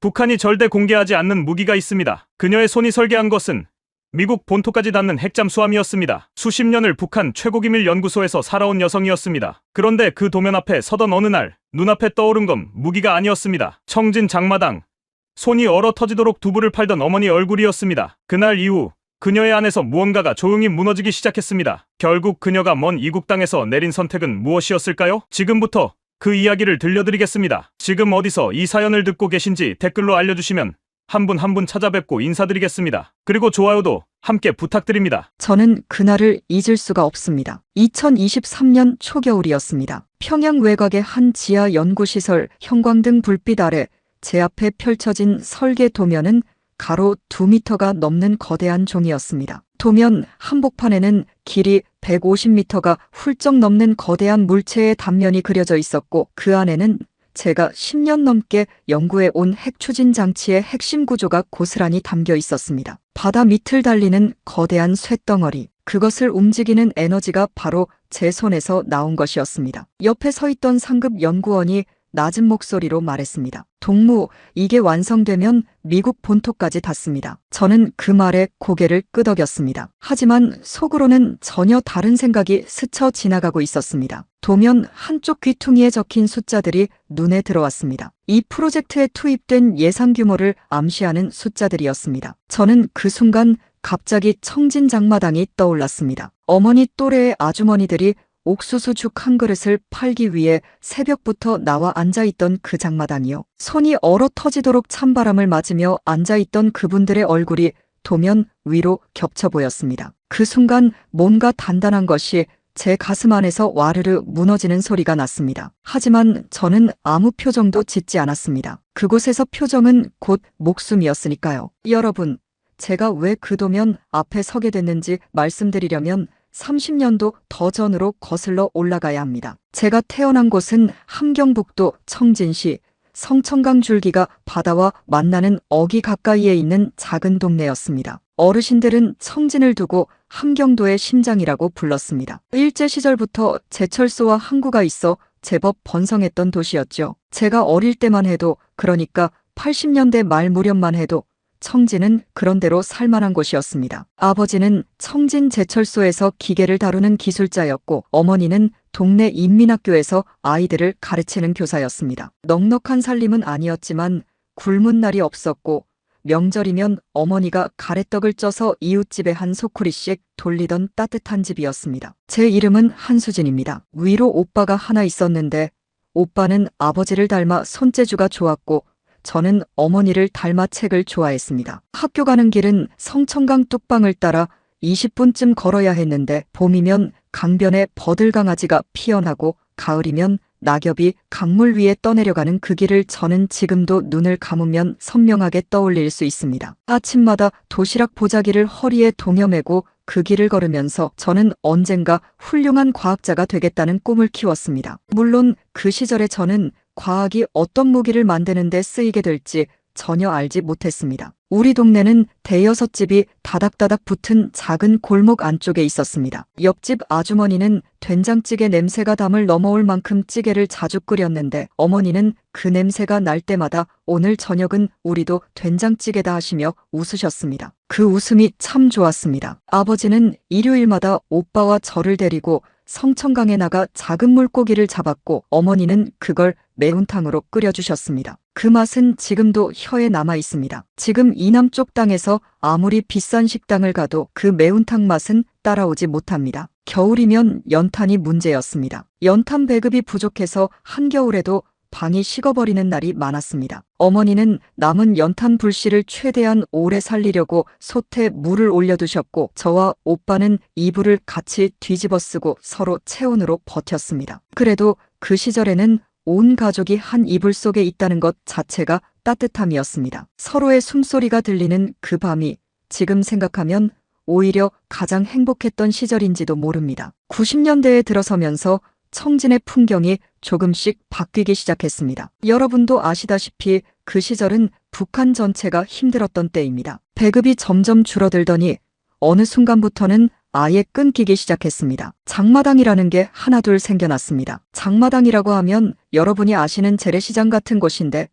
북한이 절대 공개하지 않는 무기가 있습니다. 그녀의 손이 설계한 것은 미국 본토까지 닿는 핵잠수함이었습니다. 수십 년을 북한 최고기밀 연구소에서 살아온 여성이었습니다. 그런데 그 도면 앞에 서던 어느 날 눈앞에 떠오른 건 무기가 아니었습니다. 청진 장마당, 손이 얼어 터지도록 두부를 팔던 어머니 얼굴이었습니다. 그날 이후 그녀의 안에서 무언가가 조용히 무너지기 시작했습니다. 결국 그녀가 먼 이국 땅에서 내린 선택은 무엇이었을까요? 지금부터 그 이야기를 들려드리겠습니다. 지금 어디서 이 사연을 듣고 계신지 댓글로 알려주시면 한 분 한 분 찾아뵙고 인사드리겠습니다. 그리고 좋아요도 함께 부탁드립니다. 저는 그날을 잊을 수가 없습니다. 2023년 초겨울이었습니다. 평양 외곽의 한 지하 연구시설 형광등 불빛 아래 제 앞에 펼쳐진 설계 도면은 가로 2m가 넘는 거대한 종이었습니다. 도면 한복판에는 길이 150m가 훌쩍 넘는 거대한 물체의 단면이 그려져 있었고 그 안에는 제가 10년 넘게 연구해 온 핵추진 장치의 핵심 구조가 고스란히 담겨 있었습니다. 바다 밑을 달리는 거대한 쇳덩어리, 그것을 움직이는 에너지가 바로 제 손에서 나온 것이었습니다. 옆에 서 있던 상급 연구원이 낮은 목소리로 말했습니다. 동무, 이게 완성되면 미국 본토까지 닿습니다. 저는 그 말에 고개를 끄덕였습니다. 하지만 속으로는 전혀 다른 생각이 스쳐 지나가고 있었습니다. 도면 한쪽 귀퉁이에 적힌 숫자들이 눈에 들어왔습니다. 이 프로젝트에 투입된 예상 규모를 암시하는 숫자들이었습니다. 저는 그 순간 갑자기 청진 장마당이 떠올랐습니다. 어머니 또래의 아주머니들이 옥수수 죽 한 그릇을 팔기 위해 새벽부터 나와 앉아있던 그 장마당이요. 손이 얼어 터지도록 찬바람을 맞으며 앉아있던 그분들의 얼굴이 도면 위로 겹쳐 보였습니다. 그 순간 뭔가 단단한 것이 제 가슴 안에서 와르르 무너지는 소리가 났습니다. 하지만 저는 아무 표정도 짓지 않았습니다. 그곳에서 표정은 곧 목숨이었으니까요. 여러분, 제가 왜 그 도면 앞에 서게 됐는지 말씀드리려면 30년도 더 전으로 거슬러 올라가야 합니다. 제가 태어난 곳은 함경북도 청진시 성천강 줄기가 바다와 만나는 어기 가까이에 있는 작은 동네였습니다. 어르신들은 청진을 두고 함경도의 심장이라고 불렀습니다. 일제시절부터 제철소와 항구가 있어 제법 번성했던 도시였죠. 제가 어릴 때만 해도, 그러니까 80년대 말 무렵만 해도 청진은 그런대로 살만한 곳이었습니다. 아버지는 청진 제철소에서 기계를 다루는 기술자였고 어머니는 동네 인민학교에서 아이들을 가르치는 교사였습니다. 넉넉한 살림은 아니었지만 굶은 날이 없었고 명절이면 어머니가 가래떡을 쪄서 이웃집에 한 소쿠리씩 돌리던 따뜻한 집이었습니다. 제 이름은 한수진입니다. 위로 오빠가 하나 있었는데 오빠는 아버지를 닮아 손재주가 좋았고 저는 어머니를 닮아 책을 좋아했습니다. 학교 가는 길은 성천강 뚝방을 따라 20분쯤 걸어야 했는데 봄이면 강변에 버들강아지가 피어나고 가을이면 낙엽이 강물 위에 떠내려가는 그 길을 저는 지금도 눈을 감으면 선명하게 떠올릴 수 있습니다. 아침마다 도시락 보자기를 허리에 동여매고 그 길을 걸으면서 저는 언젠가 훌륭한 과학자가 되겠다는 꿈을 키웠습니다. 물론 그 시절에 저는 과학이 어떤 무기를 만드는 데 쓰이게 될지 전혀 알지 못했습니다. 우리 동네는 대여섯 집이 다닥다닥 붙은 작은 골목 안쪽에 있었습니다. 옆집 아주머니는 된장찌개 냄새가 담을 넘어올 만큼 찌개를 자주 끓였는데 어머니는 그 냄새가 날 때마다 오늘 저녁은 우리도 된장찌개다 하시며 웃으셨습니다. 그 웃음이 참 좋았습니다. 아버지는 일요일마다 오빠와 저를 데리고 성천강에 나가 작은 물고기를 잡았고 어머니는 그걸 매운탕으로 끓여주셨습니다. 그 맛은 지금도 혀에 남아 있습니다. 지금 이 남쪽 땅에서 아무리 비싼 식당을 가도 그 매운탕 맛은 따라오지 못합니다. 겨울이면 연탄이 문제였습니다. 연탄 배급이 부족해서 한겨울에도 방이 식어버리는 날이 많았습니다. 어머니는 남은 연탄 불씨를 최대한 오래 살리려고 솥에 물을 올려두셨고 저와 오빠는 이불을 같이 뒤집어 쓰고 서로 체온으로 버텼습니다. 그래도 그 시절에는 온 가족이 한 이불 속에 있다는 것 자체가 따뜻함이었습니다. 서로의 숨소리가 들리는 그 밤이 지금 생각하면 오히려 가장 행복했던 시절인지도 모릅니다. 90년대에 들어서면서 청진의 풍경이 조금씩 바뀌기 시작했습니다. 여러분도 아시다시피 그 시절은 북한 전체가 힘들었던 때입니다. 배급이 점점 줄어들더니 어느 순간부터는 아예 끊기기 시작했습니다. 장마당이라는 게 하나둘 생겨났습니다. 장마당이라고 하면 여러분이 아시는 재래시장 같은 곳인데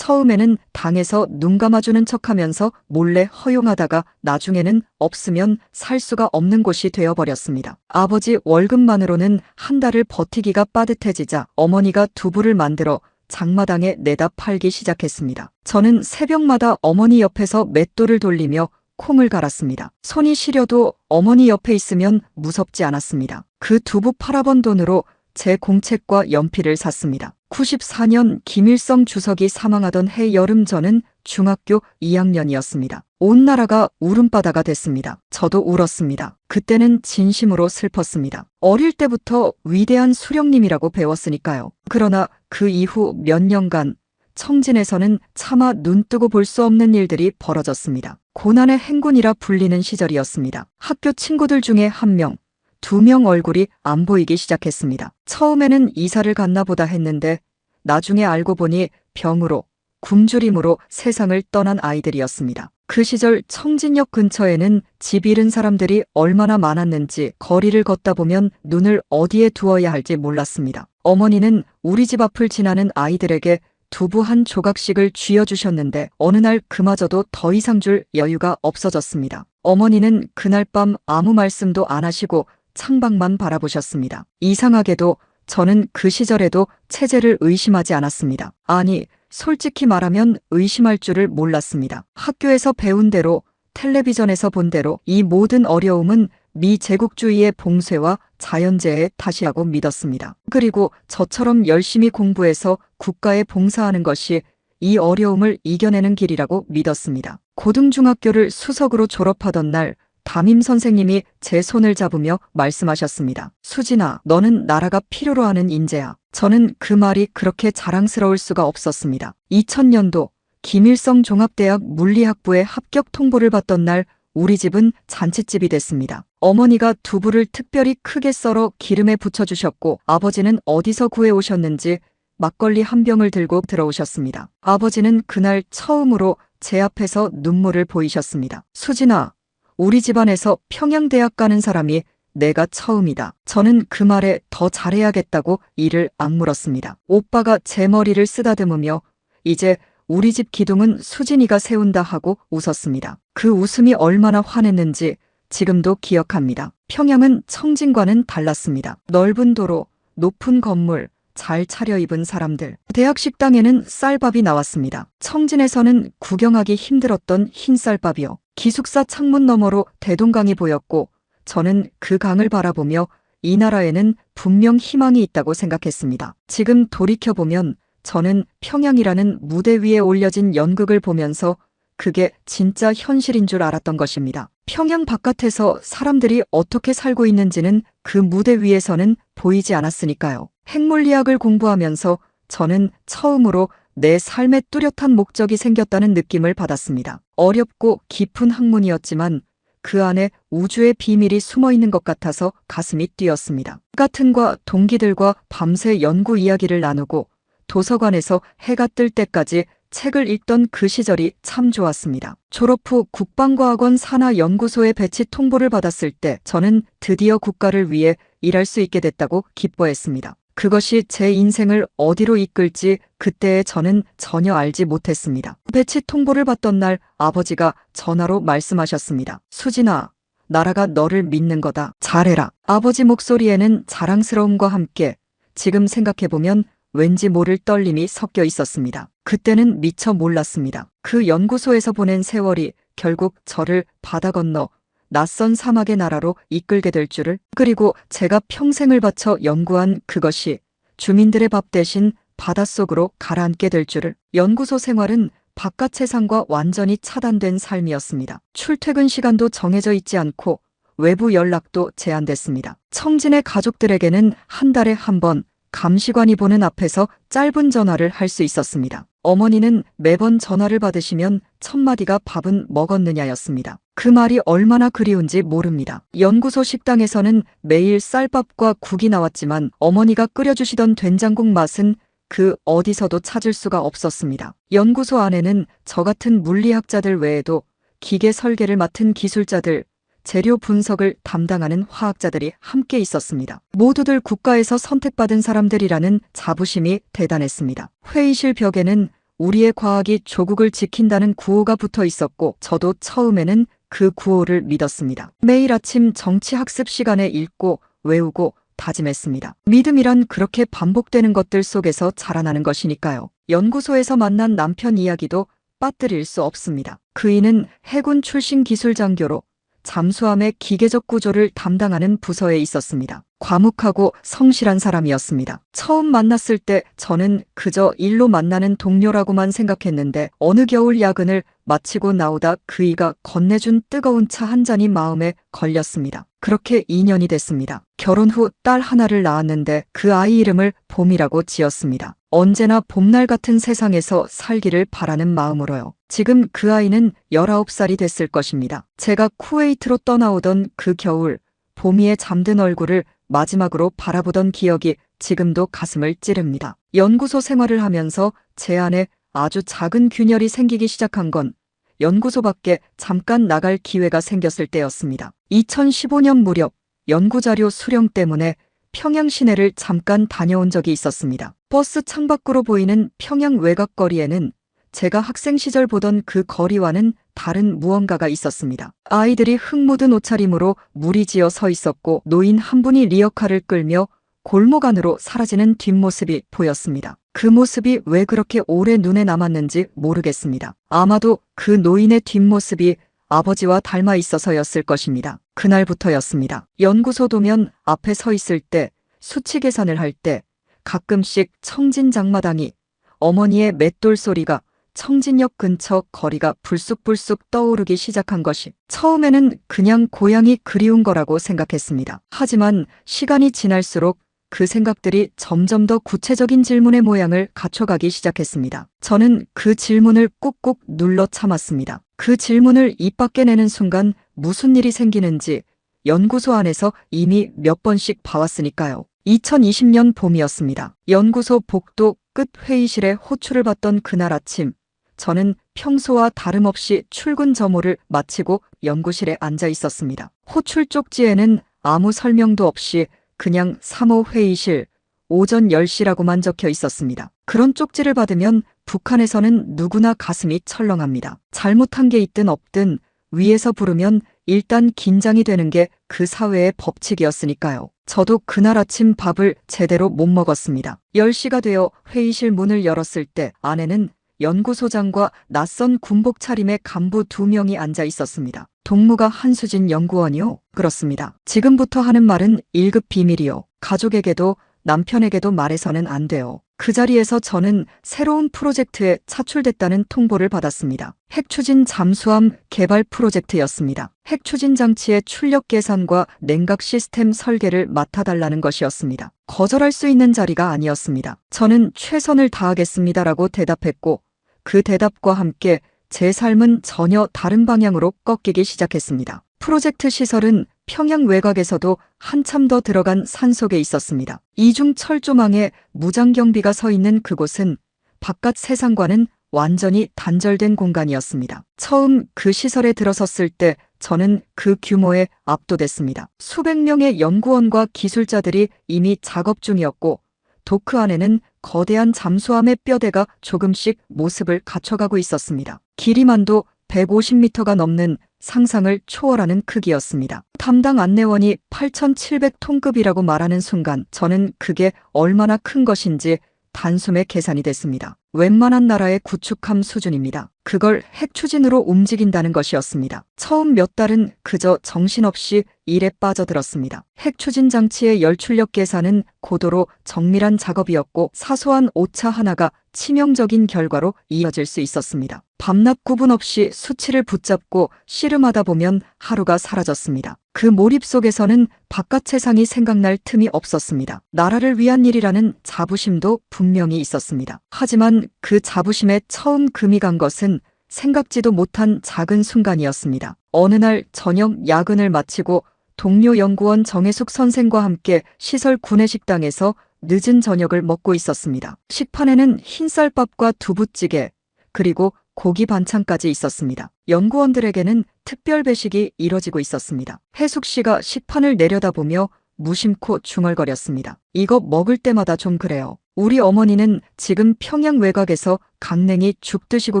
처음에는 당에서 눈 감아주는 척하면서 몰래 허용하다가 나중에는 없으면 살 수가 없는 곳이 되어버렸습니다. 아버지 월급만으로는 한 달을 버티기가 빠듯해지자 어머니가 두부를 만들어 장마당에 내다 팔기 시작했습니다. 저는 새벽마다 어머니 옆에서 맷돌을 돌리며 콩을 갈았습니다. 손이 시려도 어머니 옆에 있으면 무섭지 않았습니다. 그 두부 팔아번 돈으로 제 공책과 연필을 샀습니다. 94년 김일성 주석이 사망하던 해 여름 저는 중학교 2학년이었습니다. 온 나라가 울음바다가 됐습니다. 저도 울었습니다. 그때는 진심으로 슬펐습니다. 어릴 때부터 위대한 수령님이라고 배웠으니까요. 그러나 그 이후 몇 년간 청진에서는 차마 눈뜨고 볼 수 없는 일들이 벌어졌습니다. 고난의 행군이라 불리는 시절이었습니다. 학교 친구들 중에 한 명, 2명 얼굴이 안 보이기 시작했습니다. 처음에는 이사를 갔나 보다 했는데 나중에 알고 보니 병으로, 굶주림으로 세상을 떠난 아이들이었습니다. 그 시절 청진역 근처에는 집 잃은 사람들이 얼마나 많았는지 거리를 걷다 보면 눈을 어디에 두어야 할지 몰랐습니다. 어머니는 우리 집 앞을 지나는 아이들에게 두부 한 조각씩을 쥐어주셨는데 어느 날 그마저도 더 이상 줄 여유가 없어졌습니다. 어머니는 그날 밤 아무 말씀도 안 하시고 창밖만 바라보셨습니다. 이상하게도 저는 그 시절에도 체제를 의심하지 않았습니다. 아니, 솔직히 말하면 의심할 줄을 몰랐습니다. 학교에서 배운 대로, 텔레비전에서 본 대로 이 모든 어려움은 미제국주의의 봉쇄와 자연재해의 탓이라고 믿었습니다. 그리고 저처럼 열심히 공부해서 국가에 봉사하는 것이 이 어려움을 이겨내는 길이라고 믿었습니다. 고등중학교를 수석으로 졸업하던 날 담임 선생님이 제 손을 잡으며 말씀하셨습니다. 수진아, 너는 나라가 필요로 하는 인재야. 저는 그 말이 그렇게 자랑스러울 수가 없었습니다. 2000년도 김일성 종합대학 물리학부에 합격 통보를 받던 날 우리 집은 잔칫집이 됐습니다. 어머니가 두부를 특별히 크게 썰어 기름에 부쳐주셨고 아버지는 어디서 구해오셨는지 막걸리 한 병을 들고 들어오셨습니다. 아버지는 그날 처음으로 제 앞에서 눈물을 보이셨습니다. 수진아, 우리 집안에서 평양대학 가는 사람이 내가 처음이다. 저는 그 말에 더 잘해야겠다고 이를 악물었습니다. 오빠가 제 머리를 쓰다듬으며 이제 우리 집 기둥은 수진이가 세운다 하고 웃었습니다. 그 웃음이 얼마나 환했는지 지금도 기억합니다. 평양은 청진과는 달랐습니다. 넓은 도로, 높은 건물, 잘 차려입은 사람들. 대학 식당에는 쌀밥이 나왔습니다. 청진에서는 구경하기 힘들었던 흰 쌀밥이요. 기숙사 창문 너머로 대동강이 보였고 저는 그 강을 바라보며 이 나라에는 분명 희망이 있다고 생각했습니다. 지금 돌이켜보면 저는 평양이라는 무대 위에 올려진 연극을 보면서 그게 진짜 현실인 줄 알았던 것입니다. 평양 바깥에서 사람들이 어떻게 살고 있는지는 그 무대 위에서는 보이지 않았으니까요. 핵물리학을 공부하면서 저는 처음으로 내 삶에 뚜렷한 목적이 생겼다는 느낌을 받았습니다. 어렵고 깊은 학문이었지만 그 안에 우주의 비밀이 숨어 있는 것 같아서 가슴이 뛰었습니다. 같은과 동기들과 밤새 연구 이야기를 나누고 도서관에서 해가 뜰 때까지 책을 읽던 그 시절이 참 좋았습니다. 졸업 후 국방과학원 산하연구소에 배치 통보를 받았을 때 저는 드디어 국가를 위해 일할 수 있게 됐다고 기뻐했습니다. 그것이 제 인생을 어디로 이끌지 그때의 저는 전혀 알지 못했습니다. 배치 통보를 받던 날 아버지가 전화로 말씀하셨습니다. 수진아, 나라가 너를 믿는 거다. 잘해라. 아버지 목소리에는 자랑스러움과 함께 지금 생각해보면 왠지 모를 떨림이 섞여 있었습니다. 그때는 미처 몰랐습니다. 그 연구소에서 보낸 세월이 결국 저를 바다 건너 낯선 사막의 나라로 이끌게 될 줄을, 그리고 제가 평생을 바쳐 연구한 그것이 주민들의 밥 대신 바닷속으로 가라앉게 될 줄을. 연구소 생활은 바깥 세상과 완전히 차단된 삶이었습니다. 출퇴근 시간도 정해져 있지 않고 외부 연락도 제한됐습니다. 청진의 가족들에게는 한 달에 한 번 감시관이 보는 앞에서 짧은 전화를 할 수 있었습니다. 어머니는 매번 전화를 받으시면 첫마디가 밥은 먹었느냐였습니다. 그 말이 얼마나 그리운지 모릅니다. 연구소 식당에서는 매일 쌀밥과 국이 나왔지만 어머니가 끓여주시던 된장국 맛은 그 어디서도 찾을 수가 없었습니다. 연구소 안에는 저 같은 물리학자들 외에도 기계 설계를 맡은 기술자들, 재료 분석을 담당하는 화학자들이 함께 있었습니다. 모두들 국가에서 선택받은 사람들이라는 자부심이 대단했습니다. 회의실 벽에는 우리의 과학이 조국을 지킨다는 구호가 붙어 있었고 저도 처음에는 그 구호를 믿었습니다. 매일 아침 정치학습 시간에 읽고 외우고 다짐했습니다. 믿음이란 그렇게 반복되는 것들 속에서 자라나는 것이니까요. 연구소에서 만난 남편 이야기도 빠뜨릴 수 없습니다. 그이는 해군 출신 기술장교로 잠수함의 기계적 구조를 담당하는 부서에 있었습니다. 과묵하고 성실한 사람이었습니다. 처음 만났을 때 저는 그저 일로 만나는 동료라고만 생각했는데 어느 겨울 야근을 마치고 나오다 그이가 건네준 뜨거운 차 한 잔이 마음에 걸렸습니다. 그렇게 2년이 됐습니다. 결혼 후 딸 하나를 낳았는데 그 아이 이름을 봄이라고 지었습니다. 언제나 봄날 같은 세상에서 살기를 바라는 마음으로요. 지금 그 아이는 19살이 됐을 것입니다. 제가 쿠웨이트로 떠나오던 그 겨울, 봄이의 잠든 얼굴을 마지막으로 바라보던 기억이 지금도 가슴을 찌릅니다. 연구소 생활을 하면서 제 안에 아주 작은 균열이 생기기 시작한 건 연구소 밖에 잠깐 나갈 기회가 생겼을 때였습니다. 2015년 무렵 연구자료 수령 때문에 평양 시내를 잠깐 다녀온 적이 있었습니다. 버스 창밖으로 보이는 평양 외곽거리에는 제가 학생 시절 보던 그 거리와는 다른 무언가가 있었습니다. 아이들이 흙 묻은 옷차림으로 무리지어 서 있었고 노인 한 분이 리어카를 끌며 골목 안으로 사라지는 뒷모습이 보였습니다. 그 모습이 왜 그렇게 오래 눈에 남았는지 모르겠습니다. 아마도 그 노인의 뒷모습이 아버지와 닮아 있어서였을 것입니다. 그날부터였습니다. 연구소 도면 앞에 서 있을 때, 수치 계산을 할 때 가끔씩 청진장마당이, 어머니의 맷돌 소리가 청진역 근처 거리가 불쑥불쑥 떠오르기 시작한 것이 처음에는 그냥 고향이 그리운 거라고 생각했습니다. 하지만 시간이 지날수록 그 생각들이 점점 더 구체적인 질문의 모양을 갖춰가기 시작했습니다. 저는 그 질문을 꾹꾹 눌러 참았습니다. 그 질문을 입 밖에 내는 순간 무슨 일이 생기는지 연구소 안에서 이미 몇 번씩 봐왔으니까요. 2020년 봄이었습니다. 연구소 복도 끝 회의실에 호출을 받던 그날 아침, 저는 평소와 다름없이 출근 점호를 마치고 연구실에 앉아 있었습니다. 호출 쪽지에는 아무 설명도 없이 그냥 3호 회의실, 오전 10시라고만 적혀 있었습니다. 그런 쪽지를 받으면 북한에서는 누구나 가슴이 철렁합니다. 잘못한 게 있든 없든 위에서 부르면 일단 긴장이 되는 게 그 사회의 법칙이었으니까요. 저도 그날 아침 밥을 제대로 못 먹었습니다. 10시가 되어 회의실 문을 열었을 때 안에는 연구소장과 낯선 군복 차림의 간부 2명이 앉아 있었습니다. 동무가 한수진 연구원이요? 그렇습니다. 지금부터 하는 말은 1급 비밀이요. 가족에게도 남편에게도 말해서는 안 돼요. 그 자리에서 저는 새로운 프로젝트에 차출됐다는 통보를 받았습니다. 핵추진 잠수함 개발 프로젝트였습니다. 핵추진 장치의 출력 계산과 냉각 시스템 설계를 맡아달라는 것이었습니다. 거절할 수 있는 자리가 아니었습니다. 저는 최선을 다하겠습니다라고 대답했고 그 대답과 함께 제 삶은 전혀 다른 방향으로 꺾이기 시작했습니다. 프로젝트 시설은 평양 외곽에서도 한참 더 들어간 산속에 있었습니다. 이중 철조망에 무장경비가 서 있는 그곳은 바깥 세상과는 완전히 단절된 공간이었습니다. 처음 그 시설에 들어섰을 때 저는 그 규모에 압도됐습니다. 수백 명의 연구원과 기술자들이 이미 작업 중이었고 도크 안에는 거대한 잠수함의 뼈대가 조금씩 모습을 갖춰가고 있었습니다. 길이만도 150m가 넘는 상상을 초월하는 크기였습니다. 담당 안내원이 8,700톤급이라고 말하는 순간 저는 그게 얼마나 큰 것인지 단숨에 계산이 됐습니다. 웬만한 나라의 구축함 수준입니다. 그걸 핵추진으로 움직인다는 것이었습니다. 처음 몇 달은 그저 정신없이 일에 빠져들었습니다. 핵추진 장치의 열출력 계산은 고도로 정밀한 작업이었고 사소한 오차 하나가 치명적인 결과로 이어질 수 있었습니다. 밤낮 구분 없이 수치를 붙잡고 씨름하다 보면 하루가 사라졌습니다. 그 몰입 속에서는 바깥 세상이 생각날 틈이 없었습니다. 나라를 위한 일이라는 자부심도 분명히 있었습니다. 하지만 그 자부심에 처음 금이 간 것은 생각지도 못한 작은 순간이었습니다. 어느 날 저녁 야근을 마치고 동료 연구원 정혜숙 선생과 함께 시설 구내식당에서 늦은 저녁을 먹고 있었습니다. 식판에는 흰쌀밥과 두부찌개, 그리고 고기 반찬까지 있었습니다. 연구원들에게는 특별 배식이 이뤄지고 있었습니다. 혜숙 씨가 식판을 내려다보며 무심코 중얼거렸습니다. 이거 먹을 때마다 좀 그래요. 우리 어머니는 지금 평양 외곽에서 강냉이 죽 드시고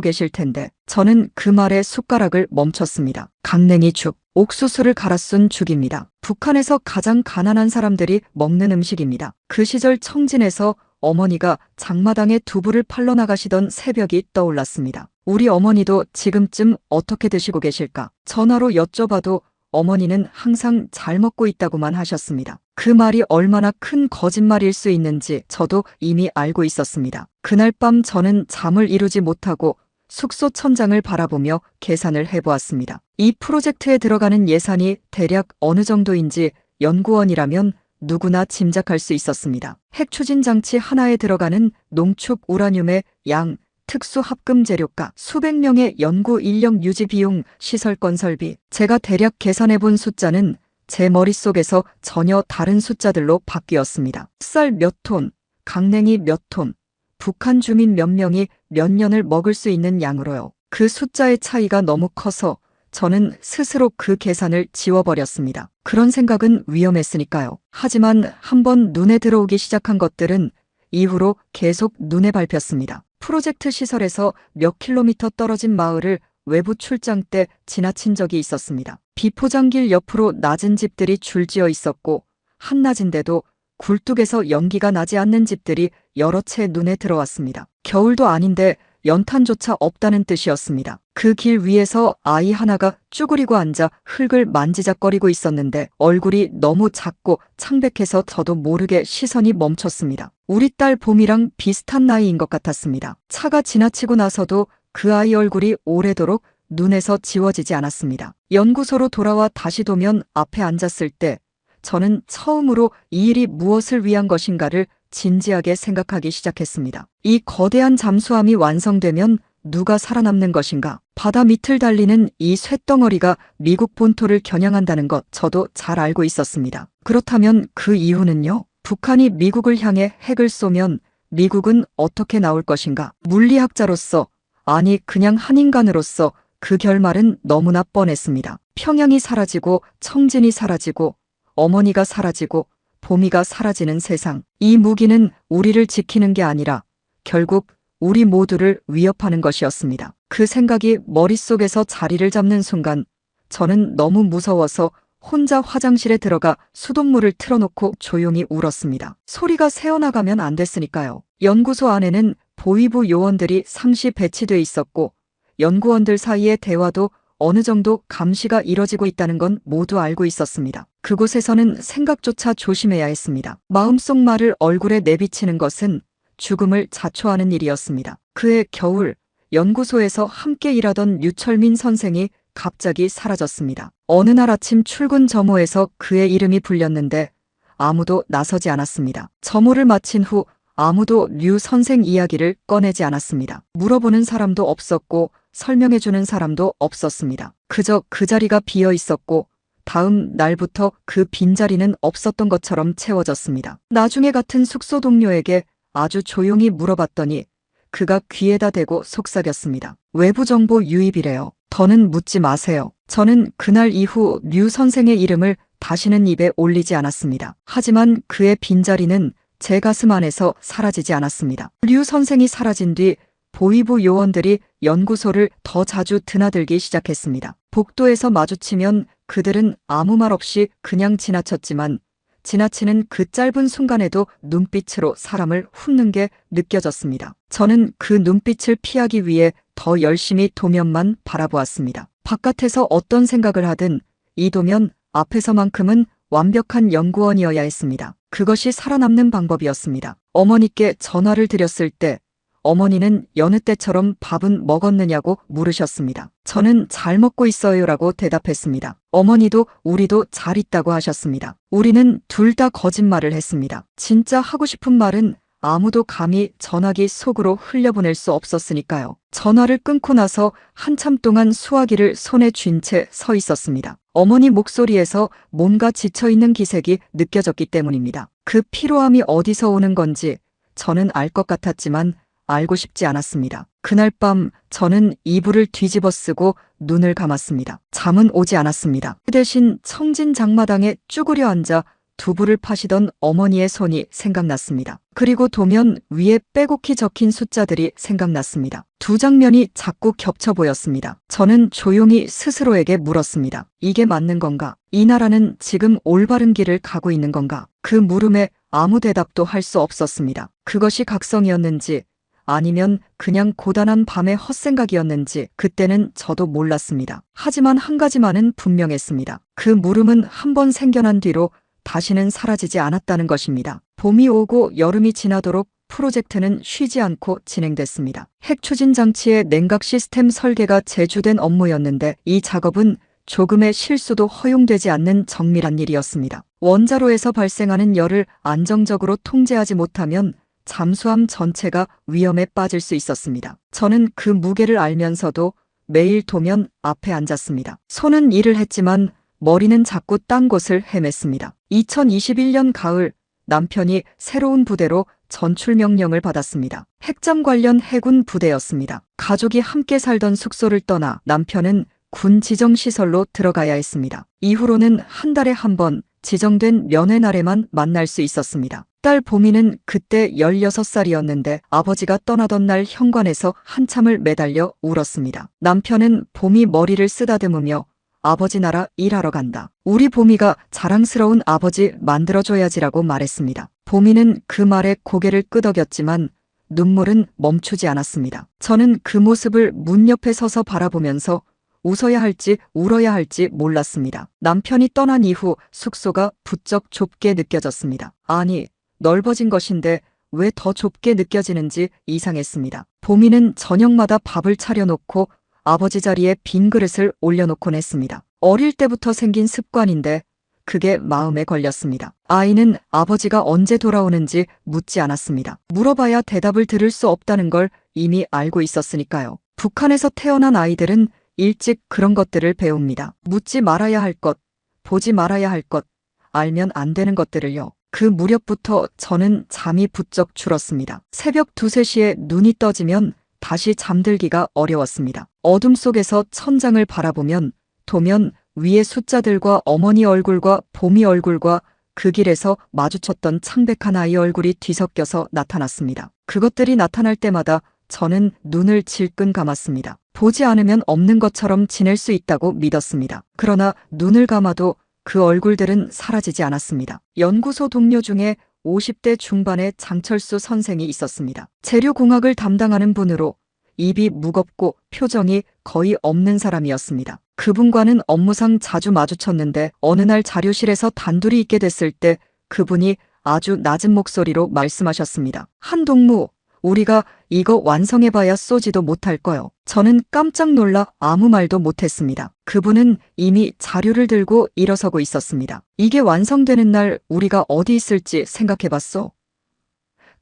계실 텐데 저는 그 말에 숟가락을 멈췄습니다. 강냉이 죽, 옥수수를 갈아 쓴 죽입니다. 북한에서 가장 가난한 사람들이 먹는 음식입니다. 그 시절 청진에서 어머니가 장마당에 두부를 팔러 나가시던 새벽이 떠올랐습니다. 우리 어머니도 지금쯤 어떻게 드시고 계실까? 전화로 여쭤봐도 어머니는 항상 잘 먹고 있다고만 하셨습니다. 그 말이 얼마나 큰 거짓말일 수 있는지 저도 이미 알고 있었습니다. 그날 밤 저는 잠을 이루지 못하고 숙소 천장을 바라보며 계산을 해보았습니다. 이 프로젝트에 들어가는 예산이 대략 어느 정도인지 연구원이라면 누구나 짐작할 수 있었습니다. 핵추진 장치 하나에 들어가는 농축 우라늄의 양, 특수 합금 재료가, 수백 명의 연구 인력 유지 비용, 시설 건설비. 제가 대략 계산해본 숫자는 제 머릿속에서 전혀 다른 숫자들로 바뀌었습니다. 쌀 몇 톤, 강냉이 몇 톤, 북한 주민 몇 명이 몇 년을 먹을 수 있는 양으로요. 그 숫자의 차이가 너무 커서 저는 스스로 그 계산을 지워버렸습니다. 그런 생각은 위험했으니까요. 하지만 한번 눈에 들어오기 시작한 것들은 이후로 계속 눈에 밟혔습니다. 프로젝트 시설에서 몇 킬로미터 떨어진 마을을 외부 출장 때 지나친 적이 있었습니다. 비포장길 옆으로 낮은 집들이 줄지어 있었고 한낮인데도 굴뚝에서 연기가 나지 않는 집들이 여러 채 눈에 들어왔습니다. 겨울도 아닌데 연탄조차 없다는 뜻이었습니다. 그 길 위에서 아이 하나가 쭈그리고 앉아 흙을 만지작거리고 있었는데 얼굴이 너무 작고 창백해서 저도 모르게 시선이 멈췄습니다. 우리 딸 봄이랑 비슷한 나이인 것 같았습니다. 차가 지나치고 나서도 그 아이 얼굴이 오래도록 눈에서 지워지지 않았습니다. 연구소로 돌아와 다시 도면 앞에 앉았을 때 저는 처음으로 이 일이 무엇을 위한 것인가를 진지하게 생각하기 시작했습니다. 이 거대한 잠수함이 완성되면 누가 살아남는 것인가? 바다 밑을 달리는 이 쇳덩어리가 미국 본토를 겨냥한다는 것 저도 잘 알고 있었습니다. 그렇다면 그 이유는요? 북한이 미국을 향해 핵을 쏘면 미국은 어떻게 나올 것인가? 물리학자로서, 아니 그냥 한 인간으로서 그 결말은 너무나 뻔했습니다. 평양이 사라지고 청진이 사라지고 어머니가 사라지고 봄이가 사라지는 세상. 이 무기는 우리를 지키는 게 아니라 결국 우리 모두를 위협하는 것이었습니다. 그 생각이 머릿속에서 자리를 잡는 순간 저는 너무 무서워서 혼자 화장실에 들어가 수돗물을 틀어놓고 조용히 울었습니다. 소리가 새어나가면 안 됐으니까요. 연구소 안에는 보위부 요원들이 상시 배치돼 있었고 연구원들 사이의 대화도 어느 정도 감시가 이뤄지고 있다는 건 모두 알고 있었습니다. 그곳에서는 생각조차 조심해야 했습니다. 마음속 말을 얼굴에 내비치는 것은 죽음을 자초하는 일이었습니다. 그해 겨울, 연구소에서 함께 일하던 류철민 선생이 갑자기 사라졌습니다. 어느 날 아침 출근 점호에서 그의 이름이 불렸는데 아무도 나서지 않았습니다. 점호를 마친 후 아무도 류 선생 이야기를 꺼내지 않았습니다. 물어보는 사람도 없었고 설명해주는 사람도 없었습니다. 그저 그 자리가 비어 있었고 다음 날부터 그 빈자리는 없었던 것처럼 채워졌습니다. 나중에 같은 숙소 동료에게 아주 조용히 물어봤더니 그가 귀에다 대고 속삭였습니다. 외부 정보 유입이래요. 더는 묻지 마세요. 저는 그날 이후 류 선생의 이름을 다시는 입에 올리지 않았습니다. 하지만 그의 빈자리는 제 가슴 안에서 사라지지 않았습니다. 류 선생이 사라진 뒤 보위부 요원들이 연구소를 더 자주 드나들기 시작했습니다. 복도에서 마주치면 그들은 아무 말 없이 그냥 지나쳤지만 지나치는 그 짧은 순간에도 눈빛으로 사람을 훑는 게 느껴졌습니다. 저는 그 눈빛을 피하기 위해 더 열심히 도면만 바라보았습니다. 바깥에서 어떤 생각을 하든 이 도면 앞에서만큼은 완벽한 연구원이어야 했습니다. 그것이 살아남는 방법이었습니다. 어머니께 전화를 드렸을 때 어머니는 여느 때처럼 밥은 먹었느냐고 물으셨습니다. 저는 잘 먹고 있어요라고 대답했습니다. 어머니도 우리도 잘 있다고 하셨습니다. 우리는 둘 다 거짓말을 했습니다. 진짜 하고 싶은 말은 아무도 감히 전화기 속으로 흘려보낼 수 없었으니까요. 전화를 끊고 나서 한참 동안 수화기를 손에 쥔 채 서 있었습니다. 어머니 목소리에서 뭔가 지쳐있는 기색이 느껴졌기 때문입니다. 그 피로함이 어디서 오는 건지 저는 알 것 같았지만 알고 싶지 않았습니다. 그날 밤 저는 이불을 뒤집어 쓰고 눈을 감았습니다. 잠은 오지 않았습니다. 그 대신 청진 장마당에 쭈그려 앉아 두부를 파시던 어머니의 손이 생각났습니다. 그리고 도면 위에 빼곡히 적힌 숫자들이 생각났습니다. 두 장면이 자꾸 겹쳐 보였습니다. 저는 조용히 스스로에게 물었습니다. 이게 맞는 건가? 이 나라는 지금 올바른 길을 가고 있는 건가? 그 물음에 아무 대답도 할 수 없었습니다. 그것이 각성이었는지 아니면 그냥 고단한 밤의 헛생각이었는지 그때는 저도 몰랐습니다. 하지만 한 가지만은 분명했습니다. 그 물음은 한 번 생겨난 뒤로 다시는 사라지지 않았다는 것입니다. 봄이 오고 여름이 지나도록 프로젝트는 쉬지 않고 진행됐습니다. 핵 추진 장치의 냉각 시스템 설계가 제주된 업무였는데 이 작업은 조금의 실수도 허용되지 않는 정밀한 일이었습니다. 원자로에서 발생하는 열을 안정적으로 통제하지 못하면 잠수함 전체가 위험에 빠질 수 있었습니다. 저는 그 무게를 알면서도 매일 도면 앞에 앉았습니다. 손은 일을 했지만 머리는 자꾸 딴 곳을 헤맸습니다. 2021년 가을 남편이 새로운 부대로 전출 명령을 받았습니다. 핵잠 관련 해군 부대였습니다. 가족이 함께 살던 숙소를 떠나 남편은 군 지정시설로 들어가야 했습니다. 이후로는 한 달에 한 번 지정된 면회 날에만 만날 수 있었습니다. 딸 보미는 그때 16살이었는데 아버지가 떠나던 날 현관에서 한참을 매달려 울었습니다. 남편은 보미 머리를 쓰다듬으며 아버지 나라 일하러 간다. 우리 보미가 자랑스러운 아버지 만들어줘야지라고 말했습니다. 보미는 그 말에 고개를 끄덕였지만 눈물은 멈추지 않았습니다. 저는 그 모습을 문 옆에 서서 바라보면서 웃어야 할지 울어야 할지 몰랐습니다. 남편이 떠난 이후 숙소가 부쩍 좁게 느껴졌습니다. 아니, 넓어진 것인데 왜 더 좁게 느껴지는지 이상했습니다. 보미는 저녁마다 밥을 차려놓고 아버지 자리에 빈 그릇을 올려놓곤 했습니다. 어릴 때부터 생긴 습관인데 그게 마음에 걸렸습니다. 아이는 아버지가 언제 돌아오는지 묻지 않았습니다. 물어봐야 대답을 들을 수 없다는 걸 이미 알고 있었으니까요. 북한에서 태어난 아이들은 일찍 그런 것들을 배웁니다. 묻지 말아야 할 것, 보지 말아야 할 것, 알면 안 되는 것들을요. 그 무렵부터 저는 잠이 부쩍 줄었습니다. 새벽 2, 3시에 눈이 떠지면 다시 잠들기가 어려웠습니다. 어둠 속에서 천장을 바라보면 도면 위의 숫자들과 어머니 얼굴과 봄이 얼굴과 그 길에서 마주쳤던 창백한 아이 얼굴이 뒤섞여서 나타났습니다. 그것들이 나타날 때마다 저는 눈을 질끈 감았습니다. 보지 않으면 없는 것처럼 지낼 수 있다고 믿었습니다. 그러나 눈을 감아도 그 얼굴들은 사라지지 않았습니다. 연구소 동료 중에 50대 중반의 장철수 선생이 있었습니다. 재료공학을 담당하는 분으로 입이 무겁고 표정이 거의 없는 사람이었습니다. 그분과는 업무상 자주 마주쳤는데 어느 날 자료실에서 단둘이 있게 됐을 때 그분이 아주 낮은 목소리로 말씀하셨습니다. 한동무, 우리가 이거 완성해봐야 쏘지도 못할 거요. 저는 깜짝 놀라 아무 말도 못했습니다. 그분은 이미 자료를 들고 일어서고 있었습니다. 이게 완성되는 날 우리가 어디 있을지 생각해봤어?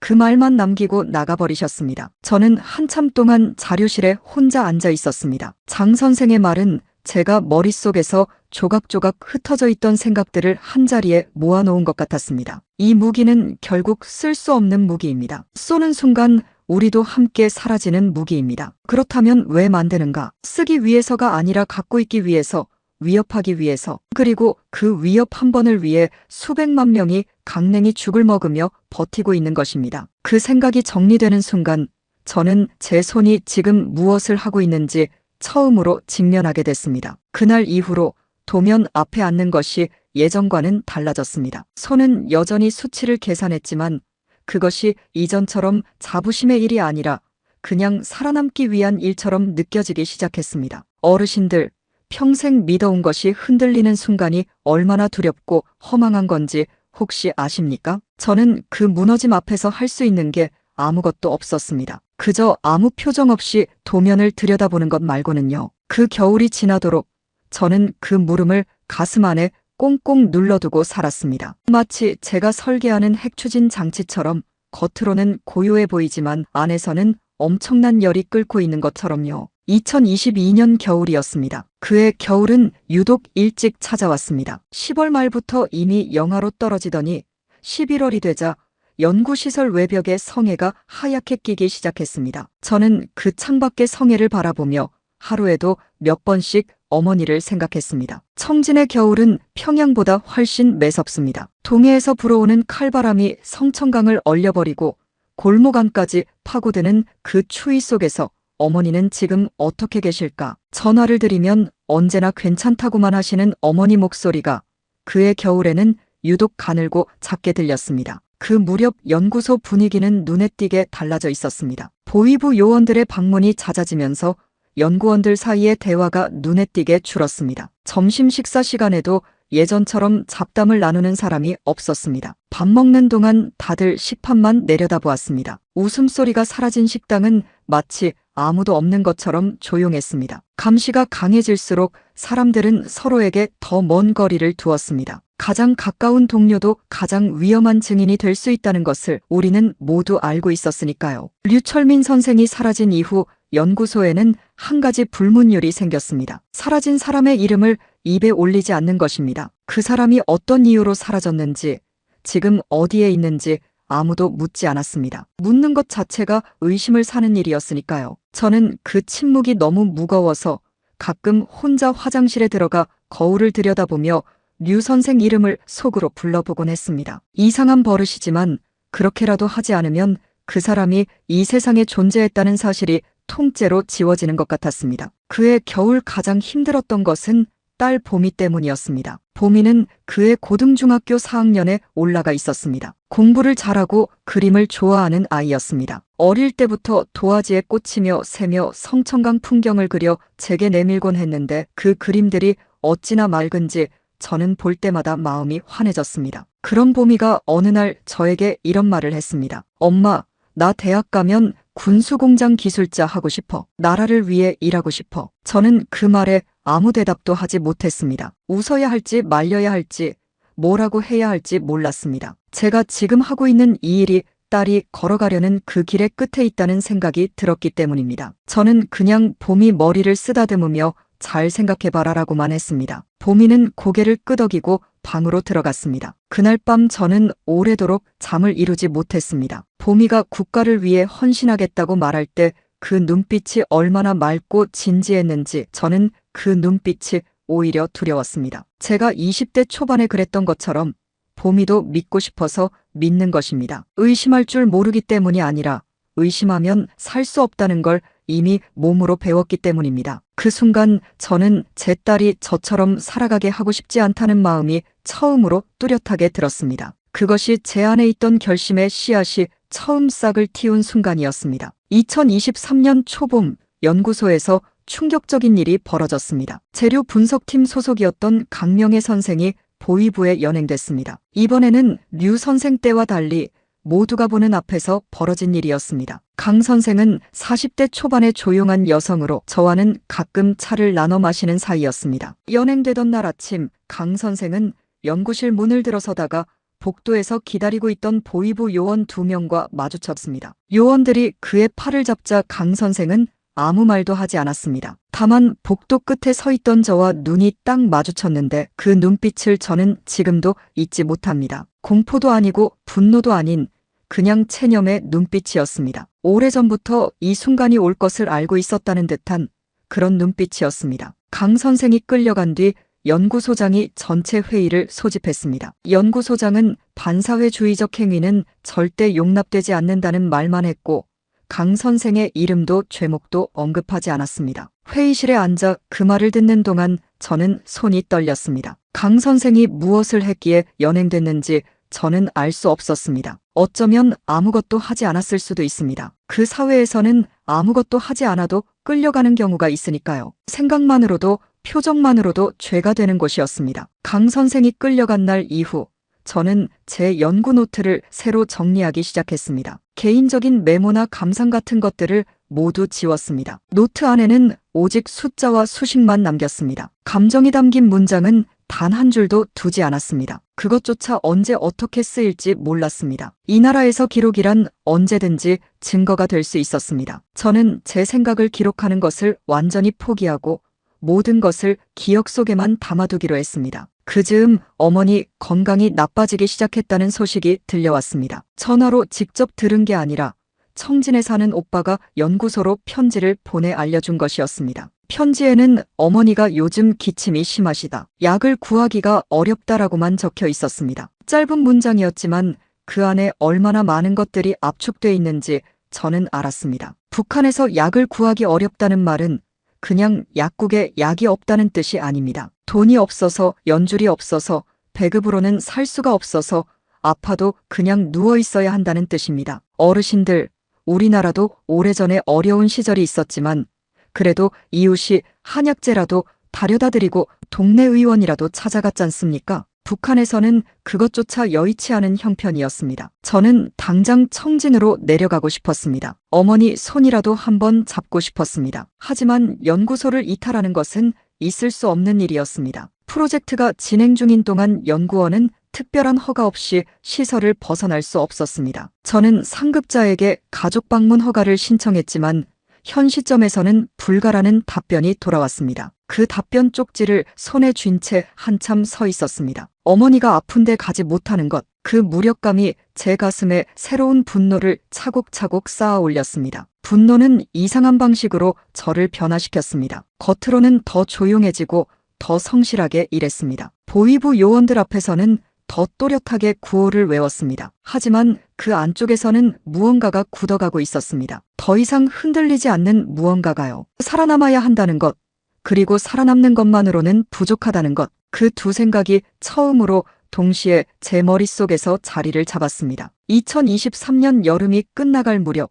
그 말만 남기고 나가버리셨습니다. 저는 한참 동안 자료실에 혼자 앉아 있었습니다. 장 선생의 말은 제가 머릿속에서 조각조각 흩어져 있던 생각들을 한자리에 모아놓은 것 같았습니다. 이 무기는 결국 쓸 수 없는 무기입니다. 쏘는 순간 우리도 함께 사라지는 무기입니다. 그렇다면 왜 만드는가? 쓰기 위해서가 아니라 갖고 있기 위해서, 위협하기 위해서, 그리고 그 위협 한 번을 위해 수백만 명이 강냉이 죽을 먹으며 버티고 있는 것입니다. 그 생각이 정리되는 순간 저는 제 손이 지금 무엇을 하고 있는지 처음으로 직면하게 됐습니다. 그날 이후로 도면 앞에 앉는 것이 예전과는 달라졌습니다. 손은 여전히 수치를 계산했지만 그것이 이전처럼 자부심의 일이 아니라 그냥 살아남기 위한 일처럼 느껴지기 시작했습니다. 어르신들, 평생 믿어온 것이 흔들리는 순간이 얼마나 두렵고 허망한 건지 혹시 아십니까? 저는 그 무너짐 앞에서 할 수 있는 게 아무것도 없었습니다. 그저 아무 표정 없이 도면을 들여다보는 것 말고는요. 그 겨울이 지나도록 저는 그 물음을 가슴 안에 꽁꽁 눌러두고 살았습니다. 마치 제가 설계하는 핵추진 장치처럼 겉으로는 고요해 보이지만 안에서는 엄청난 열이 끓고 있는 것처럼요. 2022년 겨울이었습니다. 그해 겨울은 유독 일찍 찾아왔습니다. 10월 말부터 이미 영하로 떨어지더니 11월이 되자 연구시설 외벽에 성에가 하얗게 끼기 시작했습니다. 저는 그 창밖의 성에를 바라보며 하루에도 몇 번씩 어머니를 생각했습니다. 청진의 겨울은 평양보다 훨씬 매섭습니다. 동해에서 불어오는 칼바람이 성천강을 얼려버리고 골목 안까지 파고드는 그 추위 속에서 어머니는 지금 어떻게 계실까? 전화를 드리면 언제나 괜찮다고만 하시는 어머니 목소리가 그의 겨울에는 유독 가늘고 작게 들렸습니다. 그 무렵 연구소 분위기는 눈에 띄게 달라져 있었습니다. 보위부 요원들의 방문이 잦아지면서 연구원들 사이의 대화가 눈에 띄게 줄었습니다. 점심 식사 시간에도 예전처럼 잡담을 나누는 사람이 없었습니다. 밥 먹는 동안 다들 식판만 내려다보았습니다. 웃음소리가 사라진 식당은 마치 아무도 없는 것처럼 조용했습니다. 감시가 강해질수록 사람들은 서로에게 더 먼 거리를 두었습니다. 가장 가까운 동료도 가장 위험한 증인이 될 수 있다는 것을 우리는 모두 알고 있었으니까요. 류철민 선생이 사라진 이후 연구소에는 한 가지 불문율이 생겼습니다. 사라진 사람의 이름을 입에 올리지 않는 것입니다. 그 사람이 어떤 이유로 사라졌는지, 지금 어디에 있는지 아무도 묻지 않았습니다. 묻는 것 자체가 의심을 사는 일이었으니까요. 저는 그 침묵이 너무 무거워서 가끔 혼자 화장실에 들어가 거울을 들여다보며 류 선생 이름을 속으로 불러보곤 했습니다. 이상한 버릇이지만 그렇게라도 하지 않으면 그 사람이 이 세상에 존재했다는 사실이 통째로 지워지는 것 같았습니다. 그의 겨울 가장 힘들었던 것은 딸 보미 때문이었습니다. 보미는 그의 고등중학교 4학년에 올라가 있었습니다. 공부를 잘하고 그림을 좋아하는 아이였습니다. 어릴 때부터 도화지에 꽂히며 새며 성천강 풍경을 그려 제게 내밀곤 했는데 그 그림들이 어찌나 맑은지 저는 볼 때마다 마음이 환해졌습니다. 그런 보미가 어느 날 저에게 이런 말을 했습니다. 엄마, 나 대학 가면 군수공장 기술자 하고 싶어. 나라를 위해 일하고 싶어. 저는 그 말에 아무 대답도 하지 못했습니다. 웃어야 할지 말려야 할지 뭐라고 해야 할지 몰랐습니다. 제가 지금 하고 있는 이 일이 딸이 걸어가려는 그 길의 끝에 있다는 생각이 들었기 때문입니다. 저는 그냥 봄이 머리를 쓰다듬으며 잘 생각해봐라라고만 했습니다. 봄이는 고개를 끄덕이고 방으로 들어갔습니다. 그날 밤 저는 오래도록 잠을 이루지 못했습니다. 봄이가 국가를 위해 헌신하겠다고 말할 때 그 눈빛이 얼마나 맑고 진지했는지 저는 그 눈빛이 오히려 두려웠습니다. 제가 20대 초반에 그랬던 것처럼 봄이도 믿고 싶어서 믿는 것입니다. 의심할 줄 모르기 때문이 아니라 의심하면 살 수 없다는 걸 이미 몸으로 배웠기 때문입니다. 그 순간 저는 제 딸이 저처럼 살아가게 하고 싶지 않다는 마음이 처음으로 뚜렷하게 들었습니다. 그것이 제 안에 있던 결심의 씨앗이 처음 싹을 틔운 순간이었습니다. 2023년 초봄 연구소에서 충격적인 일이 벌어졌습니다. 재료 분석팀 소속이었던 강명애 선생이 보위부에 연행됐습니다. 이번에는 류 선생 때와 달리 모두가 보는 앞에서 벌어진 일이었습니다. 강 선생은 40대 초반의 조용한 여성으로 저와는 가끔 차를 나눠 마시는 사이였습니다. 연행되던 날 아침 강 선생은 연구실 문을 들어서다가 복도에서 기다리고 있던 보위부 요원 2명과 마주쳤습니다. 요원들이 그의 팔을 잡자 강 선생은 아무 말도 하지 않았습니다. 다만 복도 끝에 서 있던 저와 눈이 딱 마주쳤는데 그 눈빛을 저는 지금도 잊지 못합니다. 공포도 아니고 분노도 아닌 그냥 체념의 눈빛이었습니다. 오래전부터 이 순간이 올 것을 알고 있었다는 듯한 그런 눈빛이었습니다. 강 선생이 끌려간 뒤 연구소장이 전체 회의를 소집했습니다. 연구소장은 반사회주의적 행위는 절대 용납되지 않는다는 말만 했고 강 선생의 이름도 죄목도 언급하지 않았습니다. 회의실에 앉아 그 말을 듣는 동안 저는 손이 떨렸습니다. 강 선생이 무엇을 했기에 연행됐는지 저는 알 수 없었습니다. 어쩌면 아무것도 하지 않았을 수도 있습니다. 그 사회에서는 아무것도 하지 않아도 끌려가는 경우가 있으니까요. 생각만으로도 표정만으로도 죄가 되는 곳이었습니다. 강 선생이 끌려간 날 이후 저는 제 연구 노트를 새로 정리하기 시작했습니다. 개인적인 메모나 감상 같은 것들을 모두 지웠습니다. 노트 안에는 오직 숫자와 수식만 남겼습니다. 감정이 담긴 문장은 단 한 줄도 두지 않았습니다. 그것조차 언제 어떻게 쓰일지 몰랐습니다. 이 나라에서 기록이란 언제든지 증거가 될 수 있었습니다. 저는 제 생각을 기록하는 것을 완전히 포기하고 모든 것을 기억 속에만 담아두기로 했습니다. 그 즈음 어머니 건강이 나빠지기 시작했다는 소식이 들려왔습니다. 전화로 직접 들은 게 아니라 청진에 사는 오빠가 연구소로 편지를 보내 알려준 것이었습니다. 편지에는 어머니가 요즘 기침이 심하시다. 약을 구하기가 어렵다라고만 적혀 있었습니다. 짧은 문장이었지만 그 안에 얼마나 많은 것들이 압축돼 있는지 저는 알았습니다. 북한에서 약을 구하기 어렵다는 말은 그냥 약국에 약이 없다는 뜻이 아닙니다. 돈이 없어서, 연줄이 없어서, 배급으로는 살 수가 없어서, 아파도 그냥 누워 있어야 한다는 뜻입니다. 어르신들, 우리나라도 오래전에 어려운 시절이 있었지만 그래도 이웃이 한약재라도 다려다 드리고 동네 의원이라도 찾아갔지 않습니까? 북한에서는 그것조차 여의치 않은 형편이었습니다. 저는 당장 청진으로 내려가고 싶었습니다. 어머니 손이라도 한번 잡고 싶었습니다. 하지만 연구소를 이탈하는 것은 있을 수 없는 일이었습니다. 프로젝트가 진행 중인 동안 연구원은 특별한 허가 없이 시설을 벗어날 수 없었습니다. 저는 상급자에게 가족 방문 허가를 신청했지만 현 시점에서는 불가라는 답변이 돌아왔습니다. 그 답변 쪽지를 손에 쥔 채 한참 서 있었습니다. 어머니가 아픈데 가지 못하는 것, 그 무력감이 제 가슴에 새로운 분노를 차곡차곡 쌓아 올렸습니다. 분노는 이상한 방식으로 저를 변화시켰습니다. 겉으로는 더 조용해지고 더 성실하게 일했습니다. 보위부 요원들 앞에서는 더 또렷하게 구호를 외웠습니다. 하지만 그 안쪽에서는 무언가가 굳어가고 있었습니다. 더 이상 흔들리지 않는 무언가가요. 살아남아야 한다는 것, 그리고 살아남는 것만으로는 부족하다는 것, 그 두 생각이 처음으로 동시에 제 머릿속에서 자리를 잡았습니다. 2023년 여름이 끝나갈 무렵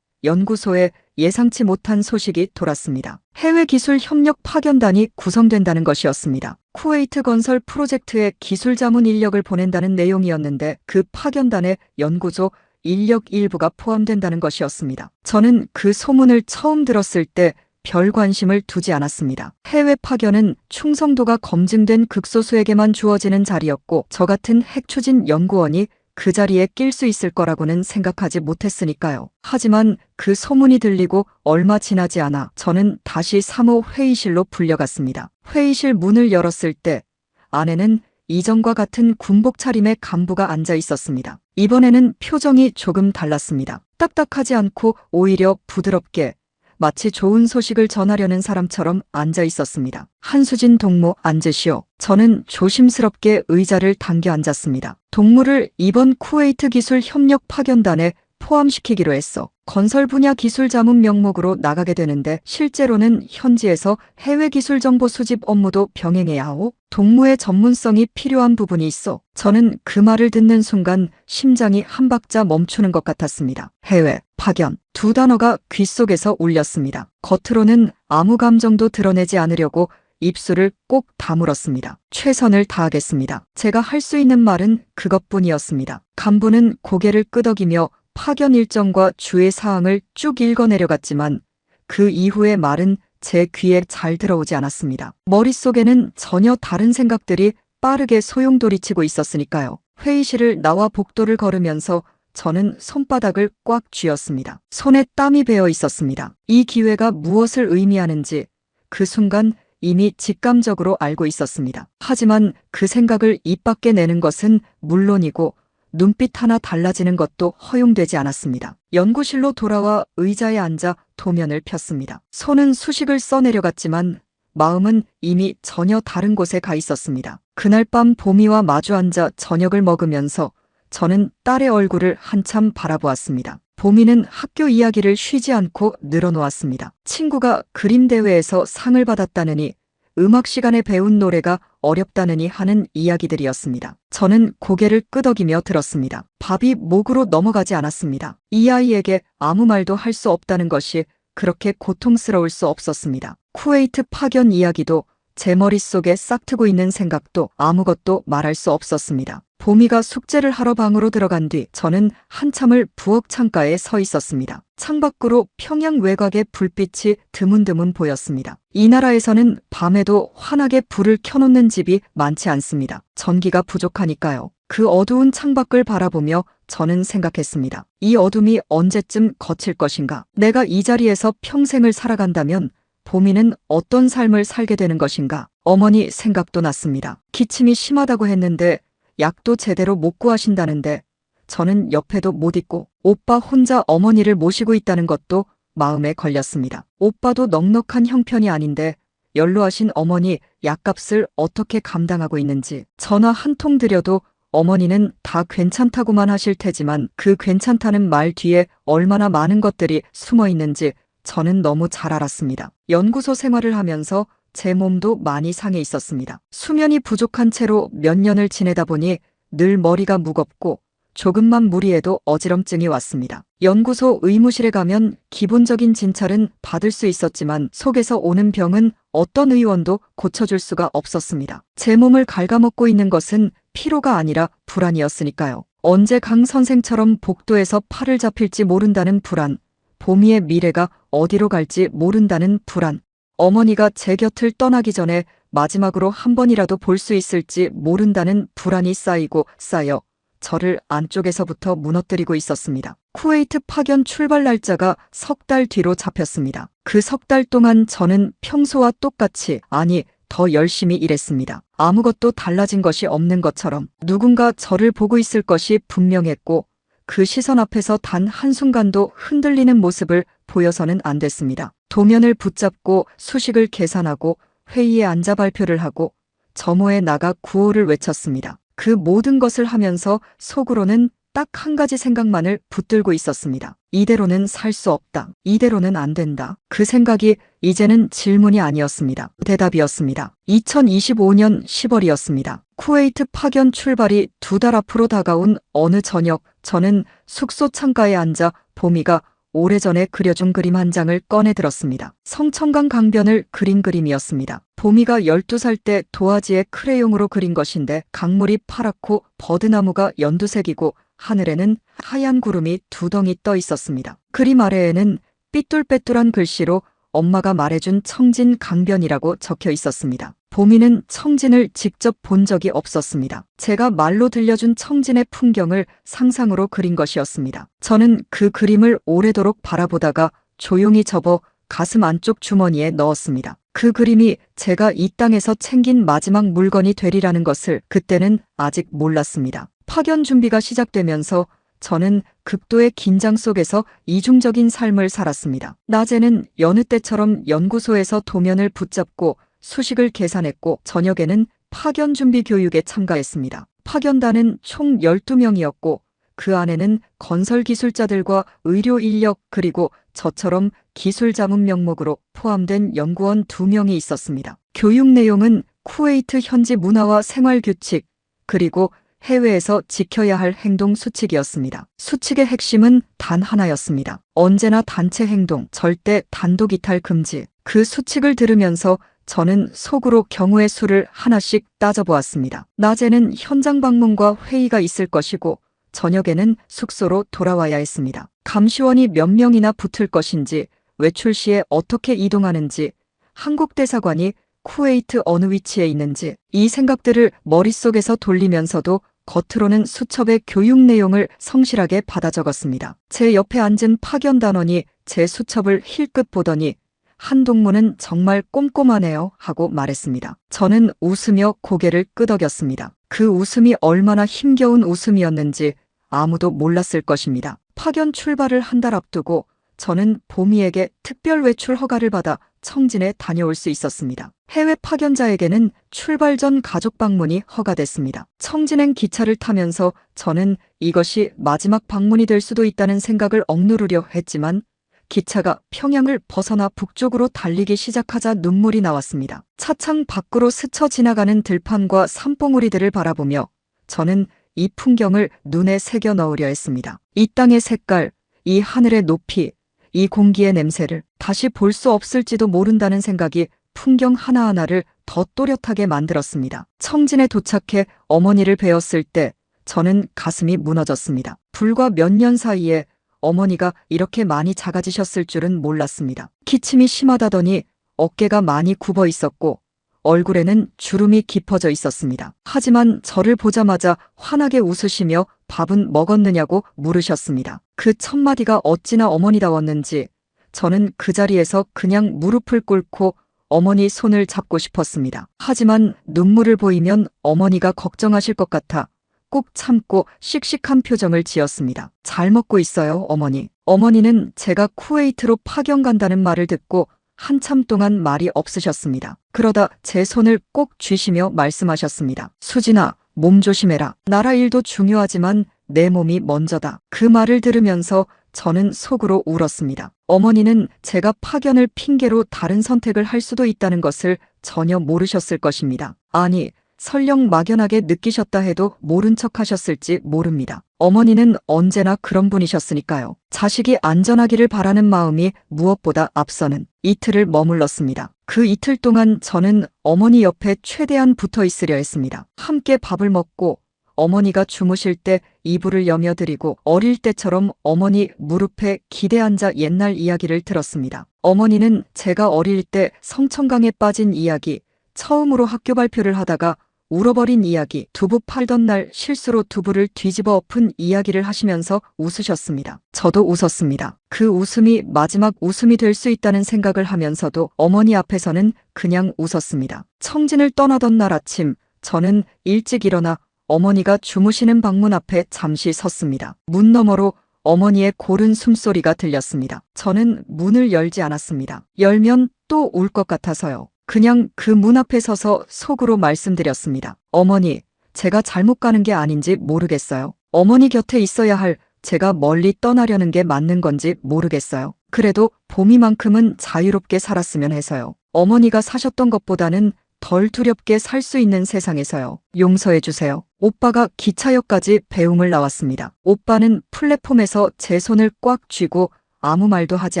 연구소에 예상치 못한 소식이 돌았습니다. 해외기술협력 파견단이 구성된다는 것이었습니다. 쿠웨이트 건설 프로젝트에 기술 자문 인력을 보낸다는 내용이었는데 그 파견단에 연구소 인력 일부가 포함된다는 것이었습니다. 저는 그 소문을 처음 들었을 때 별 관심을 두지 않았습니다. 해외 파견은 충성도가 검증된 극소수에게만 주어지는 자리였고 저 같은 핵추진 연구원이 그 자리에 낄 수 있을 거라고는 생각하지 못했으니까요. 하지만 그 소문이 들리고 얼마 지나지 않아 저는 다시 3호 회의실로 불려갔습니다. 회의실 문을 열었을 때 안에는 이전과 같은 군복 차림의 간부가 앉아 있었습니다. 이번에는 표정이 조금 달랐습니다. 딱딱하지 않고 오히려 부드럽게 마치 좋은 소식을 전하려는 사람처럼 앉아 있었습니다. 한수진 동무 앉으시오. 저는 조심스럽게 의자를 당겨 앉았습니다. 동무를 이번 쿠웨이트 기술 협력 파견단에 포함시키기로 했어. 건설 분야 기술 자문 명목으로 나가게 되는데 실제로는 현지에서 해외 기술 정보 수집 업무도 병행해야 하오. 동무의 전문성이 필요한 부분이 있어. 저는 그 말을 듣는 순간 심장이 한 박자 멈추는 것 같았습니다. 해외, 파견, 두 단어가 귓속에서 울렸습니다. 겉으로는 아무 감정도 드러내지 않으려고 입술을 꼭 다물었습니다. 최선을 다하겠습니다. 제가 할 수 있는 말은 그것뿐이었습니다. 간부는 고개를 끄덕이며 파견 일정과 주의 사항을 쭉 읽어내려갔지만 그 이후의 말은 제 귀에 잘 들어오지 않았습니다. 머릿속에는 전혀 다른 생각들이 빠르게 소용돌이치고 있었으니까요. 회의실을 나와 복도를 걸으면서 저는 손바닥을 꽉 쥐었습니다. 손에 땀이 배어 있었습니다. 이 기회가 무엇을 의미하는지 그 순간 이미 직감적으로 알고 있었습니다. 하지만 그 생각을 입 밖에 내는 것은 물론이고 눈빛 하나 달라지는 것도 허용되지 않았습니다. 연구실로 돌아와 의자에 앉아 도면을 폈습니다. 손은 수식을 써내려갔지만 마음은 이미 전혀 다른 곳에 가 있었습니다. 그날 밤 보미와 마주 앉아 저녁을 먹으면서 저는 딸의 얼굴을 한참 바라보았습니다. 보미는 학교 이야기를 쉬지 않고 늘어놓았습니다. 친구가 그림 대회에서 상을 받았다느니 음악 시간에 배운 노래가 어렵다느니 하는 이야기들이었습니다. 저는 고개를 끄덕이며 들었습니다. 밥이 목으로 넘어가지 않았습니다. 이 아이에게 아무 말도 할 수 없다는 것이 그렇게 고통스러울 수 없었습니다. 쿠웨이트 파견 이야기도 제 머릿속에 싹트고 있는 생각도 아무것도 말할 수 없었습니다. 보미가 숙제를 하러 방으로 들어간 뒤 저는 한참을 부엌 창가에 서 있었습니다. 창밖으로 평양 외곽의 불빛이 드문드문 보였습니다. 이 나라에서는 밤에도 환하게 불을 켜놓는 집이 많지 않습니다. 전기가 부족하니까요. 그 어두운 창밖을 바라보며 저는 생각했습니다. 이 어둠이 언제쯤 거칠 것인가? 내가 이 자리에서 평생을 살아간다면 보미는 어떤 삶을 살게 되는 것인가? 어머니 생각도 났습니다. 기침이 심하다고 했는데 약도 제대로 못 구하신다는데 저는 옆에도 못 있고 오빠 혼자 어머니를 모시고 있다는 것도 마음에 걸렸습니다. 오빠도 넉넉한 형편이 아닌데 연로하신 어머니 약값을 어떻게 감당하고 있는지 전화 한 통 드려도 어머니는 다 괜찮다고만 하실 테지만 그 괜찮다는 말 뒤에 얼마나 많은 것들이 숨어 있는지 저는 너무 잘 알았습니다. 연구소 생활을 하면서 제 몸도 많이 상해 있었습니다. 수면이 부족한 채로 몇 년을 지내다 보니 늘 머리가 무겁고 조금만 무리해도 어지럼증이 왔습니다. 연구소 의무실에 가면 기본적인 진찰은 받을 수 있었지만 속에서 오는 병은 어떤 의원도 고쳐줄 수가 없었습니다. 제 몸을 갉아먹고 있는 것은 피로가 아니라 불안이었으니까요. 언제 강 선생처럼 복도에서 팔을 잡힐지 모른다는 불안, 보미의 미래가 어디로 갈지 모른다는 불안, 어머니가 제 곁을 떠나기 전에 마지막으로 한 번이라도 볼 수 있을지 모른다는 불안이 쌓이고 쌓여 저를 안쪽에서부터 무너뜨리고 있었습니다. 쿠웨이트 파견 출발 날짜가 석 달 뒤로 잡혔습니다. 그 석 달 동안 저는 평소와 똑같이, 아니 더 열심히 일했습니다. 아무것도 달라진 것이 없는 것처럼 누군가 저를 보고 있을 것이 분명했고 그 시선 앞에서 단 한순간도 흔들리는 모습을 보여서는 안 됐습니다. 도면을 붙잡고 수식을 계산하고 회의에 앉아 발표를 하고 점호에 나가 구호를 외쳤습니다. 그 모든 것을 하면서 속으로는 딱 한 가지 생각만을 붙들고 있었습니다. 이대로는 살 수 없다. 이대로는 안 된다. 그 생각이 이제는 질문이 아니었습니다. 대답이었습니다. 2025년 10월이었습니다. 쿠웨이트 파견 출발이 2달 앞으로 다가온 어느 저녁, 저는 숙소 창가에 앉아 보미가 오래전에 그려준 그림 한 장을 꺼내 들었습니다. 성천강 강변을 그린 그림이었습니다. 보미가 12살 때 도화지에 크레용으로 그린 것인데 강물이 파랗고 버드나무가 연두색이고 하늘에는 하얀 구름이 두 덩이 떠 있었습니다. 그림 아래에는 삐뚤빼뚤한 글씨로 엄마가 말해준 청진 강변이라고 적혀 있었습니다. 보미는 청진을 직접 본 적이 없었습니다. 제가 말로 들려준 청진의 풍경을 상상으로 그린 것이었습니다. 저는 그 그림을 오래도록 바라보다가 조용히 접어 가슴 안쪽 주머니에 넣었습니다. 그 그림이 제가 이 땅에서 챙긴 마지막 물건이 되리라는 것을 그때는 아직 몰랐습니다. 파견 준비가 시작되면서 저는 극도의 긴장 속에서 이중적인 삶을 살았습니다. 낮에는 여느 때처럼 연구소에서 도면을 붙잡고 수식을 계산했고 저녁에는 파견 준비 교육에 참가했습니다. 파견단은 총 12명이었고 그 안에는 건설 기술자들과 의료 인력 그리고 저처럼 기술 자문 명목으로 포함된 연구원 2명이 있었습니다. 교육 내용은 쿠웨이트 현지 문화와 생활 규칙 그리고 해외에서 지켜야 할 행동 수칙이었습니다. 수칙의 핵심은 단 하나였습니다. 언제나 단체 행동, 절대 단독 이탈 금지. 그 수칙을 들으면서 저는 속으로 경우의 수를 하나씩 따져보았습니다. 낮에는 현장 방문과 회의가 있을 것이고 저녁에는 숙소로 돌아와야 했습니다. 감시원이 몇 명이나 붙을 것인지, 외출 시에 어떻게 이동하는지, 한국 대사관이 쿠웨이트 어느 위치에 있는지 이 생각들을 머릿속에서 돌리면서도 겉으로는 수첩의 교육 내용을 성실하게 받아 적었습니다. 제 옆에 앉은 파견단원이 제 수첩을 힐끗 보더니 한 동무는 정말 꼼꼼하네요 하고 말했습니다. 저는 웃으며 고개를 끄덕였습니다. 그 웃음이 얼마나 힘겨운 웃음이었는지 아무도 몰랐을 것입니다. 파견 출발을 한 달 앞두고 저는 보미에게 특별 외출 허가를 받아 청진에 다녀올 수 있었습니다. 해외 파견자에게는 출발 전 가족 방문이 허가됐습니다. 청진행 기차를 타면서 저는 이것이 마지막 방문이 될 수도 있다는 생각을 억누르려 했지만 기차가 평양을 벗어나 북쪽으로 달리기 시작하자 눈물이 나왔습니다. 차창 밖으로 스쳐 지나가는 들판과 산봉우리들을 바라보며 저는 이 풍경을 눈에 새겨 넣으려 했습니다. 이 땅의 색깔, 이 하늘의 높이, 이 공기의 냄새를 다시 볼 수 없을지도 모른다는 생각이 풍경 하나하나를 더 또렷하게 만들었습니다. 청진에 도착해 어머니를 뵈었을 때 저는 가슴이 무너졌습니다. 불과 몇 년 사이에 어머니가 이렇게 많이 작아지셨을 줄은 몰랐습니다. 기침이 심하다더니 어깨가 많이 굽어 있었고 얼굴에는 주름이 깊어져 있었습니다. 하지만 저를 보자마자 환하게 웃으시며 밥은 먹었느냐고 물으셨습니다. 그 첫 마디가 어찌나 어머니다웠는지 저는 그 자리에서 그냥 무릎을 꿇고 어머니 손을 잡고 싶었습니다. 하지만 눈물을 보이면 어머니가 걱정하실 것 같아 꾹 참고 씩씩한 표정을 지었습니다. 잘 먹고 있어요, 어머니. 어머니는 제가 쿠웨이트로 파견 간다는 말을 듣고 한참 동안 말이 없으셨습니다. 그러다 제 손을 꼭 쥐시며 말씀하셨습니다. 수진아, 몸 조심해라. 나라 일도 중요하지만 내 몸이 먼저다. 그 말을 들으면서 저는 속으로 울었습니다. 어머니는 제가 파견을 핑계로 다른 선택을 할 수도 있다는 것을 전혀 모르셨을 것입니다. 아니, 설령 막연하게 느끼셨다 해도 모른 척 하셨을지 모릅니다. 어머니는 언제나 그런 분이셨으니까요. 자식이 안전하기를 바라는 마음이 무엇보다 앞서는 이틀을 머물렀습니다. 그 이틀 동안 저는 어머니 옆에 최대한 붙어 있으려 했습니다. 함께 밥을 먹고 어머니가 주무실 때 이불을 여며드리고 어릴 때처럼 어머니 무릎에 기대 앉아 옛날 이야기를 들었습니다. 어머니는 제가 어릴 때 성천강에 빠진 이야기, 처음으로 학교 발표를 하다가 울어버린 이야기, 두부 팔던 날 실수로 두부를 뒤집어 엎은 이야기를 하시면서 웃으셨습니다. 저도 웃었습니다. 그 웃음이 마지막 웃음이 될 수 있다는 생각을 하면서도 어머니 앞에서는 그냥 웃었습니다. 청진을 떠나던 날 아침, 저는 일찍 일어나 어머니가 주무시는 방문 앞에 잠시 섰습니다. 문 너머로 어머니의 고른 숨소리가 들렸습니다. 저는 문을 열지 않았습니다. 열면 또 울 것 같아서요. 그냥 그 문 앞에 서서 속으로 말씀드렸습니다. 어머니, 제가 잘못 가는 게 아닌지 모르겠어요. 어머니 곁에 있어야 할 제가 멀리 떠나려는 게 맞는 건지 모르겠어요. 그래도 봄이만큼은 자유롭게 살았으면 해서요. 어머니가 사셨던 것보다는 덜 두렵게 살 수 있는 세상에서요. 용서해 주세요. 오빠가 기차역까지 배웅을 나왔습니다. 오빠는 플랫폼에서 제 손을 꽉 쥐고 아무 말도 하지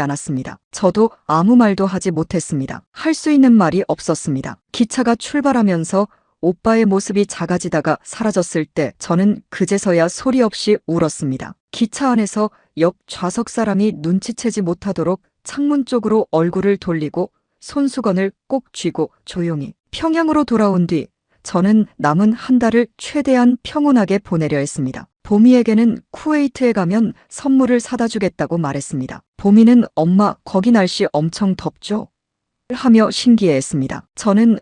않았습니다. 저도 아무 말도 하지 못했습니다. 할 수 있는 말이 없었습니다. 기차가 출발하면서 오빠의 모습이 작아지다가 사라졌을 때 저는 그제서야 소리 없이 울었습니다. 기차 안에서 옆 좌석 사람이 눈치채지 못하도록 창문 쪽으로 얼굴을 돌리고 손수건을 꼭 쥐고 조용히 평양으로 돌아온 뒤 저는 남은 한 달을 최대한 평온하게 보내려 했습니다. 보미에게는 쿠웨이트에 가면 선물을 사다 주겠다고 말했습니다. 보미는 엄마, 거기 날씨 엄청 덥죠? 하며 신기해했습니다. 저는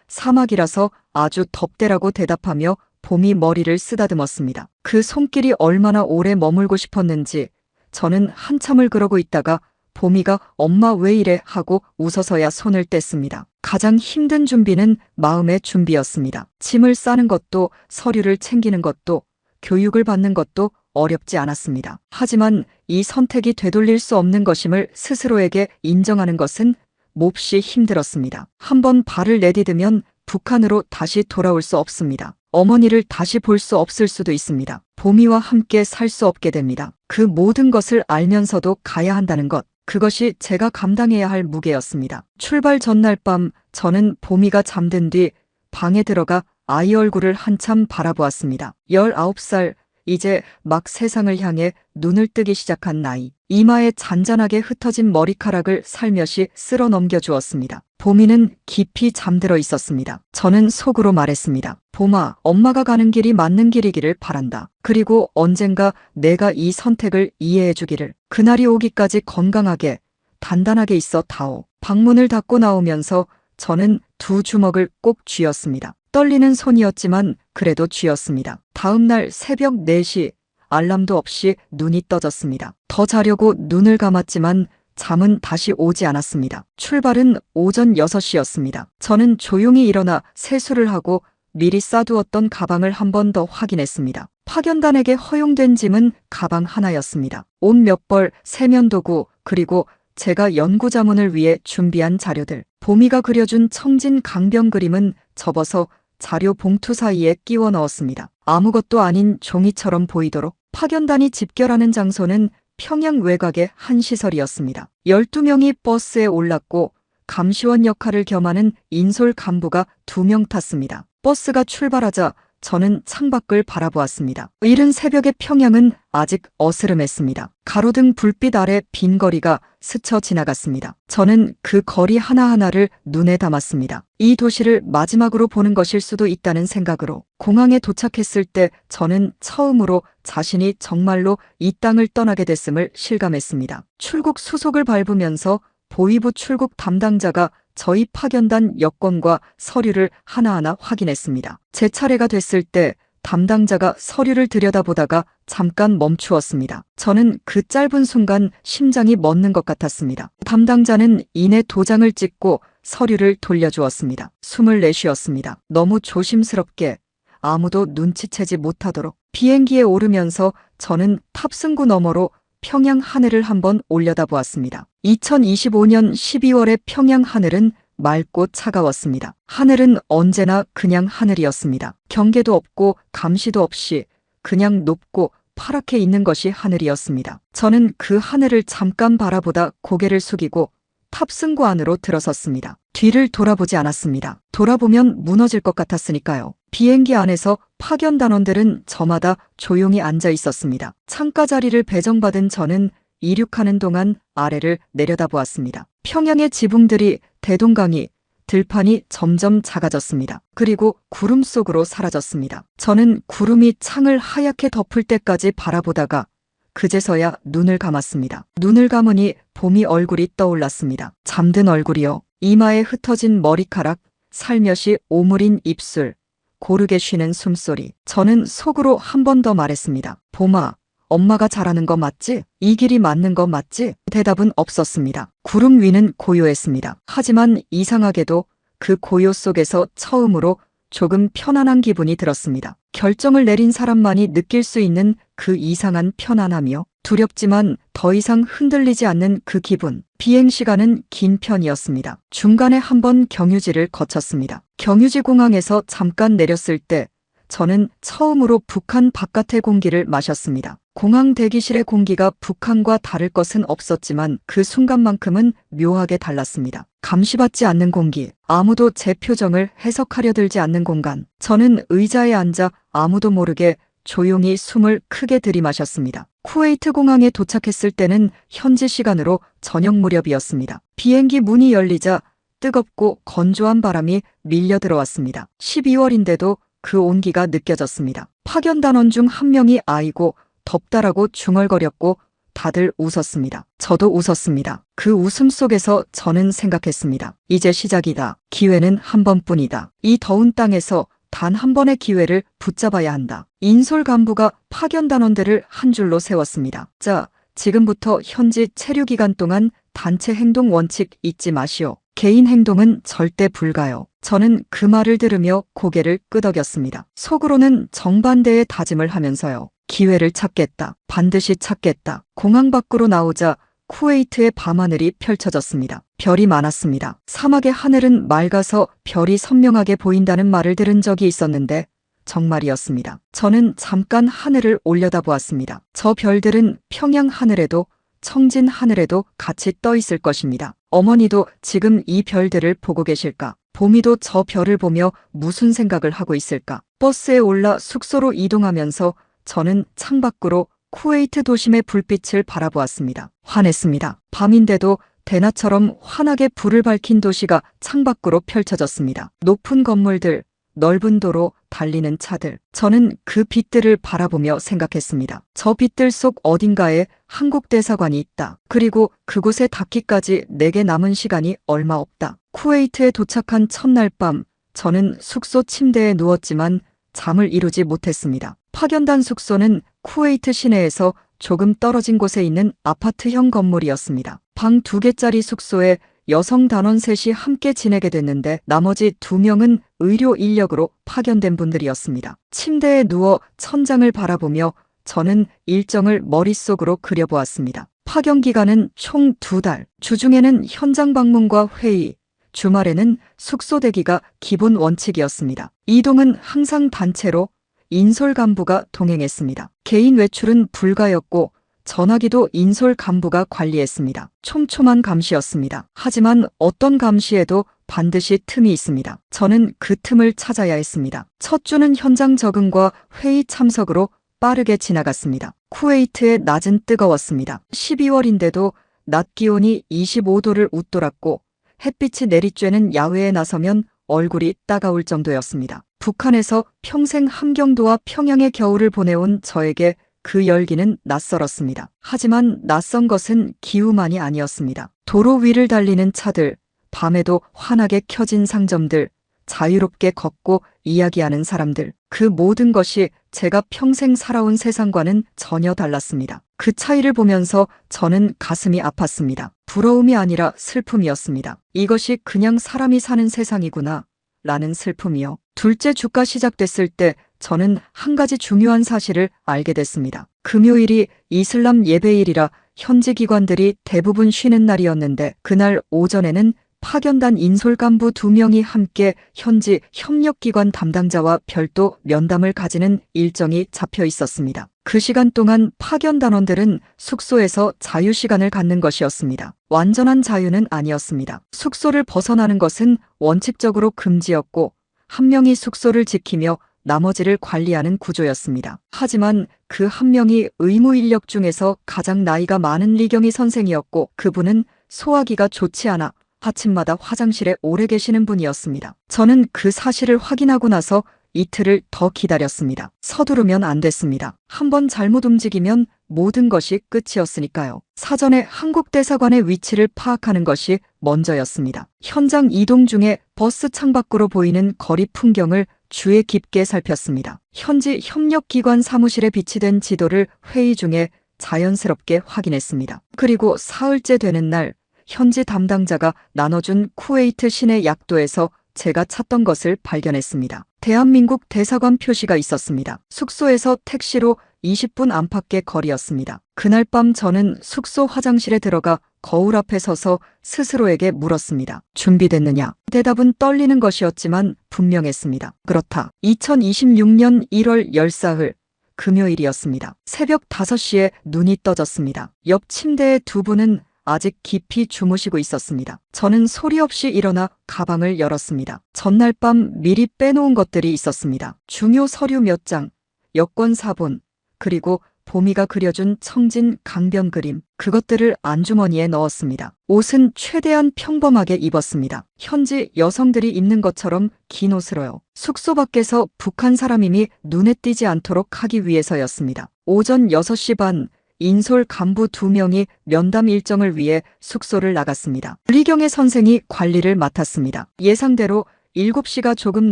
사막이라서 아주 덥대라고 대답하며 보미 머리를 쓰다듬었습니다. 그 손길이 얼마나 오래 머물고 싶었는지 저는 한참을 그러고 있다가 보미가 엄마 왜 이래 하고 웃어서야 손을 뗐습니다. 가장 힘든 준비는 마음의 준비였습니다. 짐을 싸는 것도 서류를 챙기는 것도 교육을 받는 것도 어렵지 않았습니다. 하지만 이 선택이 되돌릴 수 없는 것임을 스스로에게 인정하는 것은 몹시 힘들었습니다. 한번 발을 내디디면 북한으로 다시 돌아올 수 없습니다. 어머니를 다시 볼 수 없을 수도 있습니다. 보미와 함께 살 수 없게 됩니다. 그 모든 것을 알면서도 가야 한다는 것. 그것이 제가 감당해야 할 무게였습니다. 출발 전날 밤 저는 보미가 잠든 뒤 방에 들어가 아이 얼굴을 한참 바라보았습니다. 19살, 이제 막 세상을 향해 눈을 뜨기 시작한 나이. 이마에 잔잔하게 흩어진 머리카락을 살며시 쓸어 넘겨 주었습니다. 보미는 깊이 잠들어 있었습니다. 저는 속으로 말했습니다. 봄아, 엄마가 가는 길이 맞는 길이기를 바란다. 그리고 언젠가 내가 이 선택을 이해해 주기를. 그날이 오기까지 건강하게, 단단하게 있어 다오. 방문을 닫고 나오면서 저는 두 주먹을 꼭 쥐었습니다. 떨리는 손이었지만 그래도 쥐었습니다. 다음 날 새벽 4시 알람도 없이 눈이 떠졌습니다. 더 자려고 눈을 감았지만 잠은 다시 오지 않았습니다. 출발은 오전 6시였습니다. 저는 조용히 일어나 세수를 하고 미리 싸두었던 가방을 한 번 더 확인했습니다. 파견단에게 허용된 짐은 가방 하나였습니다. 옷 몇 벌, 세면도구, 그리고 제가 연구자문을 위해 준비한 자료들. 보미가 그려준 청진 강병 그림은 접어서 자료 봉투 사이에 끼워 넣었습니다. 아무것도 아닌 종이처럼 보이도록. 파견단이 집결하는 장소는 평양 외곽의 한 시설이었습니다. 12명이 버스에 올랐고 감시원 역할을 겸하는 인솔 간부가 2명 탔습니다. 버스가 출발하자 저는 창밖을 바라보았습니다. 이른 새벽의 평양은 아직 어스름했습니다. 가로등 불빛 아래 빈 거리가 스쳐 지나갔습니다. 저는 그 거리 하나하나를 눈에 담았습니다. 이 도시를 마지막으로 보는 것일 수도 있다는 생각으로 공항에 도착했을 때 저는 처음으로 자신이 정말로 이 땅을 떠나게 됐음을 실감했습니다. 출국 수속을 밟으면서 보위부 출국 담당자가 저희 파견단 여권과 서류를 하나하나 확인했습니다. 제 차례가 됐을 때 담당자가 서류를 들여다보다가 잠깐 멈추었습니다. 저는 그 짧은 순간 심장이 멎는 것 같았습니다. 담당자는 이내 도장을 찍고 서류를 돌려주었습니다. 숨을 내쉬었습니다. 너무 조심스럽게 아무도 눈치채지 못하도록. 비행기에 오르면서 저는 탑승구 너머로 평양 하늘을 한번 올려다보았습니다. 2025년 12월의 평양 하늘은 맑고 차가웠습니다. 하늘은 언제나 그냥 하늘이었습니다. 경계도 없고 감시도 없이 그냥 높고 파랗게 있는 것이 하늘이었습니다. 저는 그 하늘을 잠깐 바라보다 고개를 숙이고 탑승구 안으로 들어섰습니다. 뒤를 돌아보지 않았습니다. 돌아보면 무너질 것 같았으니까요. 비행기 안에서 파견 단원들은 저마다 조용히 앉아 있었습니다. 창가 자리를 배정받은 저는 이륙하는 동안 아래를 내려다보았습니다. 평양의 지붕들이, 대동강이, 들판이 점점 작아졌습니다. 그리고 구름 속으로 사라졌습니다. 저는 구름이 창을 하얗게 덮을 때까지 바라보다가 그제서야 눈을 감았습니다. 눈을 감으니 봄이 얼굴이 떠올랐습니다. 잠든 얼굴이요. 이마에 흩어진 머리카락, 살며시 오므린 입술, 고르게 쉬는 숨소리. 저는 속으로 한 번 더 말했습니다. 봄아, 엄마가 잘하는 거 맞지? 이 길이 맞는 거 맞지? 대답은 없었습니다. 구름 위는 고요했습니다. 하지만 이상하게도 그 고요 속에서 처음으로 조금 편안한 기분이 들었습니다. 결정을 내린 사람만이 느낄 수 있는 그 이상한 편안함이요. 두렵지만 더 이상 흔들리지 않는 그 기분. 비행 시간은 긴 편이었습니다. 중간에 한 번 경유지를 거쳤습니다. 경유지 공항에서 잠깐 내렸을 때 저는 처음으로 북한 바깥의 공기를 마셨습니다. 공항 대기실의 공기가 북한과 다를 것은 없었지만 그 순간만큼은 묘하게 달랐습니다. 감시받지 않는 공기, 아무도 제 표정을 해석하려 들지 않는 공간. 저는 의자에 앉아 아무도 모르게 조용히 숨을 크게 들이마셨습니다. 쿠웨이트 공항에 도착했을 때는 현지 시간으로 저녁 무렵이었습니다. 비행기 문이 열리자 뜨겁고 건조한 바람이 밀려 들어왔습니다. 12월인데도 그 온기가 느껴졌습니다. 파견 단원 중 한 명이 아이고 덥다라고 중얼거렸고 다들 웃었습니다. 저도 웃었습니다. 그 웃음 속에서 저는 생각했습니다. 이제 시작이다. 기회는 한 번뿐이다. 이 더운 땅에서 단 한 번의 기회를 붙잡아야 한다. 인솔 간부가 파견 단원들을 한 줄로 세웠습니다. 자, 지금부터 현지 체류 기간 동안 단체 행동 원칙 잊지 마시오. 개인 행동은 절대 불가요. 저는 그 말을 들으며 고개를 끄덕였습니다. 속으로는 정반대의 다짐을 하면서요. 기회를 찾겠다. 반드시 찾겠다. 공항 밖으로 나오자 쿠웨이트의 밤하늘이 펼쳐졌습니다. 별이 많았습니다. 사막의 하늘은 맑아서 별이 선명하게 보인다는 말을 들은 적이 있었는데 정말이었습니다. 저는 잠깐 하늘을 올려다보았습니다. 저 별들은 평양 하늘에도 청진 하늘에도 같이 떠 있을 것입니다. 어머니도 지금 이 별들을 보고 계실까? 봄이도 저 별을 보며 무슨 생각을 하고 있을까? 버스에 올라 숙소로 이동하면서 저는 창밖으로 쿠웨이트 도심의 불빛을 바라보았습니다. 환했습니다. 밤인데도 대낮처럼 환하게 불을 밝힌 도시가 창밖으로 펼쳐졌습니다. 높은 건물들, 넓은 도로, 달리는 차들. 저는 그 빛들을 바라보며 생각했습니다. 저 빛들 속 어딘가에 한국 대사관이 있다. 그리고 그곳에 닿기까지 내게 남은 시간이 얼마 없다. 쿠웨이트에 도착한 첫날 밤, 저는 숙소 침대에 누웠지만 잠을 이루지 못했습니다. 파견단 숙소는 쿠웨이트 시내에서 조금 떨어진 곳에 있는 아파트형 건물이었습니다. 방 2개짜리 숙소에 여성 단원 셋이 함께 지내게 됐는데 나머지 2명은 의료 인력으로 파견된 분들이었습니다. 침대에 누워 천장을 바라보며 저는 일정을 머릿속으로 그려보았습니다. 파견 기간은 총 2달, 주중에는 현장 방문과 회의, 주말에는 숙소 대기가 기본 원칙이었습니다. 이동은 항상 단체로 인솔 간부가 동행했습니다. 개인 외출은 불가였고 전화기도 인솔 간부가 관리했습니다. 촘촘한 감시였습니다. 하지만 어떤 감시에도 반드시 틈이 있습니다. 저는 그 틈을 찾아야 했습니다. 첫 주는 현장 적응과 회의 참석으로 빠르게 지나갔습니다. 쿠웨이트의 낮은 뜨거웠습니다. 12월인데도 낮 기온이 25도를 웃돌았고 햇빛이 내리쬐는 야외에 나서면 얼굴이 따가울 정도였습니다. 북한에서 평생 함경도와 평양의 겨울을 보내온 저에게 그 열기는 낯설었습니다. 하지만 낯선 것은 기후만이 아니었습니다. 도로 위를 달리는 차들, 밤에도 환하게 켜진 상점들, 자유롭게 걷고 이야기하는 사람들. 그 모든 것이 제가 평생 살아온 세상과는 전혀 달랐습니다. 그 차이를 보면서 저는 가슴이 아팠습니다. 부러움이 아니라 슬픔이었습니다. 이것이 그냥 사람이 사는 세상이구나 라는 슬픔이요. 둘째 주가 시작됐을 때 저는 한 가지 중요한 사실을 알게 됐습니다. 금요일이 이슬람 예배일이라 현지 기관들이 대부분 쉬는 날이었는데 그날 오전에는 파견단 인솔 간부 2명이 함께 현지 협력기관 담당자와 별도 면담을 가지는 일정이 잡혀 있었습니다. 그 시간 동안 파견단원들은 숙소에서 자유시간을 갖는 것이었습니다. 완전한 자유는 아니었습니다. 숙소를 벗어나는 것은 원칙적으로 금지였고 한 명이 숙소를 지키며 나머지를 관리하는 구조였습니다. 하지만 그 한 명이 의무 인력 중에서 가장 나이가 많은 리경희 선생이었고 그분은 소화기가 좋지 않아 아침마다 화장실에 오래 계시는 분이었습니다. 저는 그 사실을 확인하고 나서 이틀을 더 기다렸습니다. 서두르면 안 됐습니다. 한번 잘못 움직이면 모든 것이 끝이었으니까요. 사전에 한국 대사관의 위치를 파악하는 것이 먼저였습니다. 현장 이동 중에 버스 창밖으로 보이는 거리 풍경을 주의 깊게 살폈습니다. 현지 협력기관 사무실에 비치된 지도를 회의 중에 자연스럽게 확인했습니다. 그리고 사흘째 되는 날 현지 담당자가 나눠준 쿠웨이트 시내 약도에서 제가 찾던 것을 발견했습니다. 대한민국 대사관 표시가 있었습니다. 숙소에서 택시로 20분 안팎의 거리였습니다. 그날 밤 저는 숙소 화장실에 들어가 거울 앞에 서서 스스로에게 물었습니다. 준비됐느냐? 대답은 떨리는 것이었지만 분명했습니다. 그렇다. 2026년 1월 14일 금요일이었습니다. 새벽 5시에 눈이 떠졌습니다. 옆 침대의 2분은 아직 깊이 주무시고 있었습니다. 저는 소리 없이 일어나 가방을 열었습니다. 전날 밤 미리 빼놓은 것들이 있었습니다. 중요 서류 몇 장, 여권 사본, 그리고 보미가 그려준 청진 강변 그림. 그것들을 안주머니에 넣었습니다. 옷은 최대한 평범하게 입었습니다. 현지 여성들이 입는 것처럼 긴 옷으로요. 숙소 밖에서 북한 사람임이 눈에 띄지 않도록 하기 위해서였습니다. 오전 6시 반 인솔 간부 2명이 면담 일정을 위해 숙소를 나갔습니다. 리경의 선생이 관리를 맡았습니다. 예상대로 7시가 조금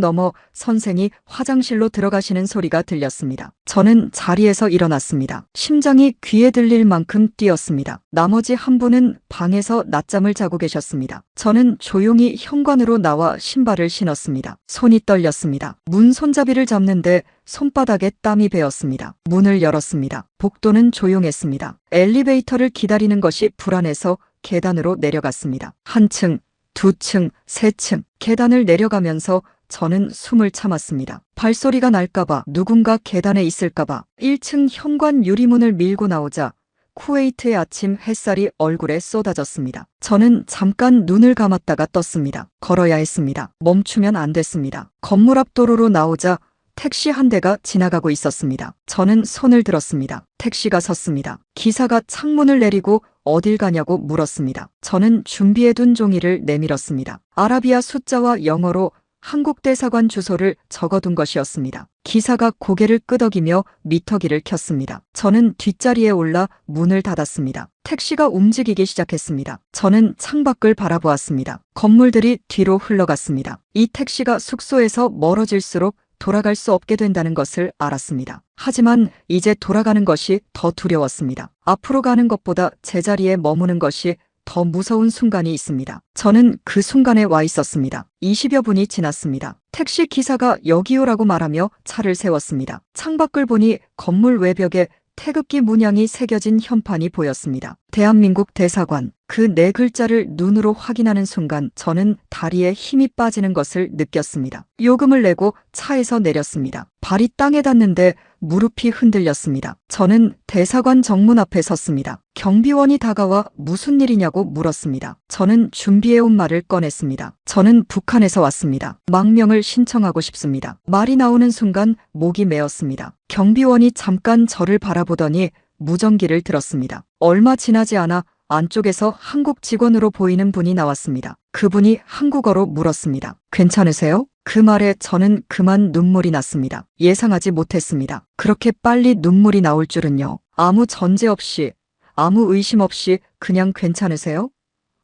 넘어 선생이 화장실로 들어가시는 소리가 들렸습니다. 저는 자리에서 일어났습니다. 심장이 귀에 들릴 만큼 뛰었습니다. 나머지 한 분은 방에서 낮잠을 자고 계셨습니다. 저는 조용히 현관으로 나와 신발을 신었습니다. 손이 떨렸습니다. 문 손잡이를 잡는데 손바닥에 땀이 배었습니다. 문을 열었습니다. 복도는 조용했습니다. 엘리베이터를 기다리는 것이 불안해서 계단으로 내려갔습니다. 한 층, 2층, 3층 계단을 내려가면서 저는 숨을 참았습니다. 발소리가 날까봐, 누군가 계단에 있을까봐. 1층 현관 유리문을 밀고 나오자 쿠웨이트의 아침 햇살이 얼굴에 쏟아졌습니다. 저는 잠깐 눈을 감았다가 떴습니다. 걸어야 했습니다. 멈추면 안 됐습니다. 건물 앞 도로로 나오자 택시 한 대가 지나가고 있었습니다. 저는 손을 들었습니다. 택시가 섰습니다. 기사가 창문을 내리고 어딜 가냐고 물었습니다. 저는 준비해둔 종이를 내밀었습니다. 아라비아 숫자와 영어로 한국 대사관 주소를 적어둔 것이었습니다. 기사가 고개를 끄덕이며 미터기를 켰습니다. 저는 뒷자리에 올라 문을 닫았습니다. 택시가 움직이기 시작했습니다. 저는 창밖을 바라보았습니다. 건물들이 뒤로 흘러갔습니다. 이 택시가 숙소에서 멀어질수록 돌아갈 수 없게 된다는 것을 알았습니다. 하지만 이제 돌아가는 것이 더 두려웠습니다. 앞으로 가는 것보다 제자리에 머무는 것이 더 무서운 순간이 있습니다. 저는 그 순간에 와 있었습니다. 20여 분이 지났습니다. 택시 기사가 여기요라고 말하며 차를 세웠습니다. 창밖을 보니 건물 외벽에 태극기 문양이 새겨진 현판이 보였습니다. 대한민국 대사관. 그 4글자를 눈으로 확인하는 순간 저는 다리에 힘이 빠지는 것을 느꼈습니다. 요금을 내고 차에서 내렸습니다. 발이 땅에 닿는데 무릎이 흔들렸습니다. 저는 대사관 정문 앞에 섰습니다. 경비원이 다가와 무슨 일이냐고 물었습니다. 저는 준비해온 말을 꺼냈습니다. 저는 북한에서 왔습니다. 망명을 신청하고 싶습니다. 말이 나오는 순간 목이 메었습니다. 경비원이 잠깐 저를 바라보더니 무전기를 들었습니다. 얼마 지나지 않아 안쪽에서 한국 직원으로 보이는 분이 나왔습니다. 그분이 한국어로 물었습니다. 괜찮으세요? 그 말에 저는 그만 눈물이 났습니다. 예상하지 못했습니다. 그렇게 빨리 눈물이 나올 줄은요. 아무 전제 없이, 아무 의심 없이 그냥 괜찮으세요?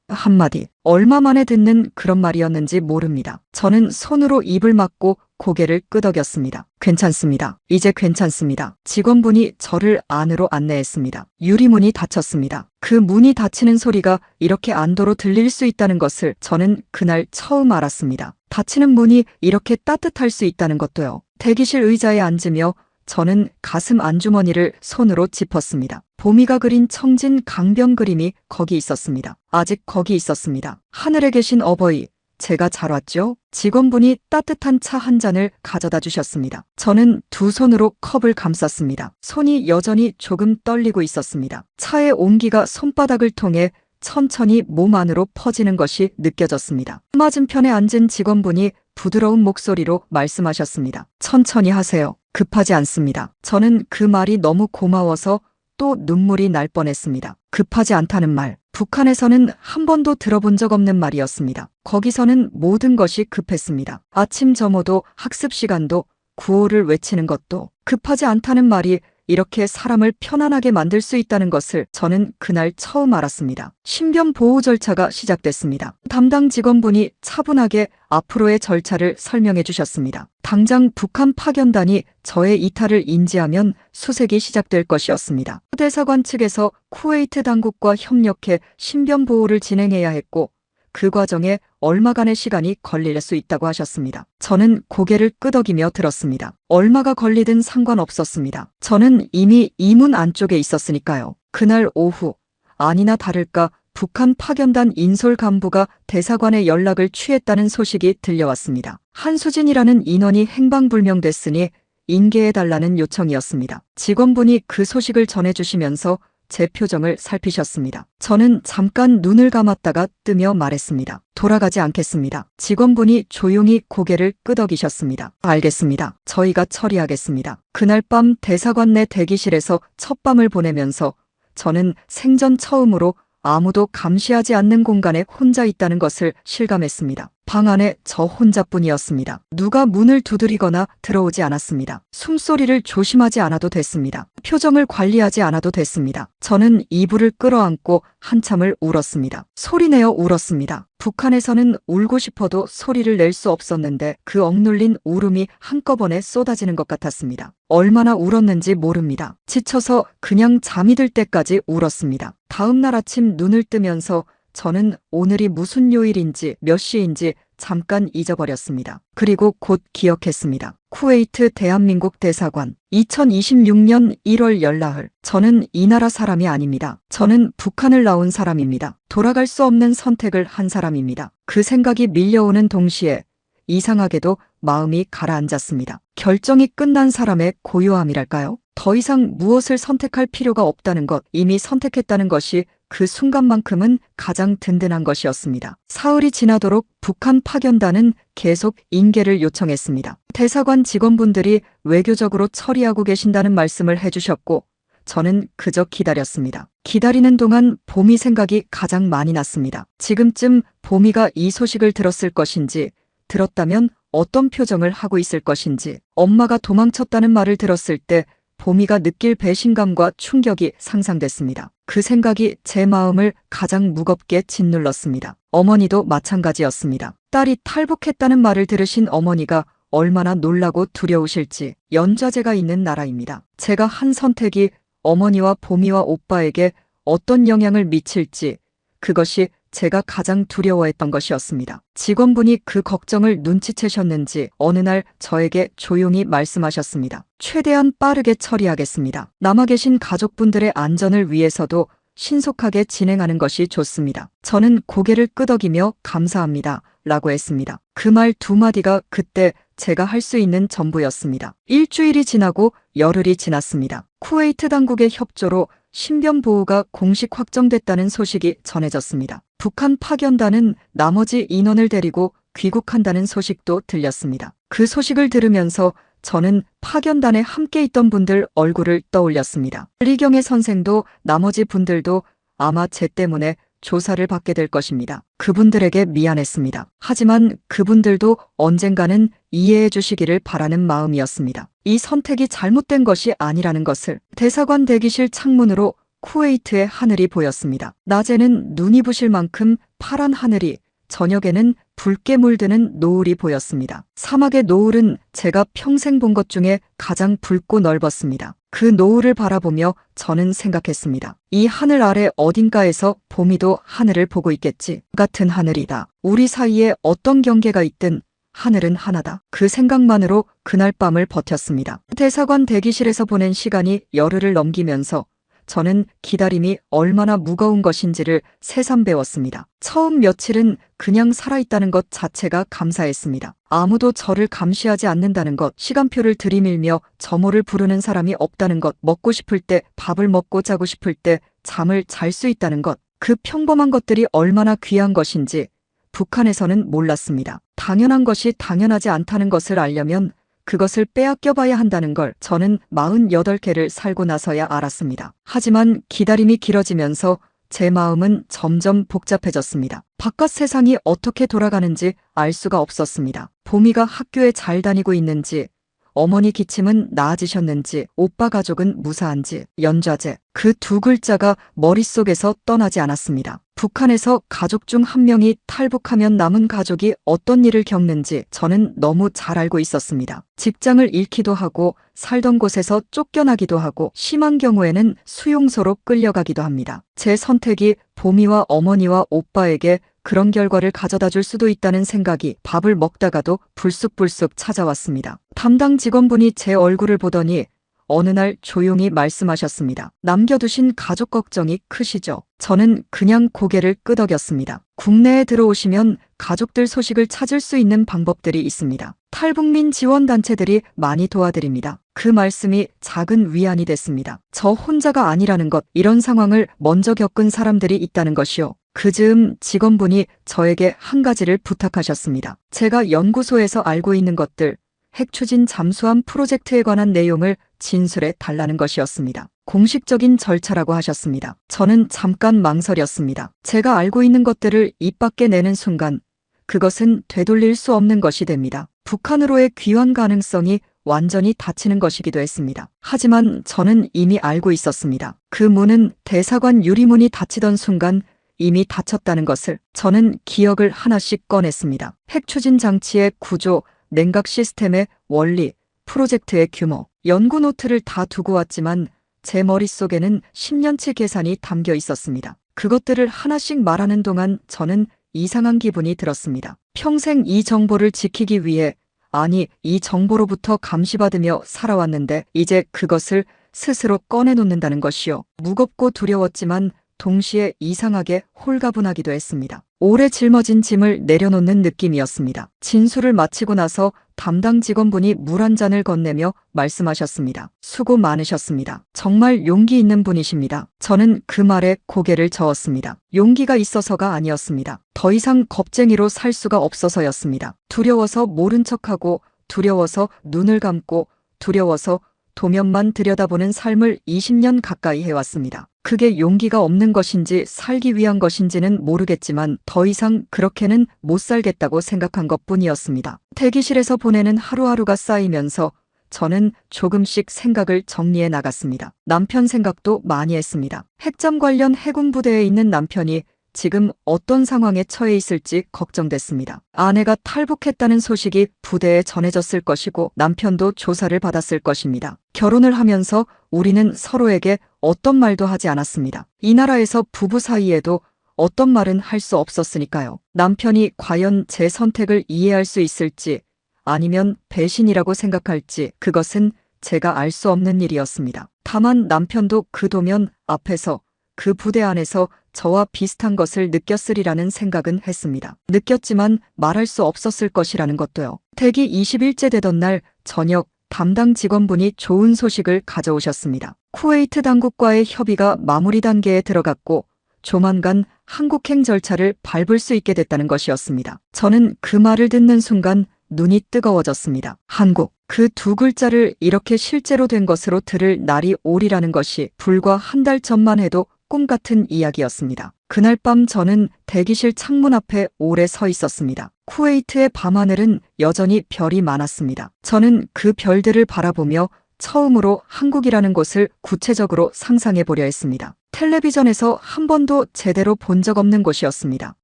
한마디. 얼마 만에 듣는 그런 말이었는지 모릅니다. 저는 손으로 입을 막고 고개를 끄덕였습니다. 괜찮습니다. 이제 괜찮습니다. 직원분이 저를 안으로 안내했습니다. 유리문이 닫혔습니다. 그 문이 닫히는 소리가 이렇게 안도로 들릴 수 있다는 것을 저는 그날 처음 알았습니다. 닫히는 문이 이렇게 따뜻할 수 있다는 것도요. 대기실 의자에 앉으며 저는 가슴 안주머니를 손으로 짚었습니다. 보미가 그린 청진 강변 그림이 거기 있었습니다. 아직 거기 있었습니다. 하늘에 계신 어버이, 제가 잘 왔죠? 직원분이 따뜻한 차 한 잔을 가져다 주셨습니다. 저는 두 손으로 컵을 감쌌습니다. 손이 여전히 조금 떨리고 있었습니다. 차의 온기가 손바닥을 통해 천천히 몸 안으로 퍼지는 것이 느껴졌습니다. 맞은편에 앉은 직원분이 부드러운 목소리로 말씀하셨습니다. 천천히 하세요. 급하지 않습니다. 저는 그 말이 너무 고마워서 또 눈물이 날 뻔했습니다. 급하지 않다는 말. 북한에서는 한 번도 들어본 적 없는 말이었습니다. 거기서는 모든 것이 급했습니다. 아침 점호도 학습 시간도 구호를 외치는 것도 급하지 않다는 말이 이렇게 사람을 편안하게 만들 수 있다는 것을 저는 그날 처음 알았습니다. 신변 보호 절차가 시작됐습니다. 담당 직원분이 차분하게 앞으로의 절차를 설명해 주셨습니다. 당장 북한 파견단이 저의 이탈을 인지하면 수색이 시작될 것이었습니다. 대사관 측에서 쿠웨이트 당국과 협력해 신변 보호를 진행해야 했고 그 과정에 얼마간의 시간이 걸릴 수 있다고 하셨습니다. 저는 고개를 끄덕이며 들었습니다. 얼마가 걸리든 상관없었습니다. 저는 이미 이 문 안쪽에 있었으니까요. 그날 오후 아니나 다를까 북한 파견단 인솔 간부가 대사관에 연락을 취했다는 소식이 들려왔습니다. 한수진이라는 인원이 행방불명됐으니 인계해달라는 요청이었습니다. 직원분이 그 소식을 전해주시면서 제 표정을 살피셨습니다. 저는 잠깐 눈을 감았다가 뜨며 말했습니다. 돌아가지 않겠습니다. 직원분이 조용히 고개를 끄덕이셨습니다. 알겠습니다. 저희가 처리하겠습니다. 그날 밤 대사관 내 대기실에서 첫 밤을 보내면서 저는 생전 처음으로 아무도 감시하지 않는 공간에 혼자 있다는 것을 실감했습니다. 방 안에 저 혼자뿐이었습니다. 누가 문을 두드리거나 들어오지 않았습니다. 숨소리를 조심하지 않아도 됐습니다. 표정을 관리하지 않아도 됐습니다. 저는 이불을 끌어안고 한참을 울었습니다. 소리내어 울었습니다. 북한에서는 울고 싶어도 소리를 낼 수 없었는데 그 억눌린 울음이 한꺼번에 쏟아지는 것 같았습니다. 얼마나 울었는지 모릅니다. 지쳐서 그냥 잠이 들 때까지 울었습니다. 다음 날 아침 눈을 뜨면서 저는 오늘이 무슨 요일인지 몇 시인지 잠깐 잊어버렸습니다. 그리고 곧 기억했습니다. 쿠웨이트 대한민국 대사관 2026년 1월 열나흘. 저는 이 나라 사람이 아닙니다. 저는 북한을 나온 사람입니다. 돌아갈 수 없는 선택을 한 사람입니다. 그 생각이 밀려오는 동시에 이상하게도 마음이 가라앉았습니다. 결정이 끝난 사람의 고요함이랄까요? 더 이상 무엇을 선택할 필요가 없다는 것, 이미 선택했다는 것이 그 순간만큼은 가장 든든한 것이었습니다. 사흘이 지나도록 북한 파견단은 계속 인계를 요청했습니다. 대사관 직원분들이 외교적으로 처리하고 계신다는 말씀을 해주셨고 저는 그저 기다렸습니다. 기다리는 동안 보미 생각이 가장 많이 났습니다. 지금쯤 보미가 이 소식을 들었을 것인지, 들었다면 어떤 표정을 하고 있을 것인지, 엄마가 도망쳤다는 말을 들었을 때 보미가 느낄 배신감과 충격이 상상됐습니다. 그 생각이 제 마음을 가장 무겁게 짓눌렀습니다. 어머니도 마찬가지였습니다. 딸이 탈북했다는 말을 들으신 어머니가 얼마나 놀라고 두려우실지. 연좌제가 있는 나라입니다. 제가 한 선택이 어머니와 보미와 오빠에게 어떤 영향을 미칠지, 그것이 제가 가장 두려워했던 것이었습니다. 직원분이 그 걱정을 눈치채셨는지 어느 날 저에게 조용히 말씀하셨습니다. 최대한 빠르게 처리하겠습니다. 남아 계신 가족분들의 안전을 위해서도 신속하게 진행하는 것이 좋습니다. 저는 고개를 끄덕이며 감사합니다. 라고 했습니다. 그 말 두 마디가 그때 제가 할 수 있는 전부였습니다. 일주일이 지나고 열흘이 지났습니다. 쿠웨이트 당국의 협조로 신변 보호가 공식 확정됐다는 소식이 전해졌습니다. 북한 파견단은 나머지 인원을 데리고 귀국한다는 소식도 들렸습니다. 그 소식을 들으면서 저는 파견단에 함께 있던 분들 얼굴을 떠올렸습니다. 리경의 선생도 나머지 분들도 아마 제 때문에 조사를 받게 될 것입니다. 그분들에게 미안했습니다. 하지만 그분들도 언젠가는 이해해 주시기를 바라는 마음이었습니다. 이 선택이 잘못된 것이 아니라는 것을. 대사관 대기실 창문으로 쿠웨이트의 하늘이 보였습니다. 낮에는 눈이 부실 만큼 파란 하늘이, 저녁에는 붉게 물드는 노을이 보였습니다. 사막의 노을은 제가 평생 본 것 중에 가장 붉고 넓었습니다. 그 노을을 바라보며 저는 생각했습니다. 이 하늘 아래 어딘가에서 봄이도 하늘을 보고 있겠지. 같은 하늘이다. 우리 사이에 어떤 경계가 있든 하늘은 하나다. 그 생각만으로 그날 밤을 버텼습니다. 대사관 대기실에서 보낸 시간이 열흘을 넘기면서 저는 기다림이 얼마나 무거운 것인지를 새삼 배웠습니다. 처음 며칠은 그냥 살아있다는 것 자체가 감사했습니다. 아무도 저를 감시하지 않는다는 것, 시간표를 들이밀며 점호를 부르는 사람이 없다는 것, 먹고 싶을 때 밥을 먹고 자고 싶을 때 잠을 잘 수 있다는 것, 그 평범한 것들이 얼마나 귀한 것인지 북한에서는 몰랐습니다. 당연한 것이 당연하지 않다는 것을 알려면 그것을 빼앗겨 봐야 한다는 걸 저는 48개를 살고 나서야 알았습니다. 하지만 기다림이 길어지면서 제 마음은 점점 복잡해졌습니다. 바깥 세상이 어떻게 돌아가는지 알 수가 없었습니다. 봄이가 학교에 잘 다니고 있는지, 어머니 기침은 나아지셨는지, 오빠 가족은 무사한지, 연좌제, 그 두 글자가 머릿속에서 떠나지 않았습니다. 북한에서 가족 중 한 명이 탈북하면 남은 가족이 어떤 일을 겪는지 저는 너무 잘 알고 있었습니다. 직장을 잃기도 하고 살던 곳에서 쫓겨나기도 하고 심한 경우에는 수용소로 끌려가기도 합니다. 제 선택이 봄이와 어머니와 오빠에게 그런 결과를 가져다 줄 수도 있다는 생각이 밥을 먹다가도 불쑥불쑥 찾아왔습니다. 담당 직원분이 제 얼굴을 보더니 어느 날 조용히 말씀하셨습니다. 남겨두신 가족 걱정이 크시죠? 저는 그냥 고개를 끄덕였습니다. 국내에 들어오시면 가족들 소식을 찾을 수 있는 방법들이 있습니다. 탈북민 지원단체들이 많이 도와드립니다. 그 말씀이 작은 위안이 됐습니다. 저 혼자가 아니라는 것, 이런 상황을 먼저 겪은 사람들이 있다는 것이요. 그 즈음 직원분이 저에게 한 가지를 부탁하셨습니다. 제가 연구소에서 알고 있는 것들, 핵추진 잠수함 프로젝트에 관한 내용을 진술해 달라는 것이었습니다. 공식적인 절차라고 하셨습니다. 저는 잠깐 망설였습니다. 제가 알고 있는 것들을 입 밖에 내는 순간 그것은 되돌릴 수 없는 것이 됩니다. 북한으로의 귀환 가능성이 완전히 닫히는 것이기도 했습니다. 하지만 저는 이미 알고 있었습니다. 그 문은 대사관 유리문이 닫히던 순간 이미 닫혔다는 것을. 저는 기억을 하나씩 꺼냈습니다. 핵추진 장치의 구조, 냉각 시스템의 원리, 프로젝트의 규모, 연구 노트를 다 두고 왔지만 제 머릿속에는 10년치 계산이 담겨 있었습니다. 그것들을 하나씩 말하는 동안 저는 이상한 기분이 들었습니다. 평생 이 정보를 지키기 위해, 아니 이 정보로부터 감시받으며 살아왔는데 이제 그것을 스스로 꺼내놓는다는 것이요. 무겁고 두려웠지만 동시에 이상하게 홀가분하기도 했습니다. 오래 짊어진 짐을 내려놓는 느낌이었습니다. 진술을 마치고 나서 담당 직원분이 물 한 잔을 건네며 말씀하셨습니다. 수고 많으셨습니다. 정말 용기 있는 분이십니다. 저는 그 말에 고개를 저었습니다. 용기가 있어서가 아니었습니다. 더 이상 겁쟁이로 살 수가 없어서였습니다. 두려워서 모른 척하고, 두려워서 눈을 감고, 두려워서 도면만 들여다보는 삶을 20년 가까이 해왔습니다. 그게 용기가 없는 것인지 살기 위한 것인지는 모르겠지만 더 이상 그렇게는 못 살겠다고 생각한 것뿐이었습니다. 대기실에서 보내는 하루하루가 쌓이면서 저는 조금씩 생각을 정리해 나갔습니다. 남편 생각도 많이 했습니다. 핵잠 관련 해군 부대에 있는 남편이 지금 어떤 상황에 처해 있을지 걱정됐습니다. 아내가 탈북했다는 소식이 부대에 전해졌을 것이고 남편도 조사를 받았을 것입니다. 결혼을 하면서 우리는 서로에게 어떤 말도 하지 않았습니다. 이 나라에서 부부 사이에도 어떤 말은 할 수 없었으니까요. 남편이 과연 제 선택을 이해할 수 있을지 아니면 배신이라고 생각할지 그것은 제가 알 수 없는 일이었습니다. 다만 남편도 그 도면 앞에서 그 부대 안에서 저와 비슷한 것을 느꼈으리라는 생각은 했습니다. 느꼈지만 말할 수 없었을 것이라는 것도요. 대기 20일째 되던 날 저녁 담당 직원분이 좋은 소식을 가져오셨습니다. 쿠웨이트 당국과의 협의가 마무리 단계에 들어갔고 조만간 한국행 절차를 밟을 수 있게 됐다는 것이었습니다. 저는 그 말을 듣는 순간 눈이 뜨거워졌습니다. 한국. 그 두 글자를 이렇게 실제로 된 것으로 들을 날이 오리라는 것이 불과 한 달 전만 해도 꿈 같은 이야기였습니다. 그날 밤 저는 대기실 창문 앞에 오래 서 있었습니다. 쿠웨이트의 밤하늘은 여전히 별이 많았습니다. 저는 그 별들을 바라보며 처음으로 한국이라는 곳을 구체적으로 상상해 보려 했습니다. 텔레비전에서 한 번도 제대로 본 적 없는 곳이었습니다.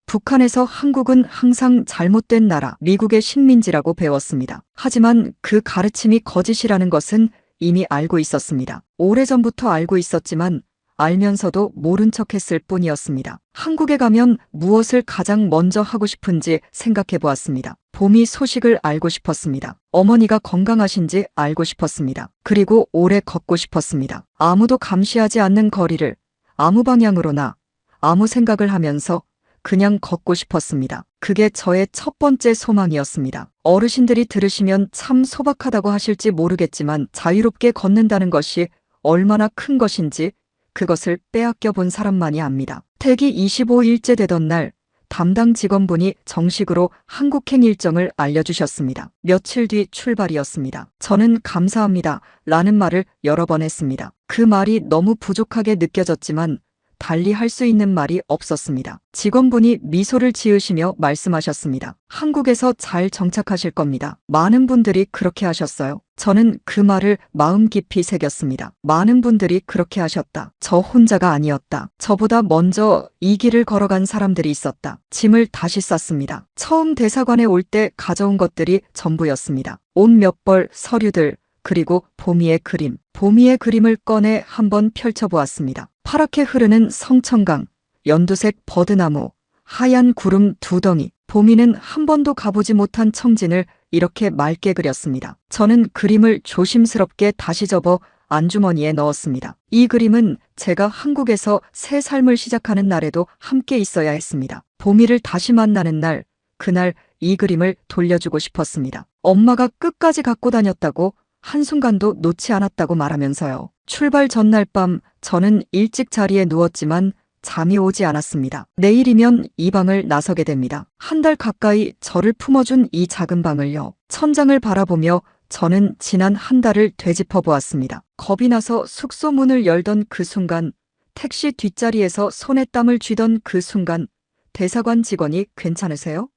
북한에서 한국은 항상 잘못된 나라, 미국의 식민지라고 배웠습니다. 하지만 그 가르침이 거짓이라는 것은 이미 알고 있었습니다. 오래전부터 알고 있었지만 알면서도 모른 척했을 뿐이었습니다. 한국에 가면 무엇을 가장 먼저 하고 싶은지 생각해 보았습니다. 봄이 소식을 알고 싶었습니다. 어머니가 건강하신지 알고 싶었습니다. 그리고 오래 걷고 싶었습니다. 아무도 감시하지 않는 거리를 아무 방향으로나 아무 생각을 하면서 그냥 걷고 싶었습니다. 그게 저의 첫 번째 소망이었습니다. 어르신들이 들으시면 참 소박하다고 하실지 모르겠지만 자유롭게 걷는다는 것이 얼마나 큰 것인지 그것을 빼앗겨 본 사람만이 압니다. 퇴기 25일째 되던 날 담당 직원분이 정식으로 한국행 일정을 알려주셨습니다. 며칠 뒤 출발이었습니다. 저는 감사합니다 라는 말을 여러 번 했습니다. 그 말이 너무 부족하게 느껴졌지만 달리 할 수 있는 말이 없었습니다. 직원분이 미소를 지으시며 말씀하셨습니다. 한국에서 잘 정착하실 겁니다. 많은 분들이 그렇게 하셨어요. 저는 그 말을 마음 깊이 새겼습니다. 많은 분들이 그렇게 하셨다. 저 혼자가 아니었다. 저보다 먼저 이 길을 걸어간 사람들이 있었다. 짐을 다시 쌌습니다. 처음 대사관에 올 때 가져온 것들이 전부였습니다. 옷 몇 벌, 서류들, 그리고 보미의 그림. 보미의 그림을 꺼내 한번 펼쳐보았습니다. 파랗게 흐르는 성천강, 연두색 버드나무, 하얀 구름 두 덩이. 보미는 한 번도 가보지 못한 청진을 이렇게 맑게 그렸습니다. 저는 그림을 조심스럽게 다시 접어 안주머니에 넣었습니다. 이 그림은 제가 한국에서 새 삶을 시작하는 날에도 함께 있어야 했습니다. 보미를 다시 만나는 날, 그날 이 그림을 돌려주고 싶었습니다. 엄마가 끝까지 갖고 다녔다고 한순간도 놓지 않았다고 말하면서요. 출발 전날 밤 저는 일찍 자리에 누웠지만 잠이 오지 않았습니다. 내일이면 이 방을 나서게 됩니다. 한 달 가까이 저를 품어준 이 작은 방을요. 천장을 바라보며 저는 지난 한 달을 되짚어 보았습니다. 겁이 나서 숙소 문을 열던 그 순간, 택시 뒷자리에서 손에 땀을 쥐던 그 순간, 대사관 직원이 괜찮으세요?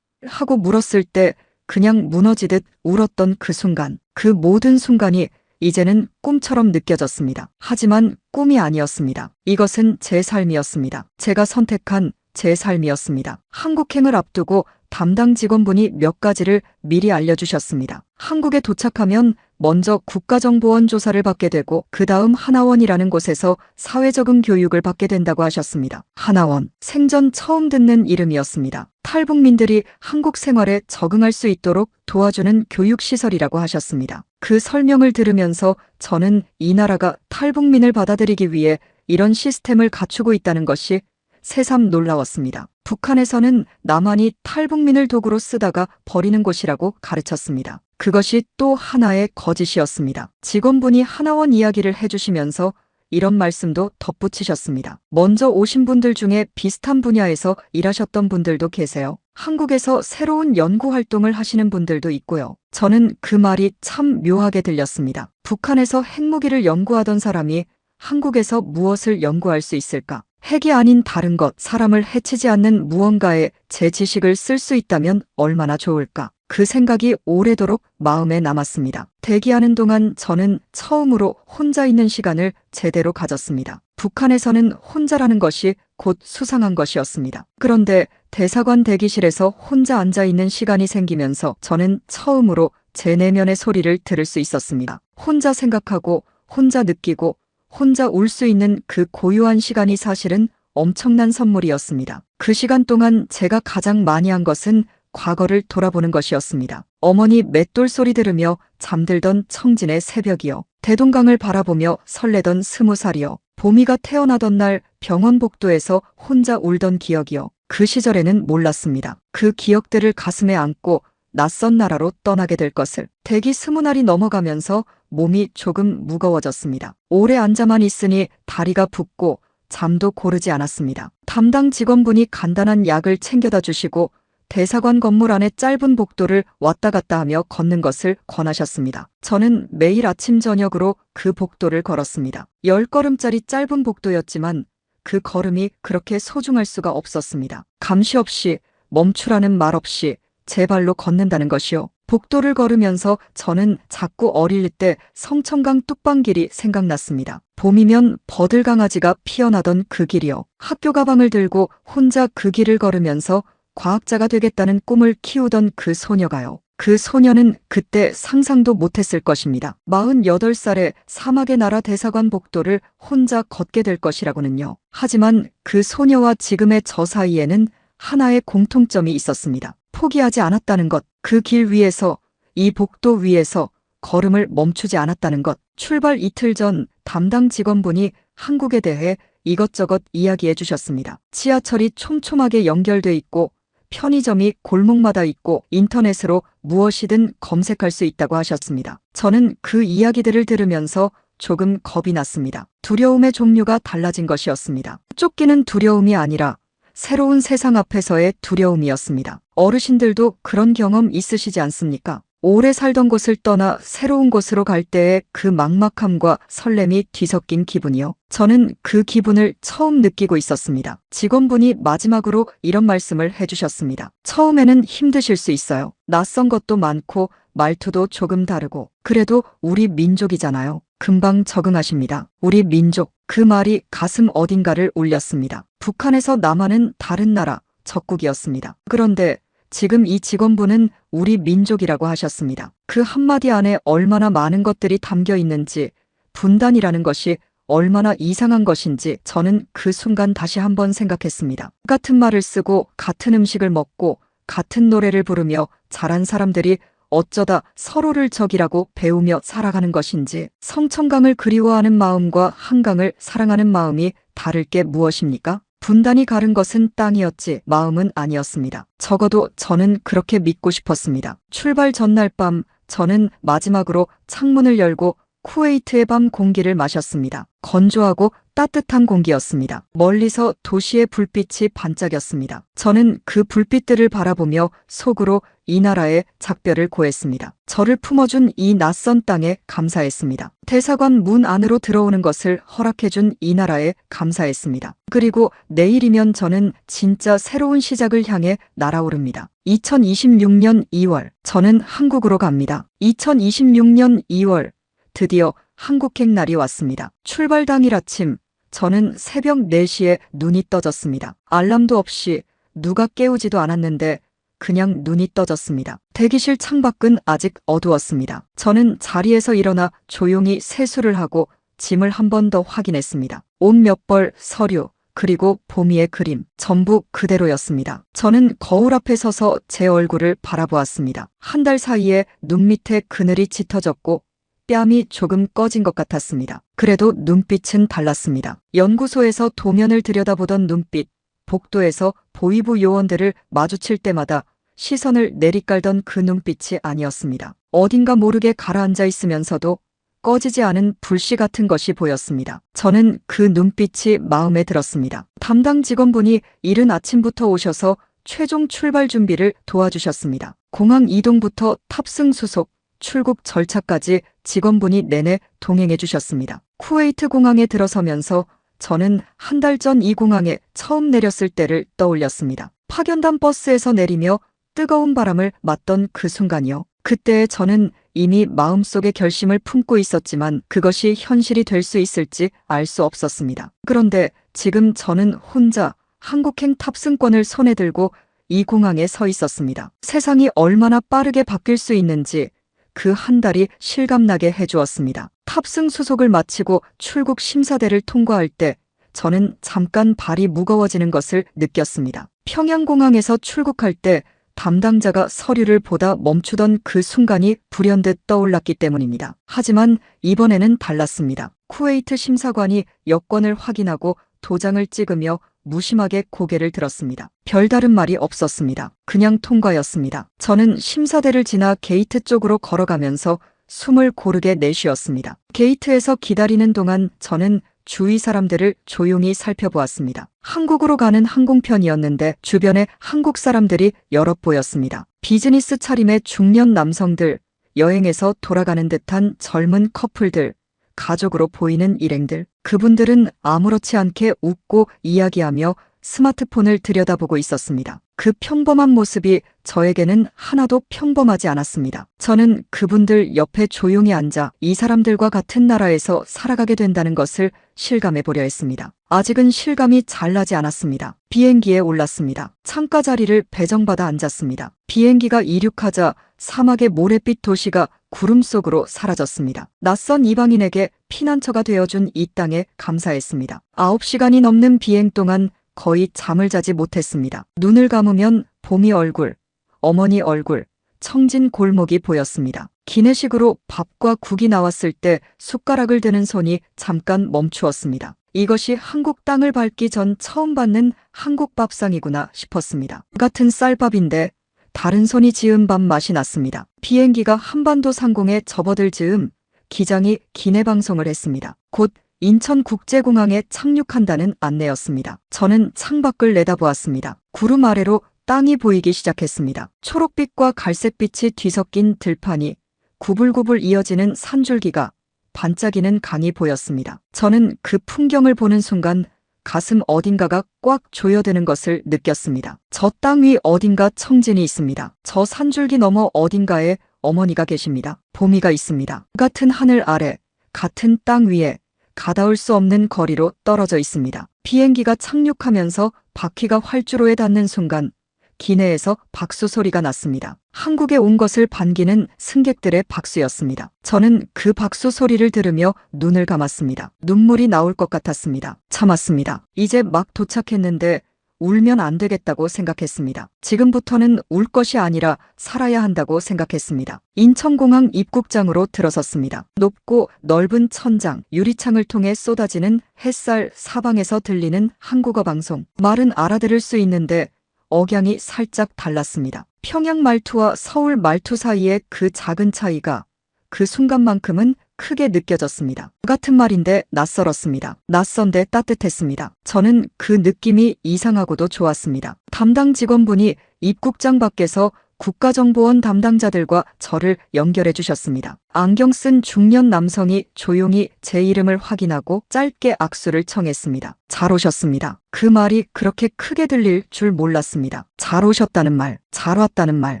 하고 물었을 때 그냥 무너지듯 울었던 그 순간, 그 모든 순간이 이제는 꿈처럼 느껴졌습니다. 하지만 꿈이 아니었습니다. 이것은 제 삶이었습니다. 제가 선택한 제 삶이었습니다. 한국행을 앞두고 담당 직원분이 몇 가지를 미리 알려주셨습니다. 한국에 도착하면 먼저 국가정보원 조사를 받게 되고 그 다음 하나원이라는 곳에서 사회적응 교육을 받게 된다고 하셨습니다. 하나원, 생전 처음 듣는 이름이었습니다. 탈북민들이 한국 생활에 적응할 수 있도록 도와주는 교육시설이라고 하셨습니다. 그 설명을 들으면서 저는 이 나라가 탈북민을 받아들이기 위해 이런 시스템을 갖추고 있다는 것이 새삼 놀라웠습니다. 북한에서는 남한이 탈북민을 도구로 쓰다가 버리는 곳이라고 가르쳤습니다. 그것이 또 하나의 거짓이었습니다. 직원분이 하나원 이야기를 해주시면서 이런 말씀도 덧붙이셨습니다. 먼저 오신 분들 중에 비슷한 분야에서 일하셨던 분들도 계세요. 한국에서 새로운 연구 활동을 하시는 분들도 있고요. 저는 그 말이 참 묘하게 들렸습니다. 북한에서 핵무기를 연구하던 사람이 한국에서 무엇을 연구할 수 있을까? 핵이 아닌 다른 것, 사람을 해치지 않는 무언가에 제 지식을 쓸 수 있다면 얼마나 좋을까? 그 생각이 오래도록 마음에 남았습니다. 대기하는 동안 저는 처음으로 혼자 있는 시간을 제대로 가졌습니다. 북한에서는 혼자라는 것이 곧 수상한 것이었습니다. 그런데 대사관 대기실에서 혼자 앉아 있는 시간이 생기면서 저는 처음으로 제 내면의 소리를 들을 수 있었습니다. 혼자 생각하고, 혼자 느끼고, 혼자 울 수 있는 그 고요한 시간이 사실은 엄청난 선물이었습니다. 그 시간 동안 제가 가장 많이 한 것은 과거를 돌아보는 것이었습니다. 어머니 맷돌 소리 들으며 잠들던 청진의 새벽이요. 대동강을 바라보며 설레던 20살이요. 보미가 태어나던 날 병원 복도에서 혼자 울던 기억이요. 그 시절에는 몰랐습니다. 그 기억들을 가슴에 안고 낯선 나라로 떠나게 될 것을. 대기 20날이 넘어가면서 몸이 조금 무거워졌습니다. 오래 앉아만 있으니 다리가 붓고 잠도 고르지 않았습니다. 담당 직원분이 간단한 약을 챙겨다 주시고 대사관 건물 안의 짧은 복도를 왔다 갔다 하며 걷는 것을 권하셨습니다. 저는 매일 아침 저녁으로 그 복도를 걸었습니다. 10걸음짜리 짧은 복도였지만 그 걸음이 그렇게 소중할 수가 없었습니다. 감시 없이, 멈추라는 말 없이 제 발로 걷는다는 것이요. 복도를 걸으면서 저는 자꾸 어릴 때 성천강 뚝방길이 생각났습니다. 봄이면 버들강아지가 피어나던 그 길이요. 학교 가방을 들고 혼자 그 길을 걸으면서 과학자가 되겠다는 꿈을 키우던 그 소녀가요. 그 소녀는 그때 상상도 못했을 것입니다. 48살에 사막의 나라 대사관 복도를 혼자 걷게 될 것이라고는요. 하지만 그 소녀와 지금의 저 사이에는 하나의 공통점이 있었습니다. 포기하지 않았다는 것, 그 길 위에서, 이 복도 위에서 걸음을 멈추지 않았다는 것. 출발 이틀 전 담당 직원분이 한국에 대해 이것저것 이야기해 주셨습니다. 지하철이 촘촘하게 연결돼 있고 편의점이 골목마다 있고 인터넷으로 무엇이든 검색할 수 있다고 하셨습니다. 저는 그 이야기들을 들으면서 조금 겁이 났습니다. 두려움의 종류가 달라진 것이었습니다. 쫓기는 두려움이 아니라 새로운 세상 앞에서의 두려움이었습니다. 어르신들도 그런 경험 있으시지 않습니까? 오래 살던 곳을 떠나 새로운 곳으로 갈 때의 그 막막함과 설렘이 뒤섞인 기분이요. 저는 그 기분을 처음 느끼고 있었습니다. 직원분이 마지막으로 이런 말씀을 해주셨습니다. 처음에는 힘드실 수 있어요. 낯선 것도 많고 말투도 조금 다르고. 그래도 우리 민족이잖아요. 금방 적응하십니다. 우리 민족. 그 말이 가슴 어딘가를 울렸습니다. 북한에서 남한은 다른 나라, 적국이었습니다. 그런데 지금 이 직원분은 우리 민족이라고 하셨습니다. 그 한마디 안에 얼마나 많은 것들이 담겨 있는지, 분단이라는 것이 얼마나 이상한 것인지 저는 그 순간 다시 한번 생각했습니다. 같은 말을 쓰고 같은 음식을 먹고 같은 노래를 부르며 자란 사람들이 어쩌다 서로를 적이라고 배우며 살아가는 것인지, 성천강을 그리워하는 마음과 한강을 사랑하는 마음이 다를 게 무엇입니까? 분단이 가른 것은 땅이었지 마음은 아니었습니다. 적어도 저는 그렇게 믿고 싶었습니다. 출발 전날 밤 저는 마지막으로 창문을 열고 쿠웨이트의 밤 공기를 마셨습니다. 건조하고 따뜻한 공기였습니다. 멀리서 도시의 불빛이 반짝였습니다. 저는 그 불빛들을 바라보며 속으로 이 나라의 작별을 고했습니다. 저를 품어준 이 낯선 땅에 감사했습니다. 대사관 문 안으로 들어오는 것을 허락해준 이 나라에 감사했습니다. 그리고 내일이면 저는 진짜 새로운 시작을 향해 날아오릅니다. 2026년 2월 저는 한국으로 갑니다. 2026년 2월 드디어 한국행 날이 왔습니다. 출발 당일 아침 저는 새벽 4시에 눈이 떠졌습니다. 알람도 없이 누가 깨우지도 않았는데 그냥 눈이 떠졌습니다. 대기실 창밖은 아직 어두웠습니다. 저는 자리에서 일어나 조용히 세수를 하고 짐을 한 번 더 확인했습니다. 옷 몇 벌, 서류, 그리고 보미의 그림, 전부 그대로였습니다. 저는 거울 앞에 서서 제 얼굴을 바라보았습니다. 한 달 사이에 눈 밑에 그늘이 짙어졌고 뺨이 조금 꺼진 것 같았습니다. 그래도 눈빛은 달랐습니다. 연구소에서 도면을 들여다보던 눈빛, 복도에서 보위부 요원들을 마주칠 때마다 시선을 내리깔던 그 눈빛이 아니었습니다. 어딘가 모르게 가라앉아 있으면서도 꺼지지 않은 불씨 같은 것이 보였습니다. 저는 그 눈빛이 마음에 들었습니다. 담당 직원분이 이른 아침부터 오셔서 최종 출발 준비를 도와주셨습니다. 공항 이동부터 탑승 수속, 출국 절차까지 직원분이 내내 동행해 주셨습니다. 쿠웨이트 공항에 들어서면서 저는 한 달 전 이 공항에 처음 내렸을 때를 떠올렸습니다. 파견단 버스에서 내리며 뜨거운 바람을 맞던 그 순간이요. 그때 저는 이미 마음속에 결심을 품고 있었지만 그것이 현실이 될 수 있을지 알 수 없었습니다. 그런데 지금 저는 혼자 한국행 탑승권을 손에 들고 이 공항에 서 있었습니다. 세상이 얼마나 빠르게 바뀔 수 있는지 그 한 달이 실감나게 해주었습니다. 탑승 수속을 마치고 출국 심사대를 통과할 때 저는 잠깐 발이 무거워지는 것을 느꼈습니다. 평양공항에서 출국할 때 담당자가 서류를 보다 멈추던 그 순간이 불현듯 떠올랐기 때문입니다. 하지만 이번에는 달랐습니다. 쿠웨이트 심사관이 여권을 확인하고 도장을 찍으며 무심하게 고개를 들었습니다. 별다른 말이 없었습니다. 그냥 통과였습니다. 저는 심사대를 지나 게이트 쪽으로 걸어가면서 숨을 고르게 내쉬었습니다. 게이트에서 기다리는 동안 저는 주위 사람들을 조용히 살펴보았습니다. 한국으로 가는 항공편이었는데 주변에 한국 사람들이 여럿 보였습니다. 비즈니스 차림의 중년 남성들, 여행에서 돌아가는 듯한 젊은 커플들, 가족으로 보이는 일행들. 그분들은 아무렇지 않게 웃고 이야기하며 스마트폰을 들여다보고 있었습니다. 그 평범한 모습이 저에게는 하나도 평범하지 않았습니다. 저는 그분들 옆에 조용히 앉아 이 사람들과 같은 나라에서 살아가게 된다는 것을 실감해 보려 했습니다. 아직은 실감이 잘 나지 않았습니다. 비행기에 올랐습니다. 창가 자리를 배정받아 앉았습니다. 비행기가 이륙하자 사막의 모래빛 도시가 구름 속으로 사라졌습니다. 낯선 이방인에게 피난처가 되어준 이 땅에 감사했습니다. 9시간이 넘는 비행 동안 거의 잠을 자지 못했습니다. 눈을 감으면 봄이 얼굴, 어머니 얼굴, 청진 골목이 보였습니다. 기내식으로 밥과 국이 나왔을 때 숟가락을 드는 손이 잠깐 멈추었습니다. 이것이 한국 땅을 밟기 전 처음 받는 한국 밥상이구나 싶었습니다. 같은 쌀밥인데 다른 손이 지은 밥 맛이 났습니다. 비행기가 한반도 상공에 접어들 즈음 기장이 기내 방송을 했습니다. 곧 인천국제공항에 착륙한다는 안내였습니다. 저는 창밖을 내다보았습니다. 구름 아래로 땅이 보이기 시작했습니다. 초록빛과 갈색빛이 뒤섞인 들판이 구불구불 이어지는 산줄기가 반짝이는 강이 보였습니다. 저는 그 풍경을 보는 순간 가슴 어딘가가 꽉 조여드는 것을 느꼈습니다. 저 땅 위 어딘가 청진이 있습니다. 저 산줄기 너머 어딘가에 어머니가 계십니다. 봄이가 있습니다. 같은 하늘 아래, 같은 땅 위에 가다울 수 없는 거리로 떨어져 있습니다. 비행기가 착륙하면서 바퀴가 활주로에 닿는 순간 기내에서 박수 소리가 났습니다. 한국에 온 것을 반기는 승객들의 박수였습니다. 저는 그 박수 소리를 들으며 눈을 감았습니다. 눈물이 나올 것 같았습니다. 참았습니다. 이제 막 도착했는데 울면 안 되겠다고 생각했습니다. 지금부터는 울 것이 아니라 살아야 한다고 생각했습니다. 인천공항 입국장으로 들어섰습니다. 높고 넓은 천장, 유리창을 통해 쏟아지는 햇살, 사방에서 들리는 한국어 방송. 말은 알아들을 수 있는데 억양이 살짝 달랐습니다. 평양 말투와 서울 말투 사이의 그 작은 차이가 그 순간만큼은 크게 느껴졌습니다. 같은 말인데 낯설었습니다. 낯선데 따뜻했습니다. 저는 그 느낌이 이상하고도 좋았습니다. 담당 직원분이 입국장 밖에서 국가정보원 담당자들과 저를 연결해 주셨습니다. 안경 쓴 중년 남성이 조용히 제 이름을 확인하고 짧게 악수를 청했습니다. 잘 오셨습니다. 그 말이 그렇게 크게 들릴 줄 몰랐습니다. 잘 오셨다는 말, 잘 왔다는 말.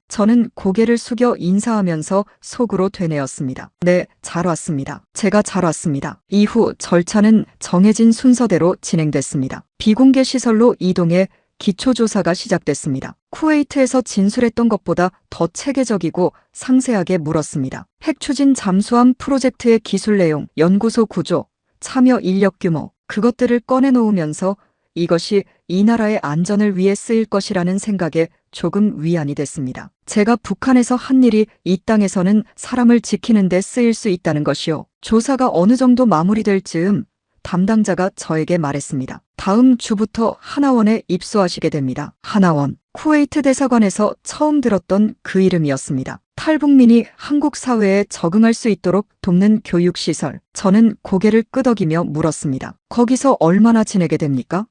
저는 고개를 숙여 인사하면서 속으로 되뇌었습니다. 네, 잘 왔습니다. 제가 잘 왔습니다. 이후 절차는 정해진 순서대로 진행됐습니다. 비공개 시설로 이동해 기초조사가 시작됐습니다. 쿠웨이트에서 진술했던 것보다 더 체계적이고 상세하게 물었습니다. 핵추진 잠수함 프로젝트의 기술 내용, 연구소 구조, 참여 인력 규모, 그것들을 꺼내놓으면서 이것이 이 나라의 안전을 위해 쓰일 것이라는 생각에 조금 위안이 됐습니다. 제가 북한에서 한 일이 이 땅에서는 사람을 지키는 데 쓰일 수 있다는 것이요. 조사가 어느 정도 마무리될 즈음 담당자가 저에게 말했습니다. 다음 주부터 하나원에 입소하시게 됩니다. 하나원. 쿠웨이트 대사관에서 처음 들었던 그 이름이었습니다. 탈북민이 한국 사회에 적응할 수 있도록 돕는 교육시설. 저는 고개를 끄덕이며 물었습니다. 거기서 얼마나 지내게 됩니까?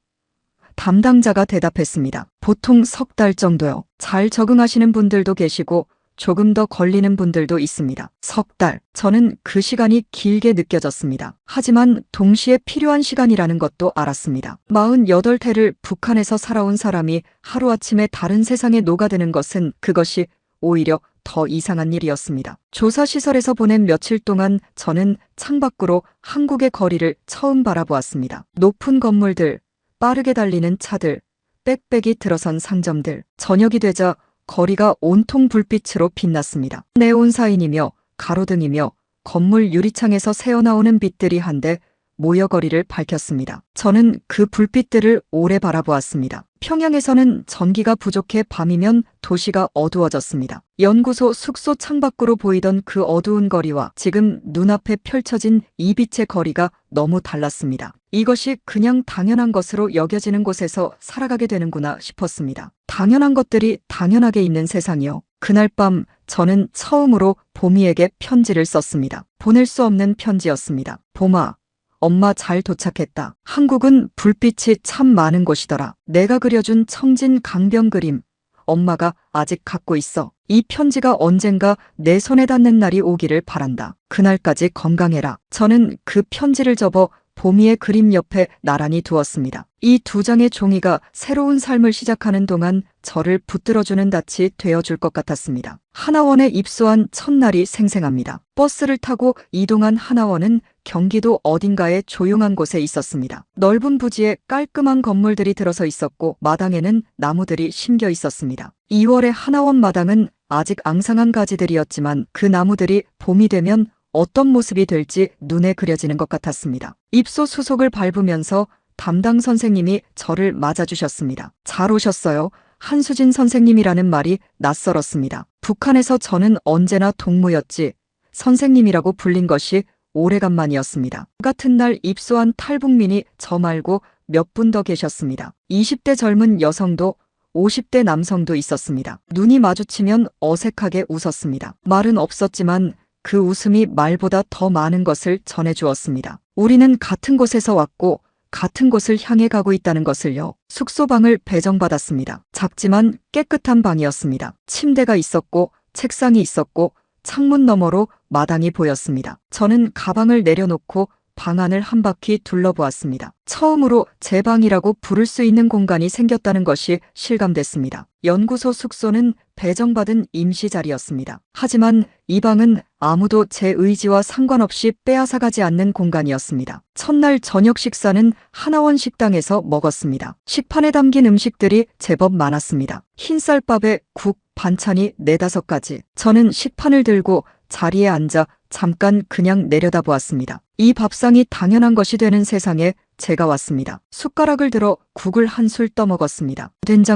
담당자가 대답했습니다. 보통 석 달 정도요. 잘 적응하시는 분들도 계시고 조금 더 걸리는 분들도 있습니다. 석 달. 저는 그 시간이 길게 느껴졌습니다. 하지만 동시에 필요한 시간이라는 것도 알았습니다. 48해를 북한에서 살아온 사람이 하루아침에 다른 세상에 녹아드는 것은 그것이 오히려 더 이상한 일이었습니다. 조사시설에서 보낸 며칠 동안 저는 창밖으로 한국의 거리를 처음 바라보았습니다. 높은 건물들, 빠르게 달리는 차들, 빽빽이 들어선 상점들. 저녁이 되자 거리가 온통 불빛으로 빛났습니다. 네온사인이며 가로등이며 건물 유리창에서 새어나오는 빛들이 한데 모여 거리를 밝혔습니다. 저는 그 불빛들을 오래 바라보았습니다. 평양에서는 전기가 부족해 밤이면 도시가 어두워졌습니다. 연구소 숙소 창밖으로 보이던 그 어두운 거리와 지금 눈앞에 펼쳐진 이 빛의 거리가 너무 달랐습니다. 이것이 그냥 당연한 것으로 여겨지는 곳에서 살아가게 되는구나 싶었습니다. 당연한 것들이 당연하게 있는 세상이요. 그날 밤 저는 처음으로 봄이에게 편지를 썼습니다. 보낼 수 없는 편지였습니다. 봄아, 엄마 잘 도착했다. 한국은 불빛이 참 많은 곳이더라. 내가 그려준 청진 강변 그림, 엄마가 아직 갖고 있어. 이 편지가 언젠가 내 손에 닿는 날이 오기를 바란다. 그날까지 건강해라. 저는 그 편지를 접어 보미의 그림 옆에 나란히 두었습니다. 이 두 장의 종이가 새로운 삶을 시작하는 동안 저를 붙들어주는 닻이 되어줄 것 같았습니다. 하나원에 입소한 첫날이 생생합니다. 버스를 타고 이동한 하나원은 경기도 어딘가에 조용한 곳에 있었습니다. 넓은 부지에 깔끔한 건물들이 들어서 있었고 마당에는 나무들이 심겨 있었습니다. 2월의 하나원 마당은 아직 앙상한 가지들이었지만 그 나무들이 봄이 되면 어떤 모습이 될지 눈에 그려지는 것 같았습니다. 입소 수속을 밟으면서 담당 선생님이 저를 맞아주셨습니다. 잘 오셨어요. 한수진 선생님이라는 말이 낯설었습니다. 북한에서 저는 언제나 동무였지 선생님이라고 불린 것이 오래간만이었습니다. 같은 날 입소한 탈북민이 저 말고 몇 분 더 계셨습니다. 20대 젊은 여성도 50대 남성도 있었습니다. 눈이 마주치면 어색하게 웃었습니다. 말은 없었지만 그 웃음이 말보다 더 많은 것을 전해주었습니다. 우리는 같은 곳에서 왔고 같은 곳을 향해 가고 있다는 것을요. 숙소방을 배정받았습니다. 작지만 깨끗한 방이었습니다. 침대가 있었고 책상이 있었고 창문 너머로 마당이 보였습니다. 저는 가방을 내려놓고 방 안을 한 바퀴 둘러보았습니다. 처음으로 제 방이라고 부를 수 있는 공간이 생겼다는 것이 실감됐습니다. 연구소 숙소는 배정받은 임시 자리였습니다. 하지만 이 방은 아무도 제 의지와 상관없이 빼앗아가지 않는 공간이었습니다. 첫날 저녁 식사는 하나원 식당에서 먹었습니다. 식판에 담긴 음식들이 제법 많았습니다. 흰쌀밥에 국, 반찬이 4-5가지. 저는 식판을 들고 자리에 앉아 잠깐 그냥 내려다보았습니다. 이 밥상이 당연한 것이 되는 세상에 제가 왔습니다. 숟가락을 들어 국을 한 술 떠먹었습니다.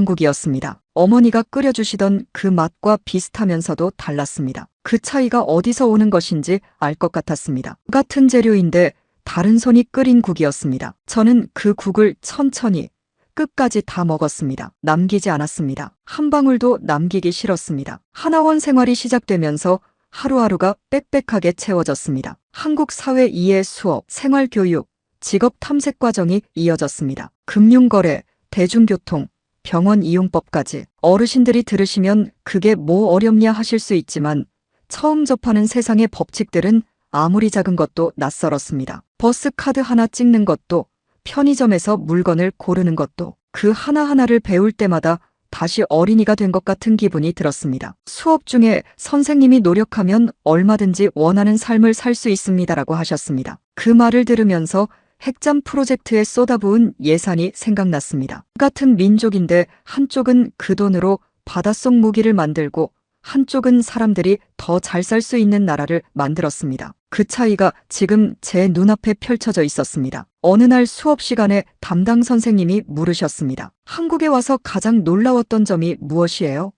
된장국이었습니다. 어머니가 끓여주시던 그 맛과 비슷하면서도 달랐습니다. 그 차이가 어디서 오는 것인지 알 것 같았습니다. 같은 재료인데 다른 손이 끓인 국이었습니다. 저는 그 국을 천천히 끝까지 다 먹었습니다. 남기지 않았습니다. 한 방울도 남기기 싫었습니다. 하나원 생활이 시작되면서 하루하루가 빽빽하게 채워졌습니다. 한국 사회 이해 수업, 생활교육, 직업 탐색 과정이 이어졌습니다. 금융거래, 대중교통, 병원 이용법까지. 어르신들이 들으시면 그게 뭐 어렵냐 하실 수 있지만 처음 접하는 세상의 법칙들은 아무리 작은 것도 낯설었습니다. 버스 카드 하나 찍는 것도, 편의점에서 물건을 고르는 것도 그 하나하나를 배울 때마다 다시 어린이가 된 것 같은 기분이 들었습니다. 수업 중에 선생님이 노력하면 얼마든지 원하는 삶을 살 수 있습니다라고 하셨습니다. 그 말을 들으면서 핵잠 프로젝트에 쏟아부은 예산이 생각났습니다. 같은 민족인데 한쪽은 그 돈으로 바닷속 무기를 만들고 한쪽은 사람들이 더 잘 살 수 있는 나라를 만들었습니다. 그 차이가 지금 제 눈앞에 펼쳐져 있었습니다. 어느 날 수업 시간에 담당 선생님이 물으셨습니다. 한국에 와서 가장 놀라웠던 점이 무엇이에요?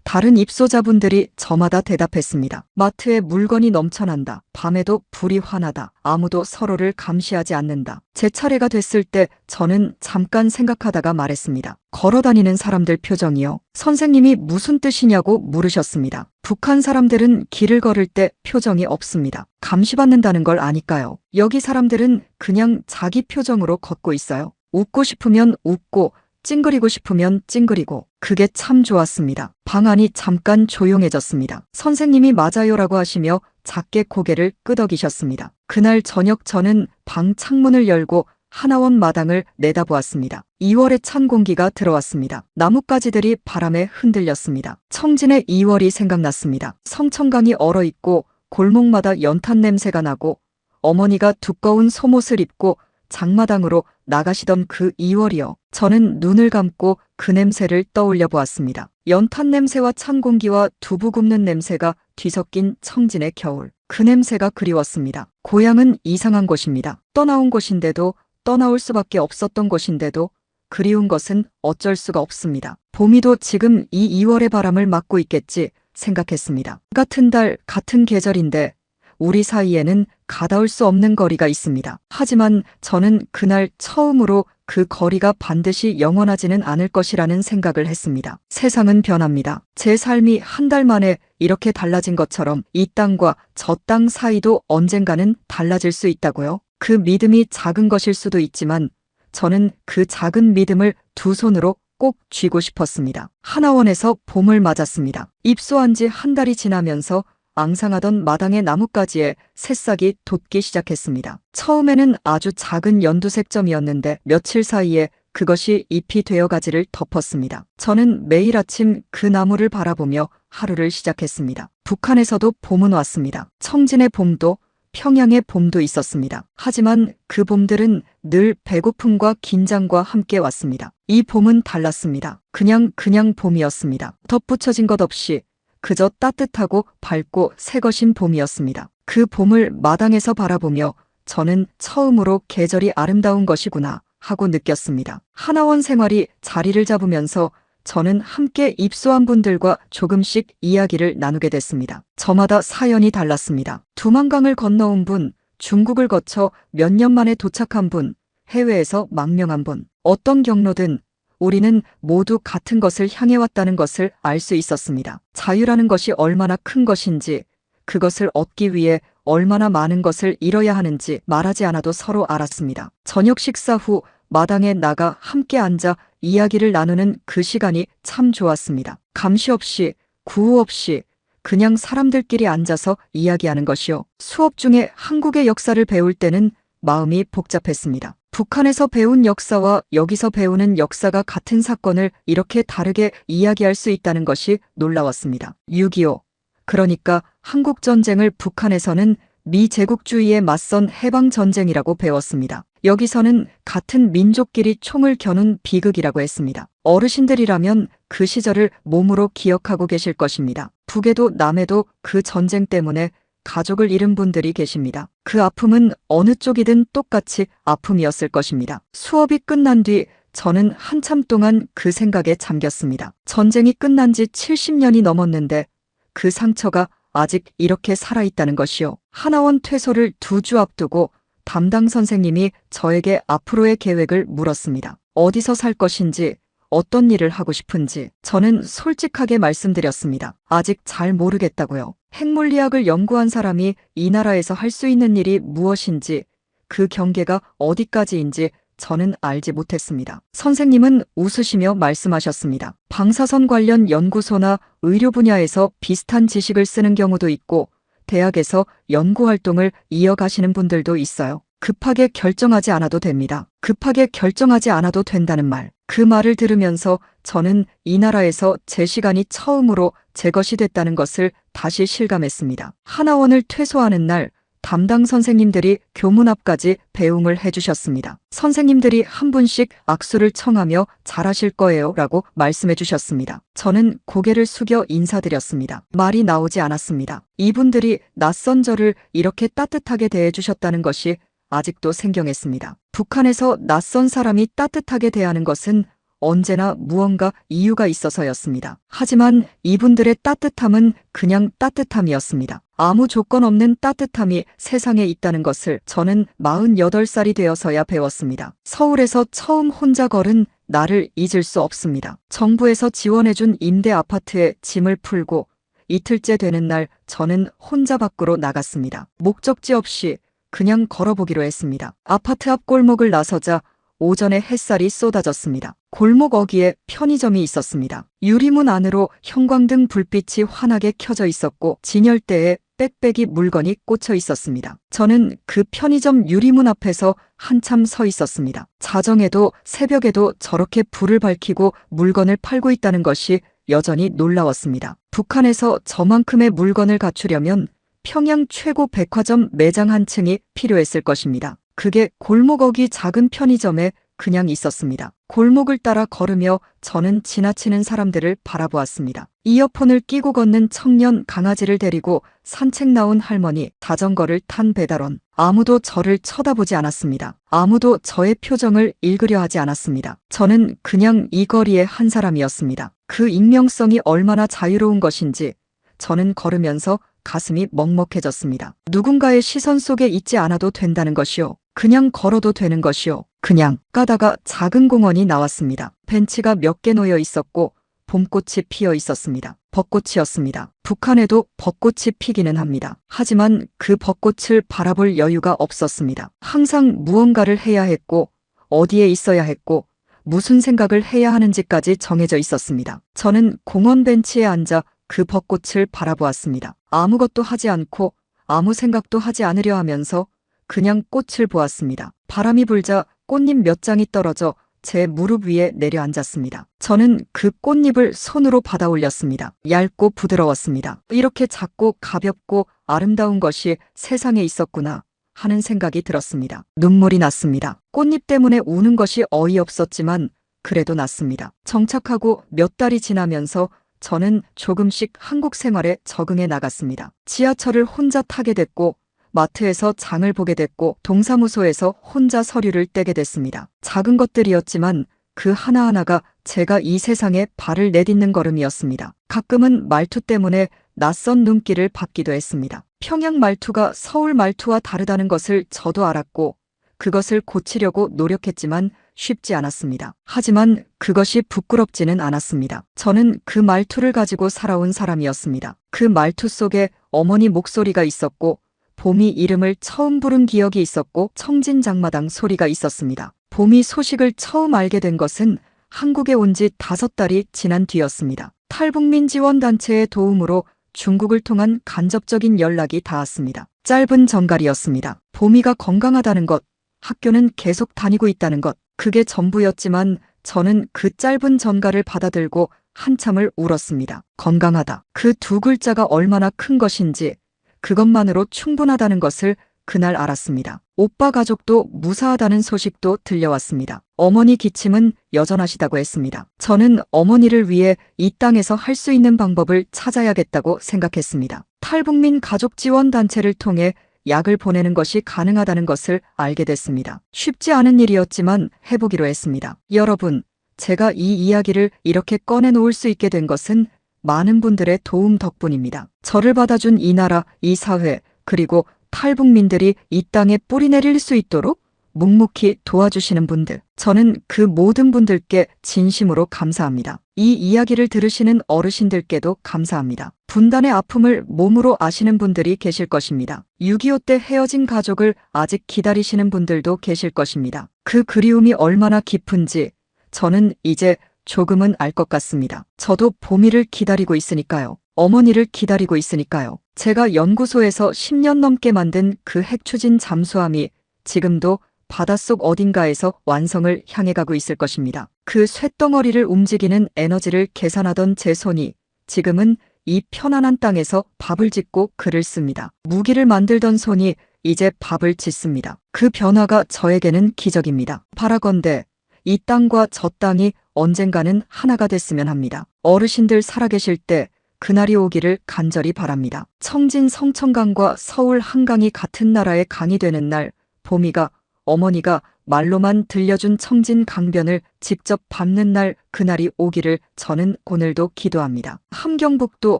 다른 입소자분들이 저마다 대답했습니다. 마트에 물건이 넘쳐난다. 밤에도 불이 환하다. 아무도 서로를 감시하지 않는다. 제 차례가 됐을 때 저는 잠깐 생각하다가 말했습니다. 걸어다니는 사람들 표정이요. 선생님이 무슨 뜻이냐고 물으셨습니다. 북한 사람들은 길을 걸을 때 표정이 없습니다. 감시받는다는 걸 아니까요. 여기 사람들은 그냥 자기 표정으로 걷고 있어요. 웃고 싶으면 웃고 찡그리고 싶으면 찡그리고. 그게 참 좋았습니다. 방 안이 잠깐 조용해졌습니다. 선생님이 맞아요라고 하시며 작게 고개를 끄덕이셨습니다. 그날 저녁 저는 방 창문을 열고 하나원 마당을 내다보았습니다. 2월의 찬 공기가 들어왔습니다. 나뭇가지들이 바람에 흔들렸습니다. 청진의 2월이 생각났습니다. 성천강이 얼어있고 골목마다 연탄 냄새가 나고 어머니가 두꺼운 속옷을 입고 장마당으로 나가시던 그 2월이요. 저는 눈을 감고 그 냄새를 떠올려 보았습니다. 연탄 냄새와 찬 공기와 두부 굽는 냄새가 뒤섞인 청진의 겨울. 그 냄새가 그리웠습니다. 고향은 이상한 곳입니다. 떠나온 곳인데도 떠나올 수밖에 없었던 곳인데도 그리운 것은 어쩔 수가 없습니다. 봄이도 지금 이 2월의 바람을 맞고 있겠지 생각했습니다. 같은 달, 같은 계절인데 우리 사이에는 가다울 수 없는 거리가 있습니다. 하지만 저는 그날 처음으로 그 거리가 반드시 영원하지는 않을 것이라는 생각을 했습니다. 세상은 변합니다. 제 삶이 한 달 만에 이렇게 달라진 것처럼 이 땅과 저 땅 사이도 언젠가는 달라질 수 있다고요. 그 믿음이 작은 것일 수도 있지만 저는 그 작은 믿음을 두 손으로 꼭 쥐고 싶었습니다. 하나원에서 봄을 맞았습니다. 입소한 지 한 달이 지나면서 앙상하던 마당의 나뭇가지에 새싹이 돋기 시작했습니다. 처음에는 아주 작은 연두색 점이었는데 며칠 사이에 그것이 잎이 되어 가지를 덮었습니다. 저는 매일 아침 그 나무를 바라보며 하루를 시작했습니다. 북한에서도 봄은 왔습니다. 청진의 봄도 평양의 봄도 있었습니다. 하지만 그 봄들은 늘 배고픔과 긴장과 함께 왔습니다. 이 봄은 달랐습니다. 그냥 봄이었습니다. 덧붙여진 것 없이 그저 따뜻하고 밝고 새것인 봄이었습니다. 그 봄을 마당에서 바라보며 저는 처음으로 계절이 아름다운 것이구나 하고 느꼈습니다. 하나원 생활이 자리를 잡으면서 저는 함께 입소한 분들과 조금씩 이야기를 나누게 됐습니다. 저마다 사연이 달랐습니다. 두만강을 건너온 분, 중국을 거쳐 몇 년 만에 도착한 분, 해외에서 망명한 분, 어떤 경로든 우리는 모두 같은 것을 향해 왔다는 것을 알 수 있었습니다. 자유라는 것이 얼마나 큰 것인지, 그것을 얻기 위해 얼마나 많은 것을 잃어야 하는지 말하지 않아도 서로 알았습니다. 저녁 식사 후 마당에 나가 함께 앉아 이야기를 나누는 그 시간이 참 좋았습니다. 감시 없이, 구호 없이 그냥 사람들끼리 앉아서 이야기하는 것이요. 수업 중에 한국의 역사를 배울 때는 마음이 복잡했습니다. 북한에서 배운 역사와 여기서 배우는 역사가 같은 사건을 이렇게 다르게 이야기할 수 있다는 것이 놀라웠습니다. 6.25. 그러니까 한국전쟁을 북한에서는 미제국주의에 맞선 해방전쟁이라고 배웠습니다. 여기서는 같은 민족끼리 총을 겨눈 비극이라고 했습니다. 어르신들이라면 그 시절을 몸으로 기억하고 계실 것입니다. 북에도 남에도 그 전쟁 때문에 가족을 잃은 분들이 계십니다. 그 아픔은 어느 쪽이든 똑같이 아픔이었을 것입니다. 수업이 끝난 뒤 저는 한참 동안 그 생각에 잠겼습니다. 전쟁이 끝난 지 70년이 넘었는데 그 상처가 아직 이렇게 살아있다는 것이요. 하나원 퇴소를 2주 앞두고 담당 선생님이 저에게 앞으로의 계획을 물었습니다. 어디서 살 것인지, 어떤 일을 하고 싶은지. 저는 솔직하게 말씀드렸습니다. 아직 잘 모르겠다고요. 핵물리학을 연구한 사람이 이 나라에서 할 수 있는 일이 무엇인지, 그 경계가 어디까지인지 저는 알지 못했습니다. 선생님은 웃으시며 말씀하셨습니다. 방사선 관련 연구소나 의료 분야에서 비슷한 지식을 쓰는 경우도 있고 대학에서 연구활동을 이어가시는 분들도 있어요. 급하게 결정하지 않아도 됩니다. 급하게 결정하지 않아도 된다는 말. 그 말을 들으면서 저는 이 나라에서 제 시간이 처음으로 제 것이 됐다는 것을 다시 실감했습니다. 하나원을 퇴소하는 날 담당 선생님들이 교문 앞까지 배웅을 해주셨습니다. 선생님들이 한 분씩 악수를 청하며 잘하실 거예요 라고 말씀해 주셨습니다. 저는 고개를 숙여 인사드렸습니다. 말이 나오지 않았습니다. 이분들이 낯선 저를 이렇게 따뜻하게 대해주셨다는 것이 아직도 생경했습니다. 북한에서 낯선 사람이 따뜻하게 대하는 것은 언제나 무언가 이유가 있어서였습니다. 하지만 이분들의 따뜻함은 그냥 따뜻함이었습니다. 아무 조건 없는 따뜻함이 세상에 있다는 것을 저는 48살이 되어서야 배웠습니다. 서울에서 처음 혼자 걸은 나를 잊을 수 없습니다. 정부에서 지원해준 임대 아파트에 짐을 풀고 이틀째 되는 날 저는 혼자 밖으로 나갔습니다. 목적지 없이 그냥 걸어보기로 했습니다. 아파트 앞 골목을 나서자 오전에 햇살이 쏟아졌습니다. 골목 어귀에 편의점이 있었습니다. 유리문 안으로 형광등 불빛이 환하게 켜져 있었고 진열대에 빽빽이 물건이 꽂혀 있었습니다. 저는 그 편의점 유리문 앞에서 한참 서 있었습니다. 자정에도 새벽에도 저렇게 불을 밝히고 물건을 팔고 있다는 것이 여전히 놀라웠습니다. 북한에서 저만큼의 물건을 갖추려면 평양 최고 백화점 매장 한 층이 필요했을 것입니다. 그게 골목 어귀 작은 편의점에 그냥 있었습니다. 골목을 따라 걸으며 저는 지나치는 사람들을 바라보았습니다. 이어폰을 끼고 걷는 청년, 강아지를 데리고 산책 나온 할머니, 자전거를 탄 배달원. 아무도 저를 쳐다보지 않았습니다. 아무도 저의 표정을 읽으려 하지 않았습니다. 저는 그냥 이 거리의 한 사람이었습니다. 그 익명성이 얼마나 자유로운 것인지 저는 걸으면서 가슴이 먹먹해졌습니다. 누군가의 시선 속에 있지 않아도 된다는 것이요. 그냥 걸어도 되는 것이요. 그냥 가다가 작은 공원이 나왔습니다. 벤치가 몇 개 놓여 있었고 봄꽃이 피어 있었습니다. 벚꽃이었습니다. 북한에도 벚꽃이 피기는 합니다. 하지만 그 벚꽃을 바라볼 여유가 없었습니다. 항상 무언가를 해야 했고 어디에 있어야 했고 무슨 생각을 해야 하는지까지 정해져 있었습니다. 저는 공원 벤치에 앉아 그 벚꽃을 바라보았습니다. 아무것도 하지 않고 아무 생각도 하지 않으려 하면서 그냥 꽃을 보았습니다. 바람이 불자 꽃잎 몇 장이 떨어져 제 무릎 위에 내려앉았습니다. 저는 그 꽃잎을 손으로 받아 올렸습니다. 얇고 부드러웠습니다. 이렇게 작고 가볍고 아름다운 것이 세상에 있었구나 하는 생각이 들었습니다. 눈물이 났습니다. 꽃잎 때문에 우는 것이 어이없었지만 그래도 났습니다. 정착하고 몇 달이 지나면서 저는 조금씩 한국 생활에 적응해 나갔습니다. 지하철을 혼자 타게 됐고 마트에서 장을 보게 됐고 동사무소에서 혼자 서류를 떼게 됐습니다. 작은 것들이었지만 그 하나하나가 제가 이 세상에 발을 내딛는 걸음이었습니다. 가끔은 말투 때문에 낯선 눈길을 받기도 했습니다. 평양 말투가 서울 말투와 다르다는 것을 저도 알았고 그것을 고치려고 노력했지만 쉽지 않았습니다. 하지만 그것이 부끄럽지는 않았습니다. 저는 그 말투를 가지고 살아온 사람이었습니다. 그 말투 속에 어머니 목소리가 있었고 봄이 이름을 처음 부른 기억이 있었고 청진장마당 소리가 있었습니다. 봄이 소식을 처음 알게 된 것은 한국에 온 지 5달이 지난 뒤였습니다. 탈북민 지원단체의 도움으로 중국을 통한 간접적인 연락이 닿았습니다. 짧은 전갈이었습니다. 봄이가 건강하다는 것, 학교는 계속 다니고 있다는 것, 그게 전부였지만 저는 그 짧은 전갈을 받아들고 한참을 울었습니다. 건강하다. 그 두 글자가 얼마나 큰 것인지 그것만으로 충분하다는 것을 그날 알았습니다. 오빠 가족도 무사하다는 소식도 들려왔습니다. 어머니 기침은 여전하시다고 했습니다. 저는 어머니를 위해 이 땅에서 할 수 있는 방법을 찾아야겠다고 생각했습니다. 탈북민 가족 지원 단체를 통해 약을 보내는 것이 가능하다는 것을 알게 됐습니다. 쉽지 않은 일이었지만 해보기로 했습니다. 여러분, 제가 이 이야기를 이렇게 꺼내놓을 수 있게 된 것은 많은 분들의 도움 덕분입니다. 저를 받아준 이 나라, 이 사회, 그리고 탈북민들이 이 땅에 뿌리 내릴 수 있도록 묵묵히 도와주시는 분들, 저는 그 모든 분들께 진심으로 감사합니다. 이 이야기를 들으시는 어르신들께도 감사합니다. 분단의 아픔을 몸으로 아시는 분들이 계실 것입니다. 6.25 때 헤어진 가족을 아직 기다리시는 분들도 계실 것입니다. 그 그리움이 얼마나 깊은지 저는 이제 조금은 알 것 같습니다. 저도 봄이를 기다리고 있으니까요. 어머니를 기다리고 있으니까요. 제가 연구소에서 10년 넘게 만든 그 핵추진 잠수함이 지금도 바닷속 어딘가에서 완성을 향해 가고 있을 것입니다. 그 쇳덩어리를 움직이는 에너지를 계산하던 제 손이 지금은 이 편안한 땅에서 밥을 짓고 글을 씁니다. 무기를 만들던 손이 이제 밥을 짓습니다. 그 변화가 저에게는 기적입니다. 바라건대 이 땅과 저 땅이 언젠가는 하나가 됐으면 합니다. 어르신들 살아계실 때 그날이 오기를 간절히 바랍니다. 청진 성천강과 서울 한강이 같은 나라의 강이 되는 날, 봄이가 어머니가 말로만 들려준 청진 강변을 직접 밟는 날, 그날이 오기를 저는 오늘도 기도합니다. 함경북도